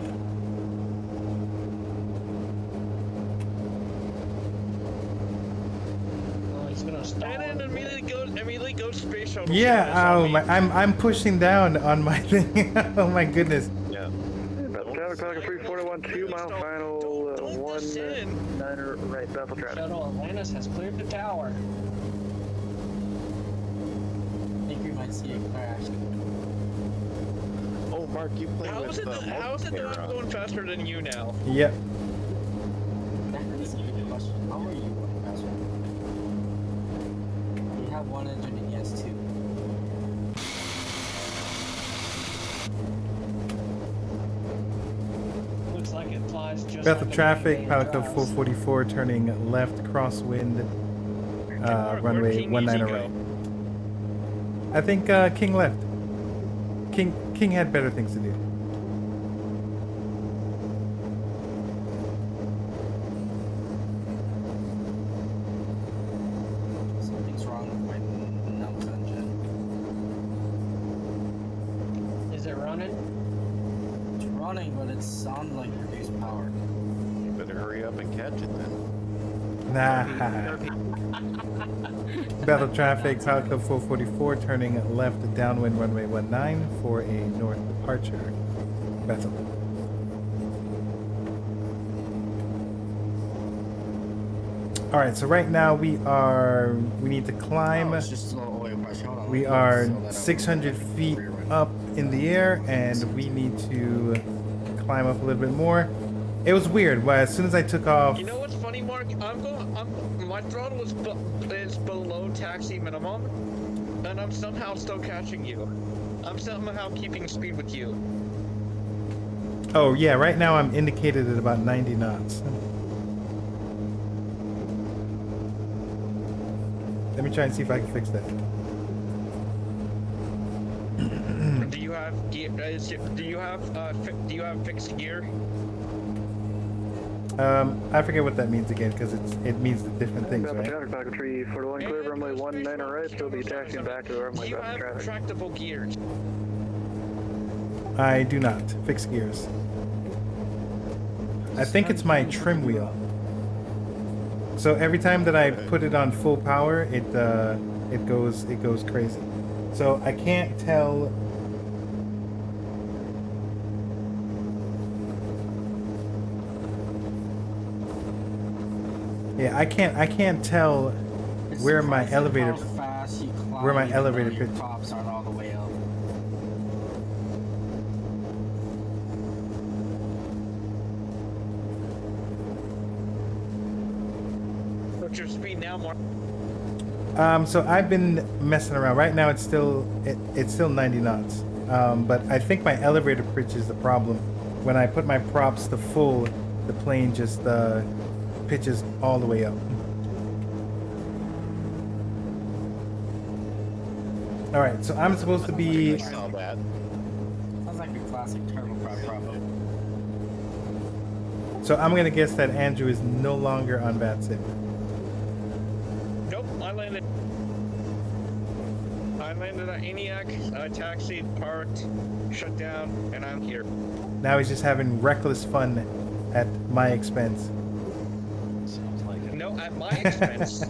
Oh, he's gonna stall. And then immediately go space shuttle. Yeah, status on oh me. my, I'm pushing down on my thing. Oh my goodness. Yeah. Traffic Falcon 341, 2 mile final, Don't 19er right, Bethel traffic. Shuttle Atlantis has cleared the tower. I think we might see a crash. Oh, Mark, you play How is with it that I'm going faster than you now? Yep. That is a good question. How are you going faster? We have one engine against two. Looks like it flies just Bethel like a traffic, man pilot code drives. 444 turning left crosswind, runway King 19 Easy right. go? I think King left. King had better things to do. Something's wrong with my nose engine. Is it running? It's running, but it's on like reduced power. You better hurry up and catch it then. Nah. Bethel traffic, pilot code 444 turning left downwind runway 19 for a north departure. Bethel. Alright, so right now we need to climb. Oh, it's just a little oil pressure. Hold on, We let me are slow that up. 600 feet up in the air, and we need to climb up a little bit more. It was weird. Well, as soon as I took off, You know what's funny, Mark? My throttle is below taxi minimum, and I'm somehow still catching you. I'm somehow keeping speed with you. oh yeah, right now I'm indicated at about 90 knots. Let me try and see if I can fix that. Do you have gear? Do you have fixed gear? I forget what that means again because it means the different things, Bethel right? traffic Falcon 341, clear runway 19 right, so be taxiing back to the Do runway you Bethel have traffic. tractable gears? I do not fix gears. I think it's my trim wheel. So every time that I put it on full power, it goes crazy. So I can't tell. Yeah, I can't tell where my elevator where my elevator pitch. Props aren't all the way up. What's your speed now, Mark? So I've been messing around. Right now, it's still 90 knots. But I think my elevator pitch is the problem. When I put my props to full, the plane just pitches all the way up. All right, so I'm supposed to be. I saw that. Sounds like a classic turboprop problem. So I'm gonna guess that Andrew is no longer on VATSIM. Nope, I landed at ENIAC, I taxied, parked, shut down, and I'm here. Now he's just having reckless fun at my expense. Sounds like it. No, at my expense. Hey,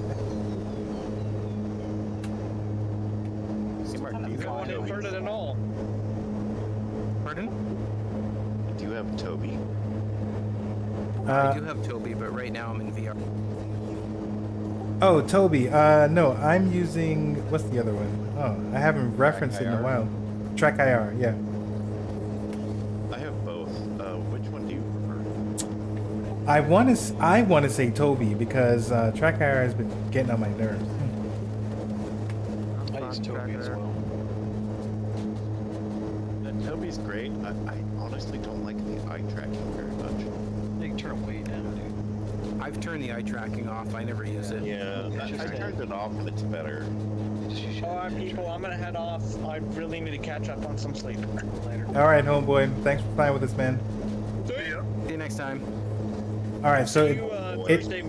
Mark, do you Going have in Toby? further than all. Pardon? Do you have Toby? I do have Toby, but right now I'm in VR. Oh, Toby. No, I'm using what's the other one? Oh, I haven't referenced it in a IR? while. Track IR, yeah. I have both. Which one do you prefer? I want to say Toby because Track IR has been getting on my nerves. I use Toby as well. Toby's great. I honestly don't like the eye tracking very much. You can turn way down, dude. I've turned the eye tracking off. I never use it. Yeah, I turned it off and it's better. Alright, people, I'm gonna head off. I really need to catch up on some sleep. Later. All right, homeboy. Thanks for flying with us, man. See ya. See you next time. All right, so See you it Thursday.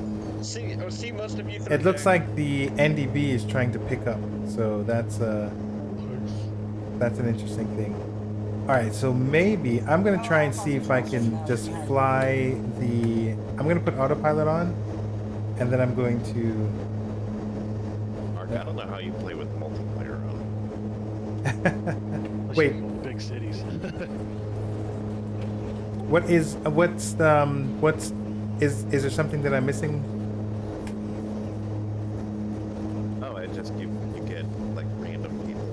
See most of you Thursday. it looks like the NDB is trying to pick up, so that's an interesting thing. Alright, so maybe I'm gonna try and see if I can just fly the... I'm gonna put autopilot on, and then I'm going to... Mark, I don't know how you play with multiplayer on. Wait. Big cities. Is there something that I'm missing? Oh, it just you get like random people.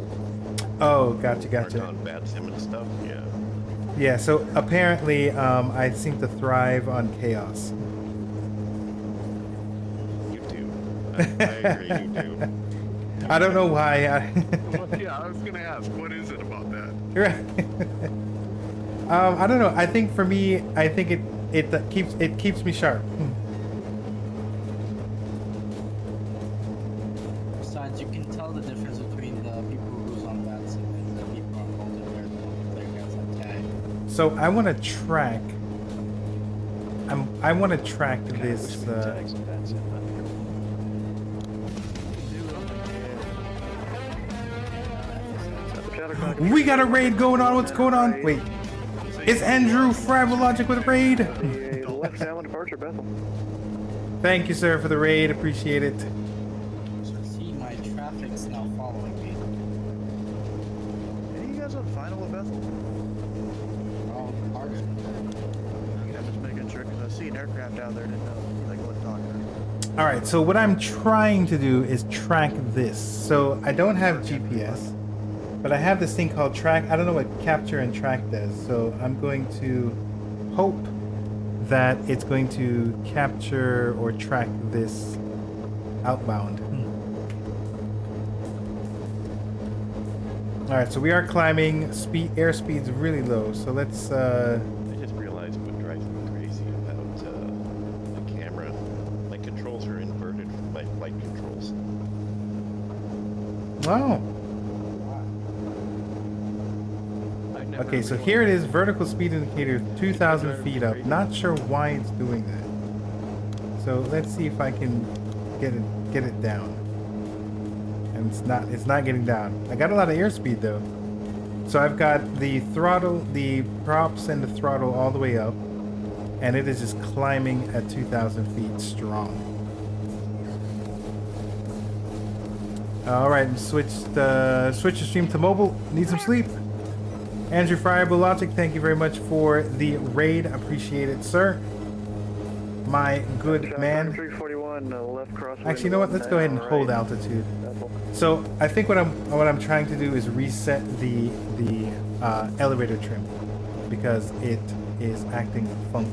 Oh, gotcha. On bad sim and stuff. Yeah. Yeah. So apparently, I seem to thrive on chaos. You do. I agree. You do. I don't know why. Well, yeah, I was gonna ask, what is it about that? Right. I don't know. I think for me, I think it keeps me sharp. Besides, you can tell the difference between the people who lose on bad sim and the people on multiplayer guys on tag. So I want to track. I want to track this. We got a raid going on. What's going on? Wait. It's Andrew Fribologic with a raid. Left downwind departure, Bethel. Thank you, sir, for the raid. Appreciate it. See, my traffic's now following me. Are you guys on final with Bethel? Oh, pardon. I'm just making sure because I see an aircraft out there. Didn't know like what talking. All right. So what I'm trying to do is track this. So I don't have GPS. But I have this thing called track. I don't know what capture and track does. So I'm going to hope that it's going to capture or track this outbound. All right, so we are climbing. Airspeed's really low. So let's... I just realized what drives me crazy about the camera. My controls are inverted from my flight controls. Wow. Okay, so here it is, vertical speed indicator 2,000 feet up. Not sure why it's doing that. So let's see if I can get it down. And it's not getting down. I got a lot of airspeed though. So I've got the throttle, the props and the throttle all the way up, and it is just climbing at 2,000 feet strong. All right, switch the stream to mobile. Need some sleep. Andrew Fribologic, thank you very much for the raid. Appreciate it, sir. My good man. 341, left crosswind. Actually, you know what? Let's go ahead and hold altitude. So I think what I'm trying to do is reset the elevator trim because it is acting funky,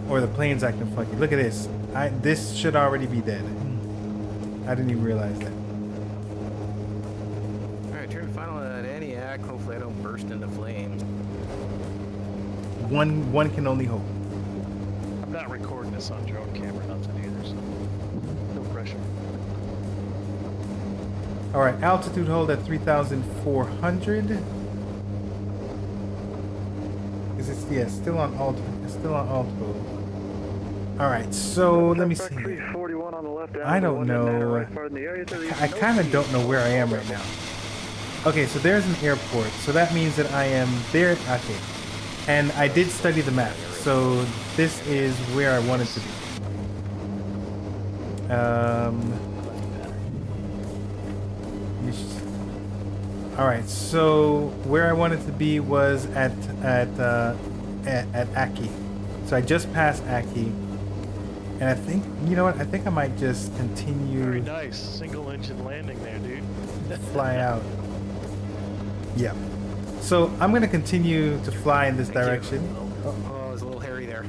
or the plane's acting funky. Look at this. This should already be dead. I didn't even realize that. Hopefully I don't burst into flames. One can only hope. I'm not recording this on drone camera, nothing either, so no pressure. All right, altitude hold at 3,400. Is it still on alt? Still on alt mode. All right, so let me see. 341 on the left. I don't know. I kind of don't know where I am right now. Okay, so there's an airport, so that means that I am there. Okay, and I did study the map, so this is where I wanted to be. All right, so where I wanted to be was at Aki. So I just passed Aki, and I think, you know what? I think I might just continue. Very nice, single engine landing there, dude. Fly out. Yeah. So I'm going to continue to fly in this direction. Oh, it was a little hairy there. A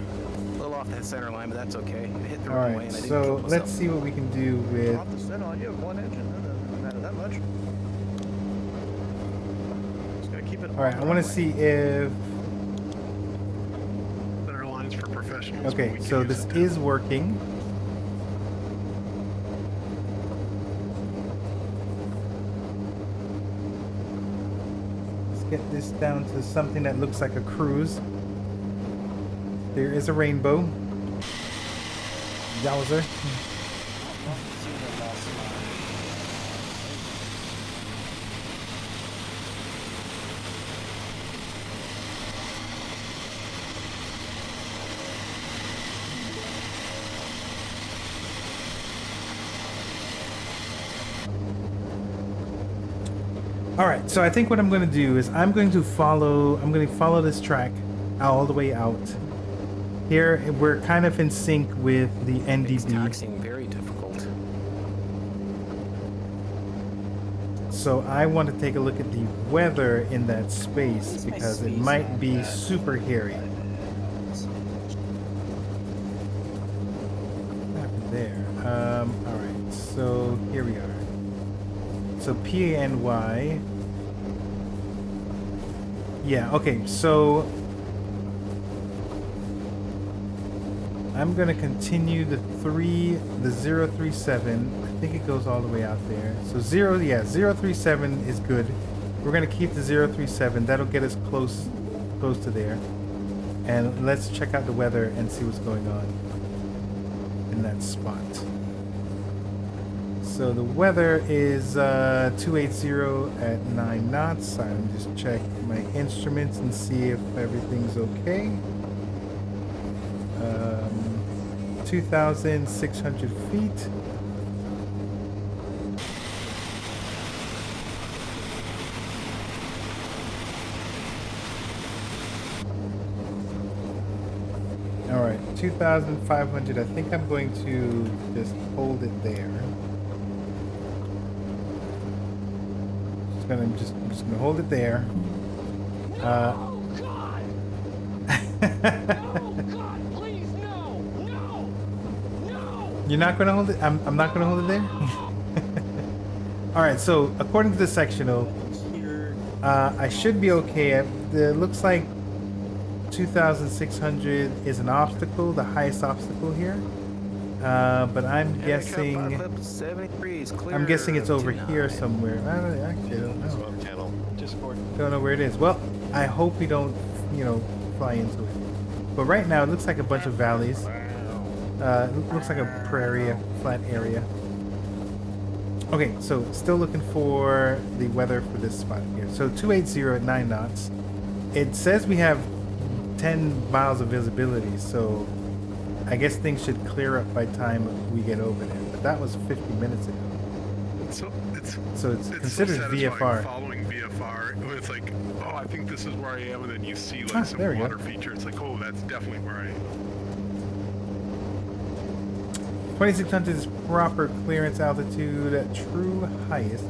little off the center line, but that's okay. I hit the All wrong way right, and I didn't so kill myself. let's see what we can do with... Off the center line, you have one engine. That doesn't matter that much. Just gotta keep it. All right, I want to see if... Center lines for professionals. Okay, so this is working. Get this down to something that looks like a cruise. There is a rainbow. Yowzer. All right, so I think what I'm going to do is I'm going to follow this track all the way out. Here, we're kind of in sync with the NDB. It's taxing, very difficult. So I want to take a look at the weather in that space because it might be super hairy. What happened there? All right, so here we are. So PANY. Yeah, okay, so I'm gonna continue the 037. I think it goes all the way out there. So 037 is good. We're gonna keep the 037. That'll get us close to there. And let's check out the weather and see what's going on in that spot. So the weather is 280 at 9 knots. I'm just check my instruments and see if everything's okay. 2,600 feet. All right, 2,500. I think I'm going to just hold it there. I'm just gonna hold it there. No, God! No, God, please, no! No! No! You're not gonna hold it? I'm not gonna hold it there? Alright, so according to the sectional, I should be okay. It looks like 2,600 is an obstacle, the highest obstacle here. But I'm guessing it's over here somewhere. I don't know. Don't know where it is. Well, I hope we don't, fly into it. But right now, it looks like a bunch of valleys. It looks like a prairie, a flat area. Okay, so still looking for the weather for this spot here. So 280 at 9 knots. It says we have 10 miles of visibility, so I guess things should clear up by time we get over there. But that was 50 minutes ago. So it's considered so VFR. Following VFR, it's like, oh, I think this is where I am, and then you see like some water feature. It's like, oh, that's definitely where I am. 2,600 is proper clearance altitude at true highest.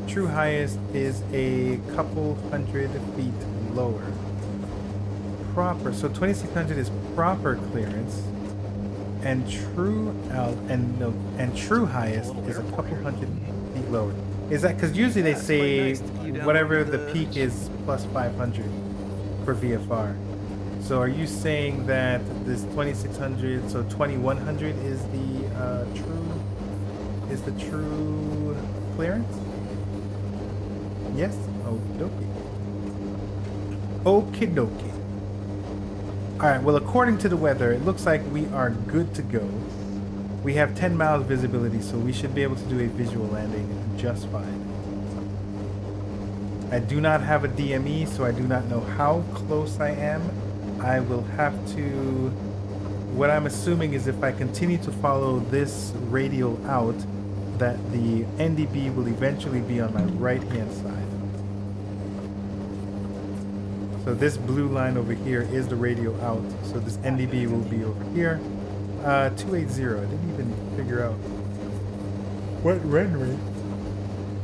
True highest is a couple hundred feet lower. Proper, so 2,600 is proper clearance, and true true highest is a couple hundred feet lower. Is that because usually they say whatever the peak is plus 500 for VFR? So are you saying that this 2,600, so 2,100 is the true clearance? Yes. Okie dokie. Okie dokie. Alright, well, according to the weather, it looks like we are good to go. We have 10 miles visibility, so we should be able to do a visual landing just fine. I do not have a DME, so I do not know how close I am. I will have to... What I'm assuming is if I continue to follow this radial out, that the NDB will eventually be on my right-hand side. So this blue line over here is the radial out. So this NDB will be over here. 280. I didn't even figure out what runway.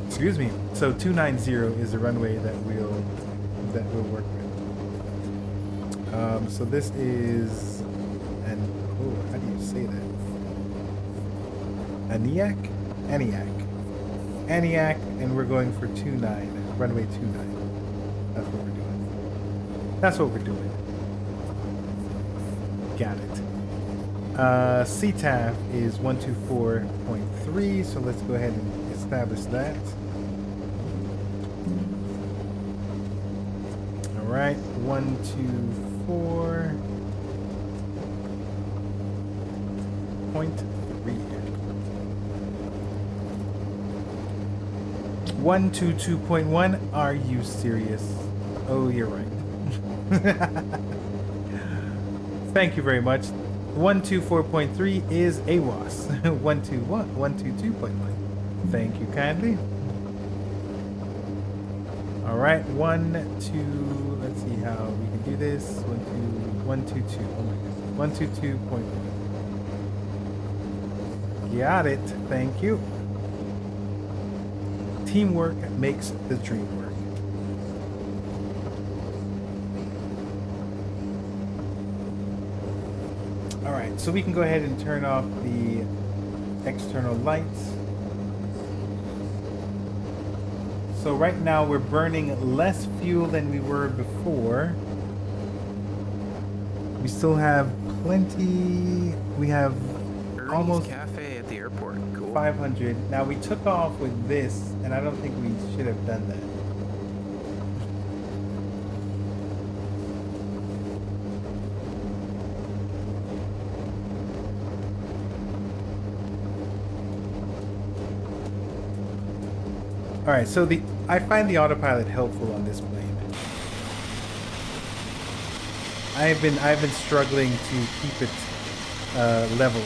Excuse me. So 290 is the runway that we'll work with. So this is how do you say that? Aniak, and we're going for 29, runway 29. That's what we're doing. That's what we're doing. Got it. CTAF is 124.3, so let's go ahead and establish that. All right, 124.3. 122.1. Are you serious? Oh, you're right. Thank you very much. 124.3 is AWAS. 122.1. Thank you kindly. All right, 1, 2. Let's see how we can do this. 1, 2, 1, 2, 2. Oh my god. 122.1. Got it. Thank you. Teamwork makes the dream work. All right, so we can go ahead and turn off the external lights. So right now we're burning less fuel than we were before. We still have plenty. We have almost cafe at the airport. Cool. 500. Now we took off with this, and I don't think we should have done that. All right, so I find the autopilot helpful on this plane. I've been struggling to keep it level.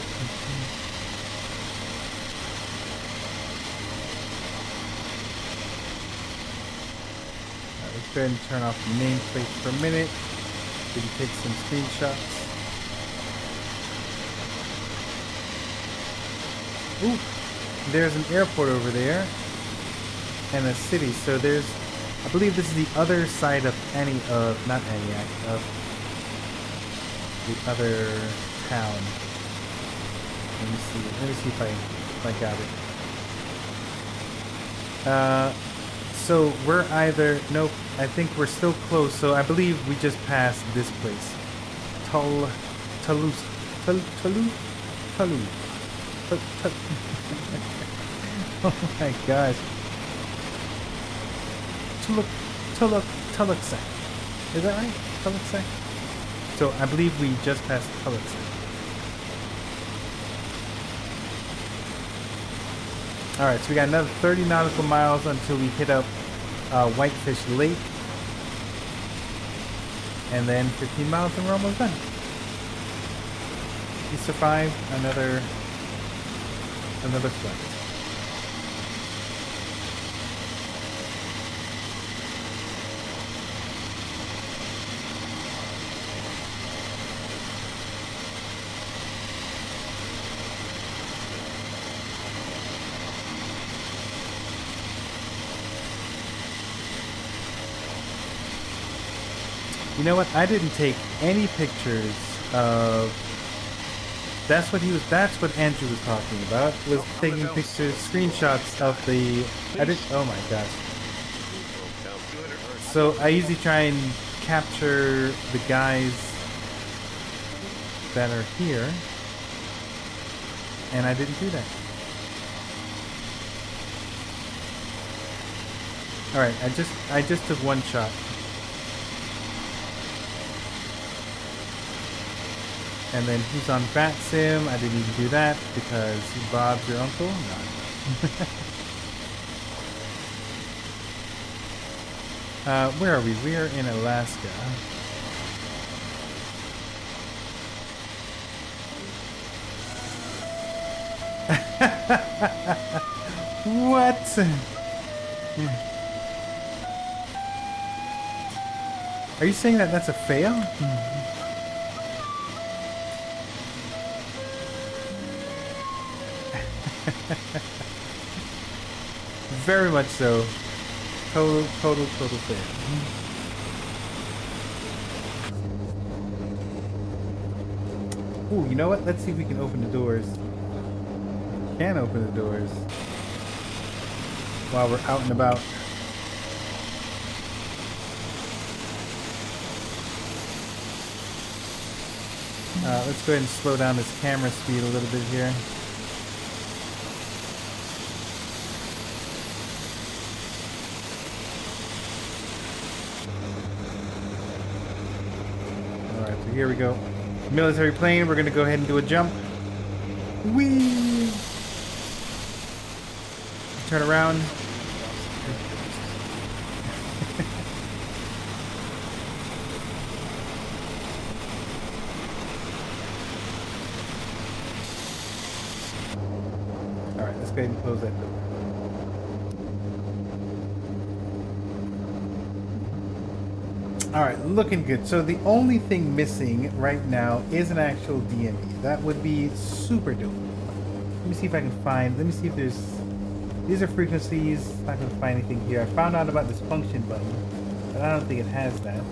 Let's go ahead and turn off the nameplate for a minute. Maybe take some screenshots. Ooh, there's an airport over there. And a city, so there's, I believe this is the other side of not Antioch, of the other town. Let me see if I got it. So we're either, nope, I think we're still close, so I believe we just passed this place. Toulouse. Oh my gosh. Callsign. Is that right? Callsign? So I believe we just passed Callsign. Alright, so we got another 30 nautical miles until we hit up Whitefish Lake. And then 15 miles and we're almost done. We survived another flight. You know what? I didn't take any pictures of. That's what Andrew was talking about. Was taking pictures, screenshots of the. Oh my gosh. So I usually try and capture the guys that are here, and I didn't do that. All right, I just took one shot. And then who's on Bat Sim? I didn't even do that because Bob's your uncle? No. Where are we? We are in Alaska. What? Are you saying that that's a fail? Very much so. Total fail. Ooh, you know what? Let's see if we can open the doors. We can open the doors while we're out and about. Let's go ahead and slow down this camera speed a little bit here. Alright, so here we go. Military plane, we're going to go ahead and do a jump. Whee! Turn around. Alright, let's go ahead and close that door. All right, looking good. So the only thing missing right now is an actual DME. That would be super dope. Let me see if I can find. Let me see if there's. These are frequencies. Not gonna find anything here. I found out about this function button, but I don't think it has that.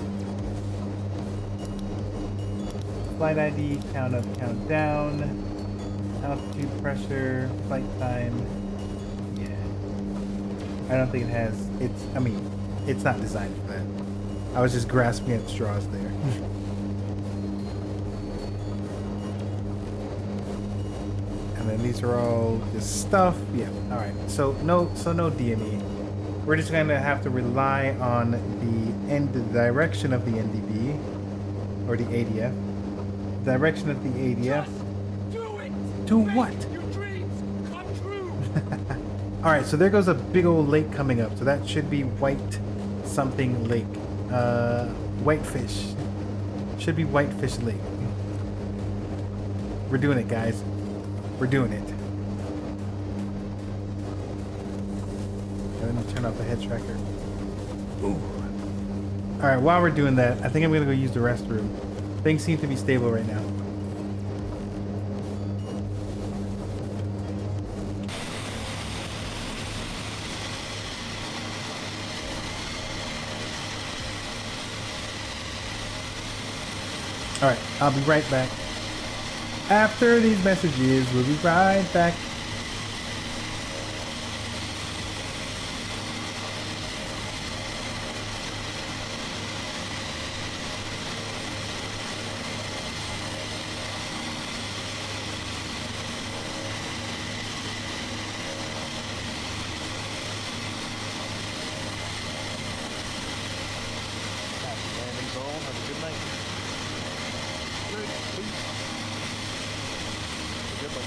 Flight ID, count up, count down, altitude, pressure, flight time. Yeah, I don't think it has. It's. I mean, it's not designed for that. I was just grasping at straws there. And then these are all just stuff. Yeah. All right. So no DME. We're just gonna have to rely on the direction of the NDB or the ADF. Direction of the ADF. Do it! Do what? Your dreams come true! All right. So there goes a big old lake coming up. So that should be White something Lake. Whitefish. Should be Whitefish Lake. We're doing it, guys. We're doing it. Let me turn off the head tracker. Ooh. Alright, while we're doing that, I think I'm gonna go use the restroom. Things seem to be stable right now. Alright, I'll be right back. After these messages, we'll be right back. Landing zone. Have a good night. Good luck.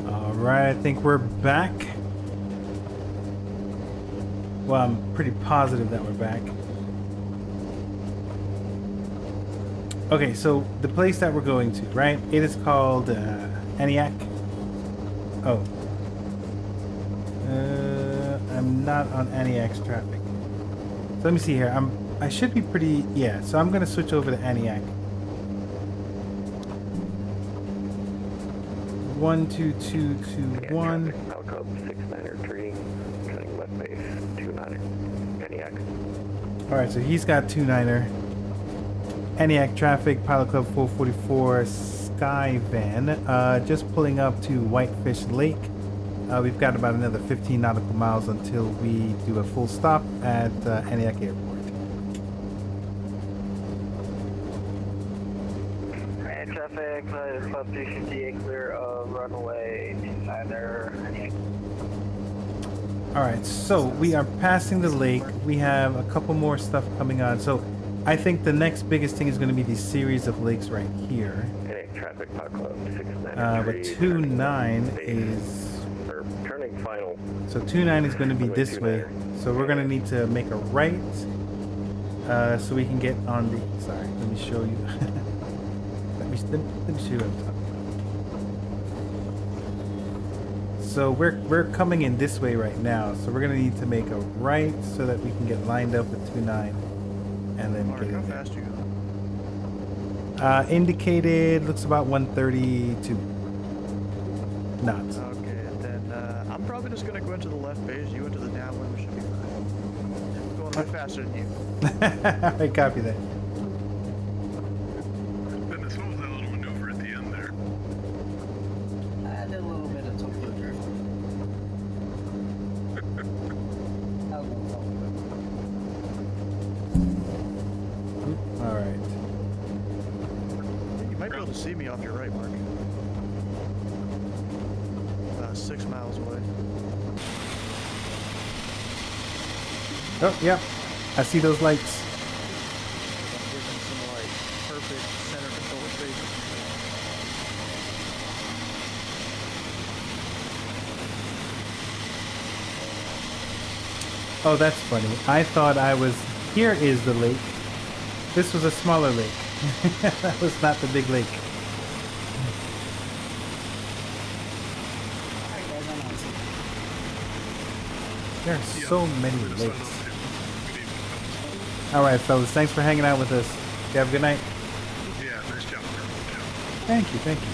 Alright, I think we're back. Well, I'm pretty positive that we're back. Okay, so the place that we're going to, right? It is called Aniak. Oh. I'm not on Aniak's traffic. So let me see here. I should be pretty, yeah, so I'm gonna switch over to Aniak. 12221. Alcub 69er treating, turning left base 29er, Aniak. Alright, so he's got 29er. Aniak traffic, Pilot Club 444 Skyvan. Just pulling up to Whitefish Lake. We've got about another 15 nautical miles until we do a full stop at Aniak Airport. And traffic, Club 358 clear of runway 29er. Alright, so we are passing the lake. We have a couple more stuff coming on. So I think the next biggest thing is going to be these series of lakes right here. Traffic, Pilot Club 69er. But 29 is... Turning final. So 29 is going to be this way. So we're going to need to make a right so we can get on the... Sorry, let me show you. let me show you what I'm talking about. So we're coming in this way right now. So we're going to need to make a right so that we can get lined up with 29 and then get in there. How fast are you going? Indicated looks about 132 knots. Okay, then I'm probably just going to go into the left base, you into the downwind, we should be fine. I'm going a bit faster than you. I copy that. Goodness, what was that little maneuver at the end there? I did a little bit of Tokyo drift. That was no fun. All right. You might be able to see me off your right, Mark. About 6 miles away. Oh, yeah. I see those lights. I'm getting some like perfect center control space. Oh, that's funny. I thought I was... Here is the lake. This was a smaller lake. That was not the big lake. There are so many lakes. All right, fellas. Thanks for hanging out with us. You have a good night. Yeah, nice job. Thank you. Thank you.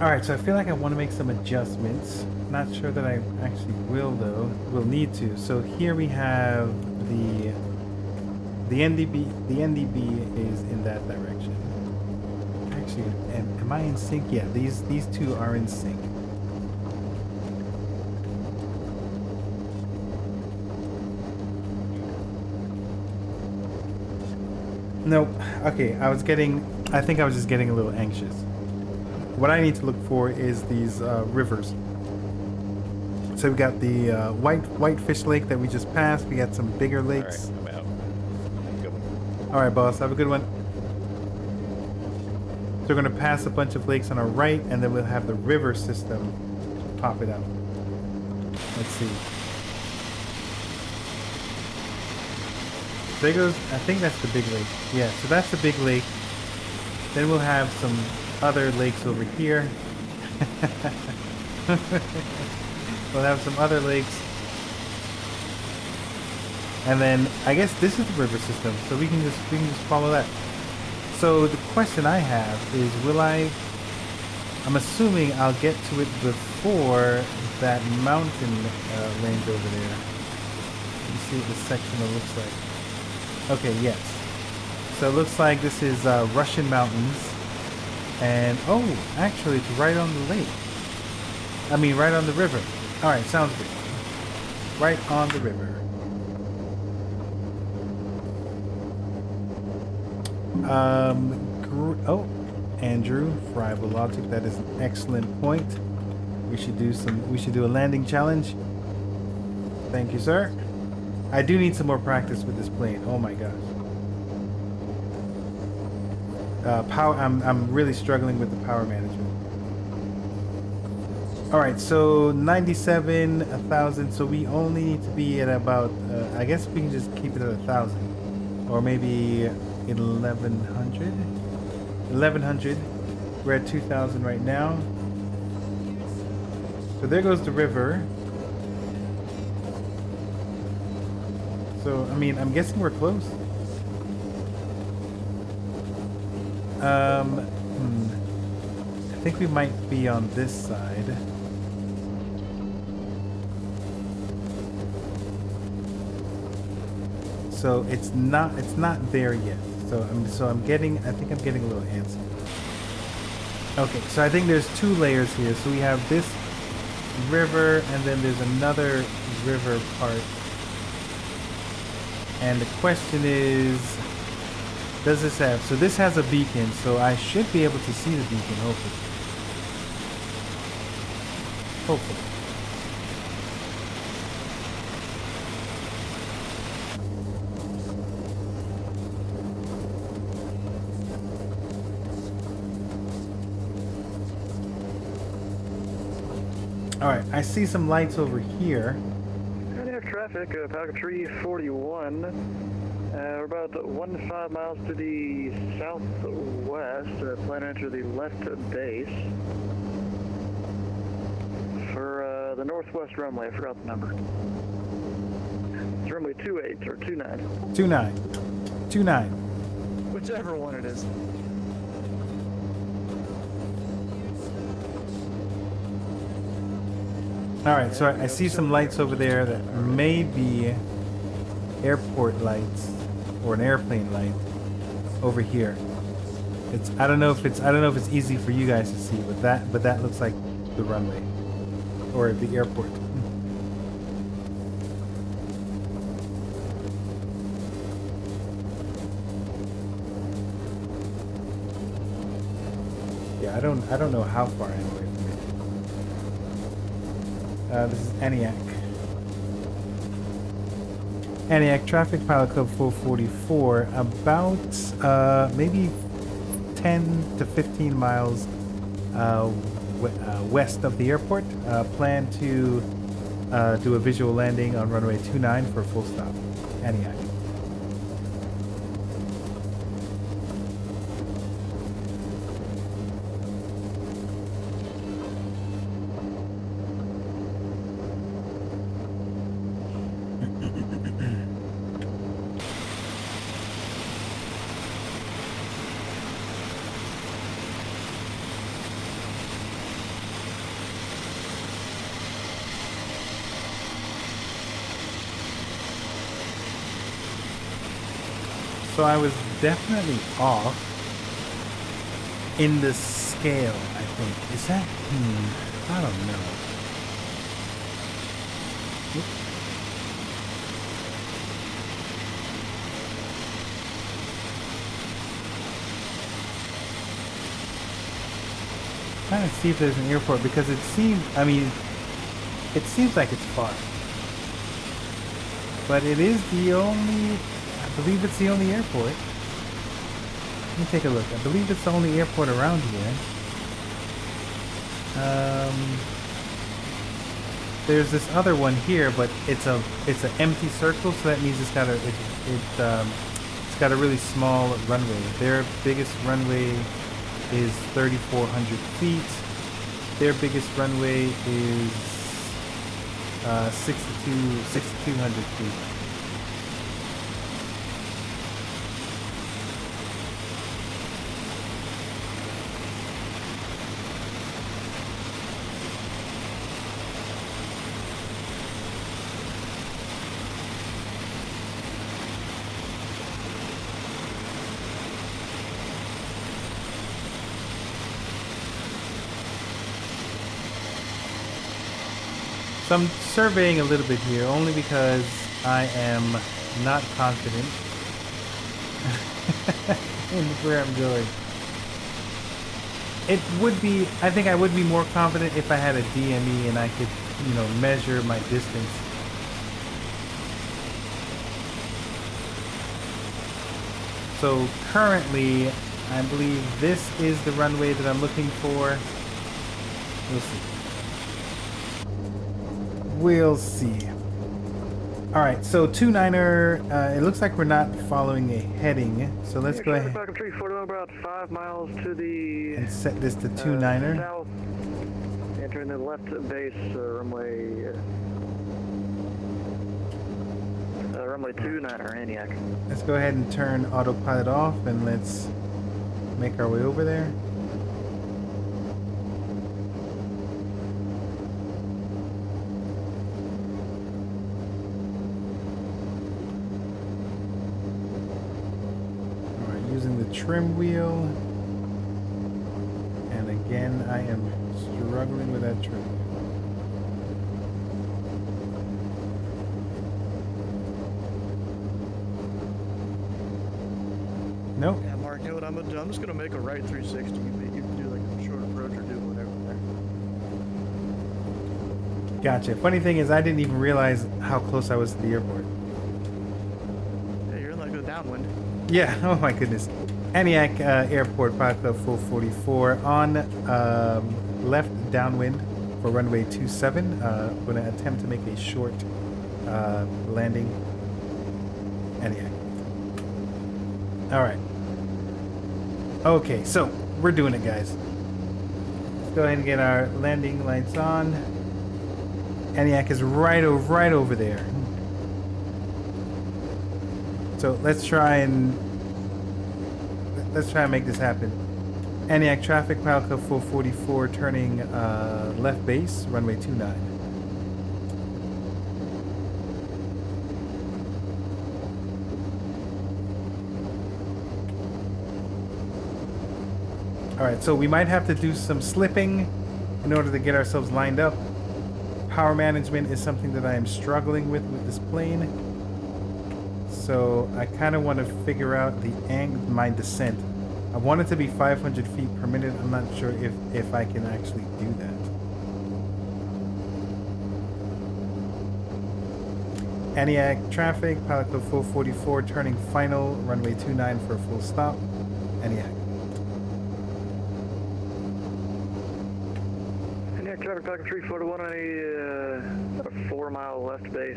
Alright, so I feel like I want to make some adjustments. Not sure that I actually will though. We'll need to. So here we have the NDB. The NDB is in that direction. Actually, am I in sync? Yeah, these two are in sync. Nope. Okay, I think I was just getting a little anxious. What I need to look for is these rivers. So we got the Whitefish Lake that we just passed. We got some bigger lakes. All right, I'm out. Good one. All right, boss. Have a good one. So we're gonna pass a bunch of lakes on our right, and then we'll have the river system pop it out. Let's see. There goes. I think that's the big lake. Yeah. So that's the big lake. Then we'll have some other lakes over here. We'll have some other lakes. And then I guess this is the river system, so we can just follow that. So the question I have is, I'm assuming I'll get to it before that mountain range over there. Let me see what this section looks like. Okay, yes. So it looks like this is Russian mountains. And, oh, actually, it's right on the lake. I mean, right on the river. All right, sounds good. Right on the river. Andrew, Friable Logic, that is an excellent point. We should do a landing challenge. Thank you, sir. I do need some more practice with this plane. Oh my gosh. Power. I'm really struggling with the power management. All right, so 97, 1,000. So we only need to be at about. I guess we can just keep it at 1,000, or maybe 1,100. 1,100. We're at 2,000 right now. So there goes the river. So I mean, I'm guessing we're close. I think we might be on this side. So it's not there yet. So I'm getting, I think I'm getting a little antsy. Okay, so I think there's two layers here. So we have this river and then there's another river part. And the question is, does this have, so this has a beacon, so I should be able to see the beacon, hopefully. Hopefully. Alright, I see some lights over here. We have traffic, Falcon 341. We're about 1.5 miles to the southwest. Plan to enter the left base. For the northwest runway, I forgot the number. It's runway 28 or 29. 29. 29. Whichever one it is. Alright, so I see some lights over there that may be airport lights or an airplane light over here. I don't know if it's easy for you guys to see, but that looks like the runway or the airport. Yeah, I don't know how far I am away from it. This is Aniak. Aniak, traffic pilot club 444, about maybe 10 to 15 miles west of the airport. Plan to do a visual landing on runway 29 for a full stop. Aniak. So I was definitely off in the scale, I think. Is that? I don't know. Trying to see if there's an airport because it seems, I mean, it seems like it's far. But it is the only, I believe it's the only airport. Let me take a look. I believe it's the only airport around here. There's this other one here, but it's an empty circle, so that means it's got a really small runway. Their biggest runway is 3,400 feet. Their biggest runway is 6,200 feet. So I'm surveying a little bit here, only because I am not confident in where I'm going. It would be, I think I would be more confident if I had a DME and I could, measure my distance. So currently, I believe this is the runway that I'm looking for. We'll see. We'll see. All right, so 29er, it looks like we're not following a heading. So let's go ahead Falcon 341 about 5 miles to the and set this to 29er. south. Entering the left base runway 29er, Antioch. Let's go ahead and turn autopilot off and let's make our way over there. All right, using the trim wheel. And again, I am struggling with that trim wheel. Nope. Yeah, Mark, you know what I'm gonna do? I'm just gonna make a right 360. You can do like a short approach or do whatever there. Gotcha. Funny thing is, I didn't even realize how close I was to the airport. Yeah, you're in like the downwind. Yeah, oh my goodness. Antioch Airport, Pilot Club 444 on left downwind for runway 27. I'm going to attempt to make a short landing. Antioch. All right. Okay, so we're doing it, guys. Let's go ahead and get our landing lights on. Antioch is right over there. So let's try and make this happen. Antioch traffic, Pilot Club 444, turning left base, runway 29. All right, so we might have to do some slipping in order to get ourselves lined up. Power management is something that I am struggling with this plane. So I kind of want to figure out the angle, my descent. I want it to be 500 feet per minute. I'm not sure if I can actually do that. Antioch traffic, Pilot Club 444, turning final, runway 29 for a full stop. Antioch. Traffic Falcon 341 on a 4 mile left base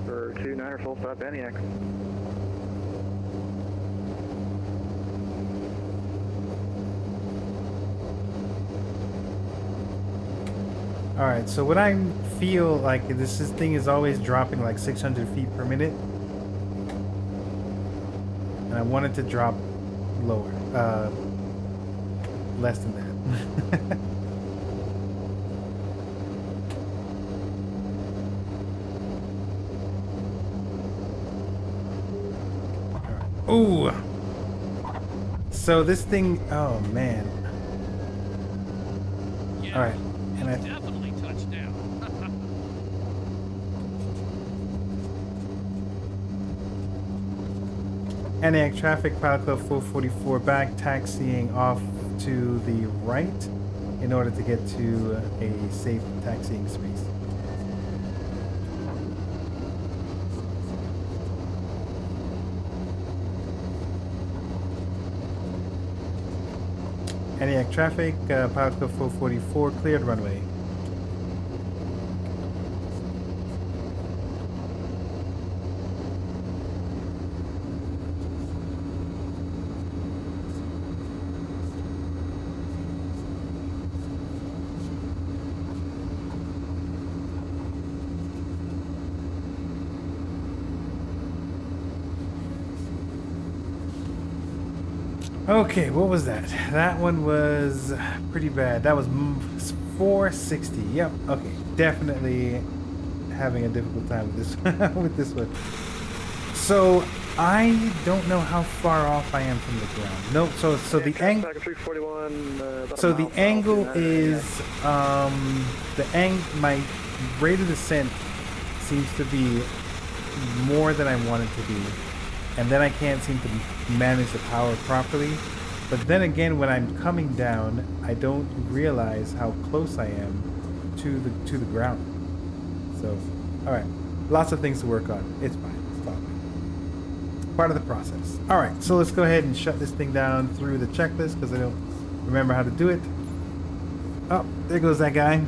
for 29er full stop Antioch. Alright, so what I feel like this thing is always dropping like 600 feet per minute. And I want it to drop lower. Less than that. Ooh. So this thing, oh man. Yeah, all right, and I definitely touched down. Antioch traffic, Pilot Club 444 back, taxiing off to the right in order to get to a safe taxiing space. Antioch traffic, Pilot Club 444, cleared runway. Okay, what was that? That one was pretty bad. That was 460. Yep. Okay, definitely having a difficult time with this with this one. So I don't know how far off I am from the ground. Nope. So the angle. So the angle is my rate of descent seems to be more than I want it to be. And then I can't seem to manage the power properly. But then again, when I'm coming down, I don't realize how close I am to the ground. So, all right, lots of things to work on. It's fine. It's fine. Part of the process. All right, so let's go ahead and shut this thing down through the checklist because I don't remember how to do it. Oh, there goes that guy.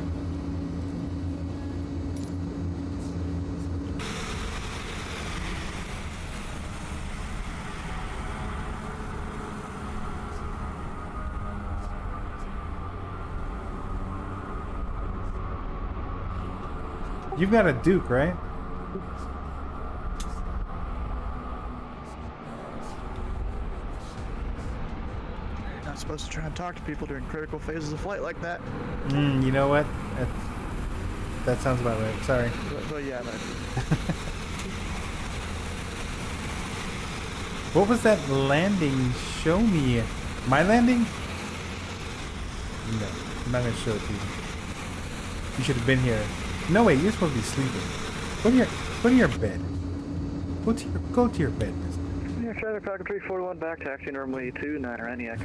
You've got a Duke, right? You're not supposed to try and talk to people during critical phases of flight like that. You know what? That sounds about right. Sorry. But yeah, man. What was that landing? Show me. My landing? No, I'm not gonna show it to you. You should have been here. No, wait, you're supposed to be sleeping. Go to your bed. Go to your bed, mister. Yeah, traffic Falcon 341 back taxi normally 29 or ENIAC.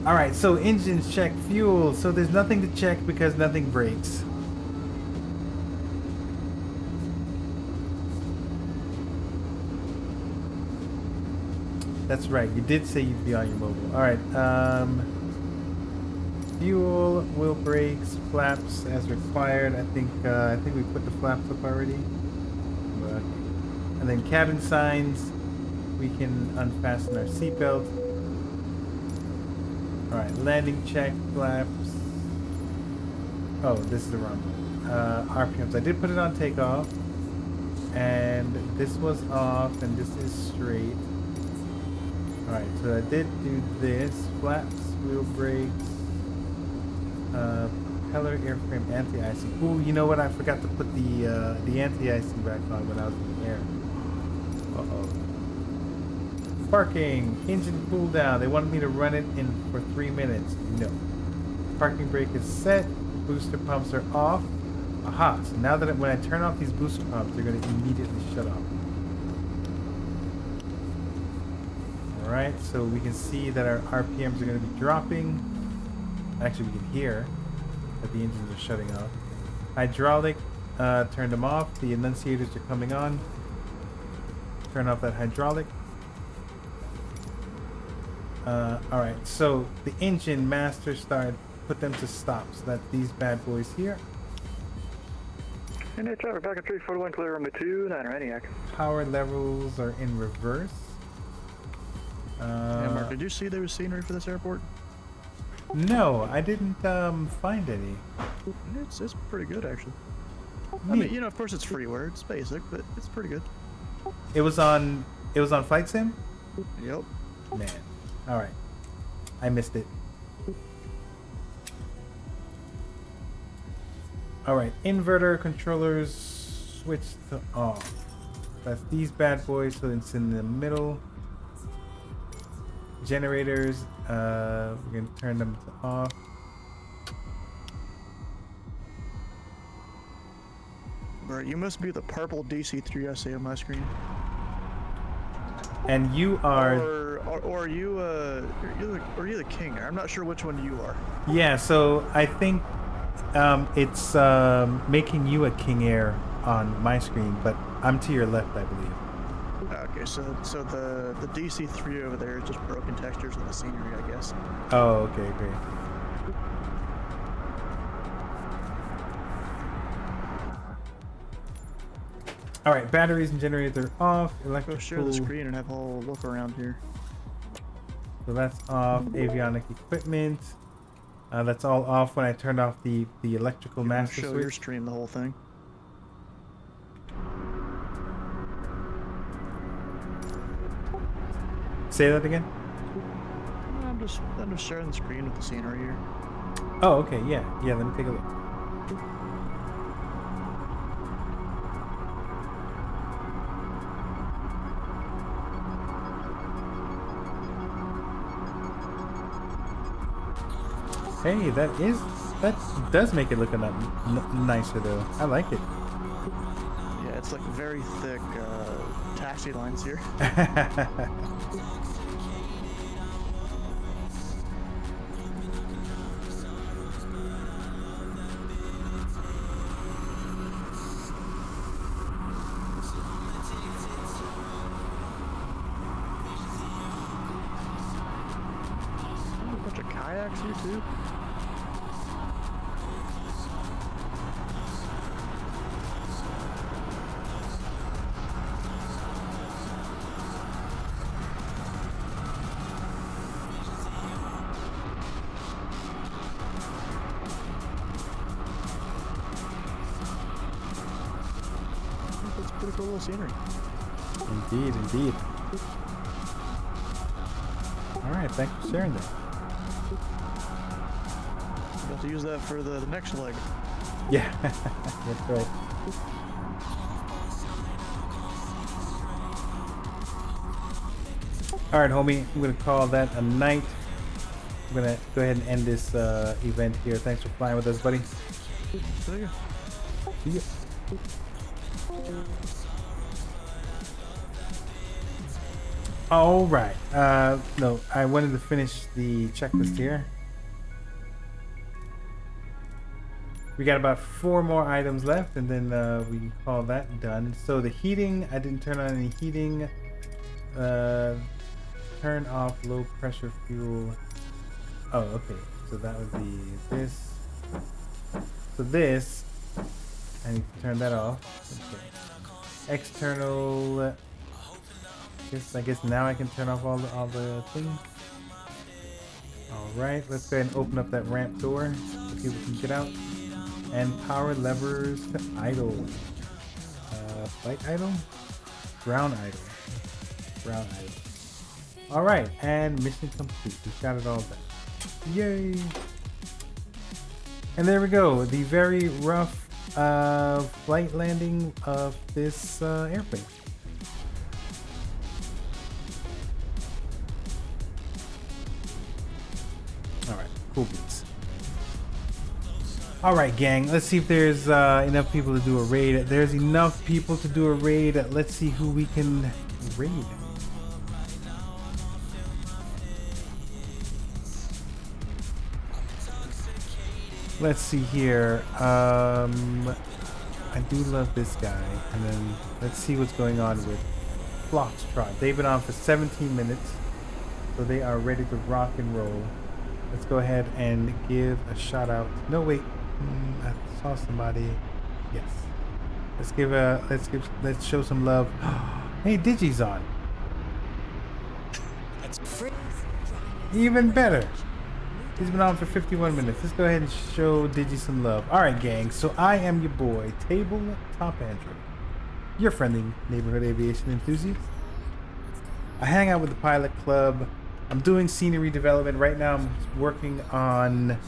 Alright, so engines check, fuel. So there's nothing to check because nothing breaks. That's right, you did say you'd be on your mobile. Alright, fuel, wheel brakes, flaps as required. I think we put the flaps up already. Okay. And then cabin signs. We can unfasten our seatbelt. Alright, landing check, flaps. Oh, this is the wrong one. RPMs. I did put it on takeoff. And this was off, and this is straight. Alright, so I did do this. Flaps, wheel brakes. Propeller, airframe, anti-icing. Ooh, you know what? I forgot to put the anti-icing back on when I was in the air. Uh-oh. Parking, engine cool down. They wanted me to run it in for 3 minutes. No. Parking brake is set. Booster pumps are off. Aha, so now that when I turn off these booster pumps, they're going to immediately shut off. Alright, so we can see that our RPMs are going to be dropping. Actually, we can hear that the engines are shutting off. Hydraulic, turned them off. The enunciators are coming on. Turn off that hydraulic. Alright, so the engine master start, put them to stop. So that's these bad boys here. And traffic Falcon 341 clear runway 29 or ENIAC. Power levels are in reverse. Yeah, Mark, did you see there was scenery for this airport? No, I didn't find any. It's pretty good actually. Neat. I mean, you know, of course it's freeware, it's basic, but it's pretty good. It was on Flight Sim? Yep. Man. Alright. I missed it. Alright, inverter controllers switch to off. That's these bad boys, so it's in the middle. Generators, we're gonna turn them to off. Bro, you must be the purple DC-3 I see on my screen. And you are... Or are you the king? I'm not sure which one you are. Yeah, so I think it's making you a King Air on my screen, but I'm to your left, I believe. Okay, so the DC-3 over there is just broken textures of the scenery, I guess. Oh, okay, great. All right, batteries and generators are off. Electrical. Go share the screen and have a whole look around here. So that's off. Avionic equipment. That's all off when I turned off the electrical master show switch. your stream the whole thing. Say that again. I'm just sharing the screen with the scenery here. Oh, okay, yeah. Let me take a look. Hey, that does make it look a lot nicer though. I like it. Yeah, it's like very thick taxi lines here. kayaks here too? That's pretty cool little scenery. Indeed, indeed. All right, thanks for sharing that. You'll have to use that for the next leg. Yeah, that's right. All right, homie, I'm gonna call that a night. I'm gonna go ahead and end this event here. Thanks for flying with us, buddy. See ya. See ya. All right. No, I wanted to finish the checklist here. We got about 4 more items left, and then we can call that done. So the heating, I didn't turn on any heating. Turn off low pressure fuel. Oh, okay. So that would be this. So this, I need to turn that off. Okay. External. I guess now I can turn off all the things. All right, let's go ahead and open up that ramp door so people can get out. And power levers to idle. Flight idle? Ground idle. Ground idle. All right, and mission complete. We got it all done. Yay! And there we go. The very rough flight landing of this airplane. All right, cool beats. All right, gang. Let's see if there's enough people to do a raid. There's enough people to do a raid. Let's see who we can raid. Let's see here. I do love this guy. And then let's see what's going on with Foxtrot. They've been on for 17 minutes. So they are ready to rock and roll. Let's go ahead and give a shout out. No, wait. I saw somebody. Yes. Let's show some love. Hey, Digi's on. Even better. He's been on for 51 minutes. Let's go ahead and show Digi some love. All right, gang. So I am your boy, Tabletop Andrew, your friendly neighborhood aviation enthusiast. I hang out with the Pilot Club. I'm doing scenery development right now. I'm working on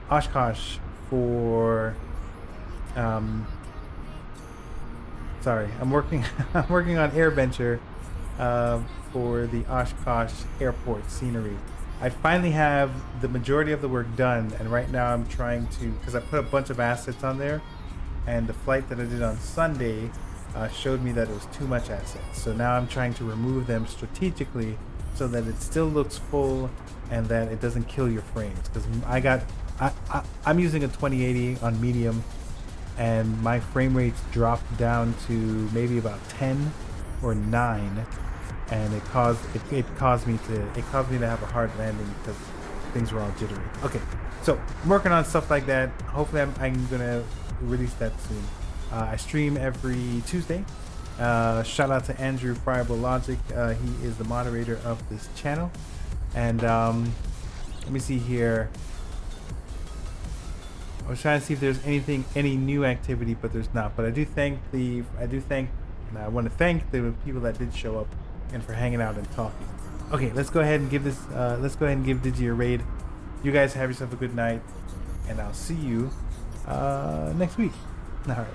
Oshkosh for. Sorry, I'm working on AirVenture for the Oshkosh Airport scenery. I finally have the majority of the work done, and right now I'm trying to, because I put a bunch of assets on there, and the flight that I did on Sunday showed me that it was too much assets. So now I'm trying to remove them strategically so that it still looks full and that it doesn't kill your frames. Because I'm using a 2080 on medium, and my frame rates dropped down to maybe about 10 or 9. And it caused me to have a hard landing because things were all jittery. Okay, so I'm working on stuff like that. Hopefully I'm gonna release that soon. I stream every Tuesday. Shout out to Andrew Friable Logic. He is the moderator of this channel. And let me see here. I was trying to see if there's any new activity, but there's not. But I want to thank the people that did show up and for hanging out and talking. Okay, let's go ahead and give Digi a raid. You guys have yourself a good night, and I'll see you next week. All right.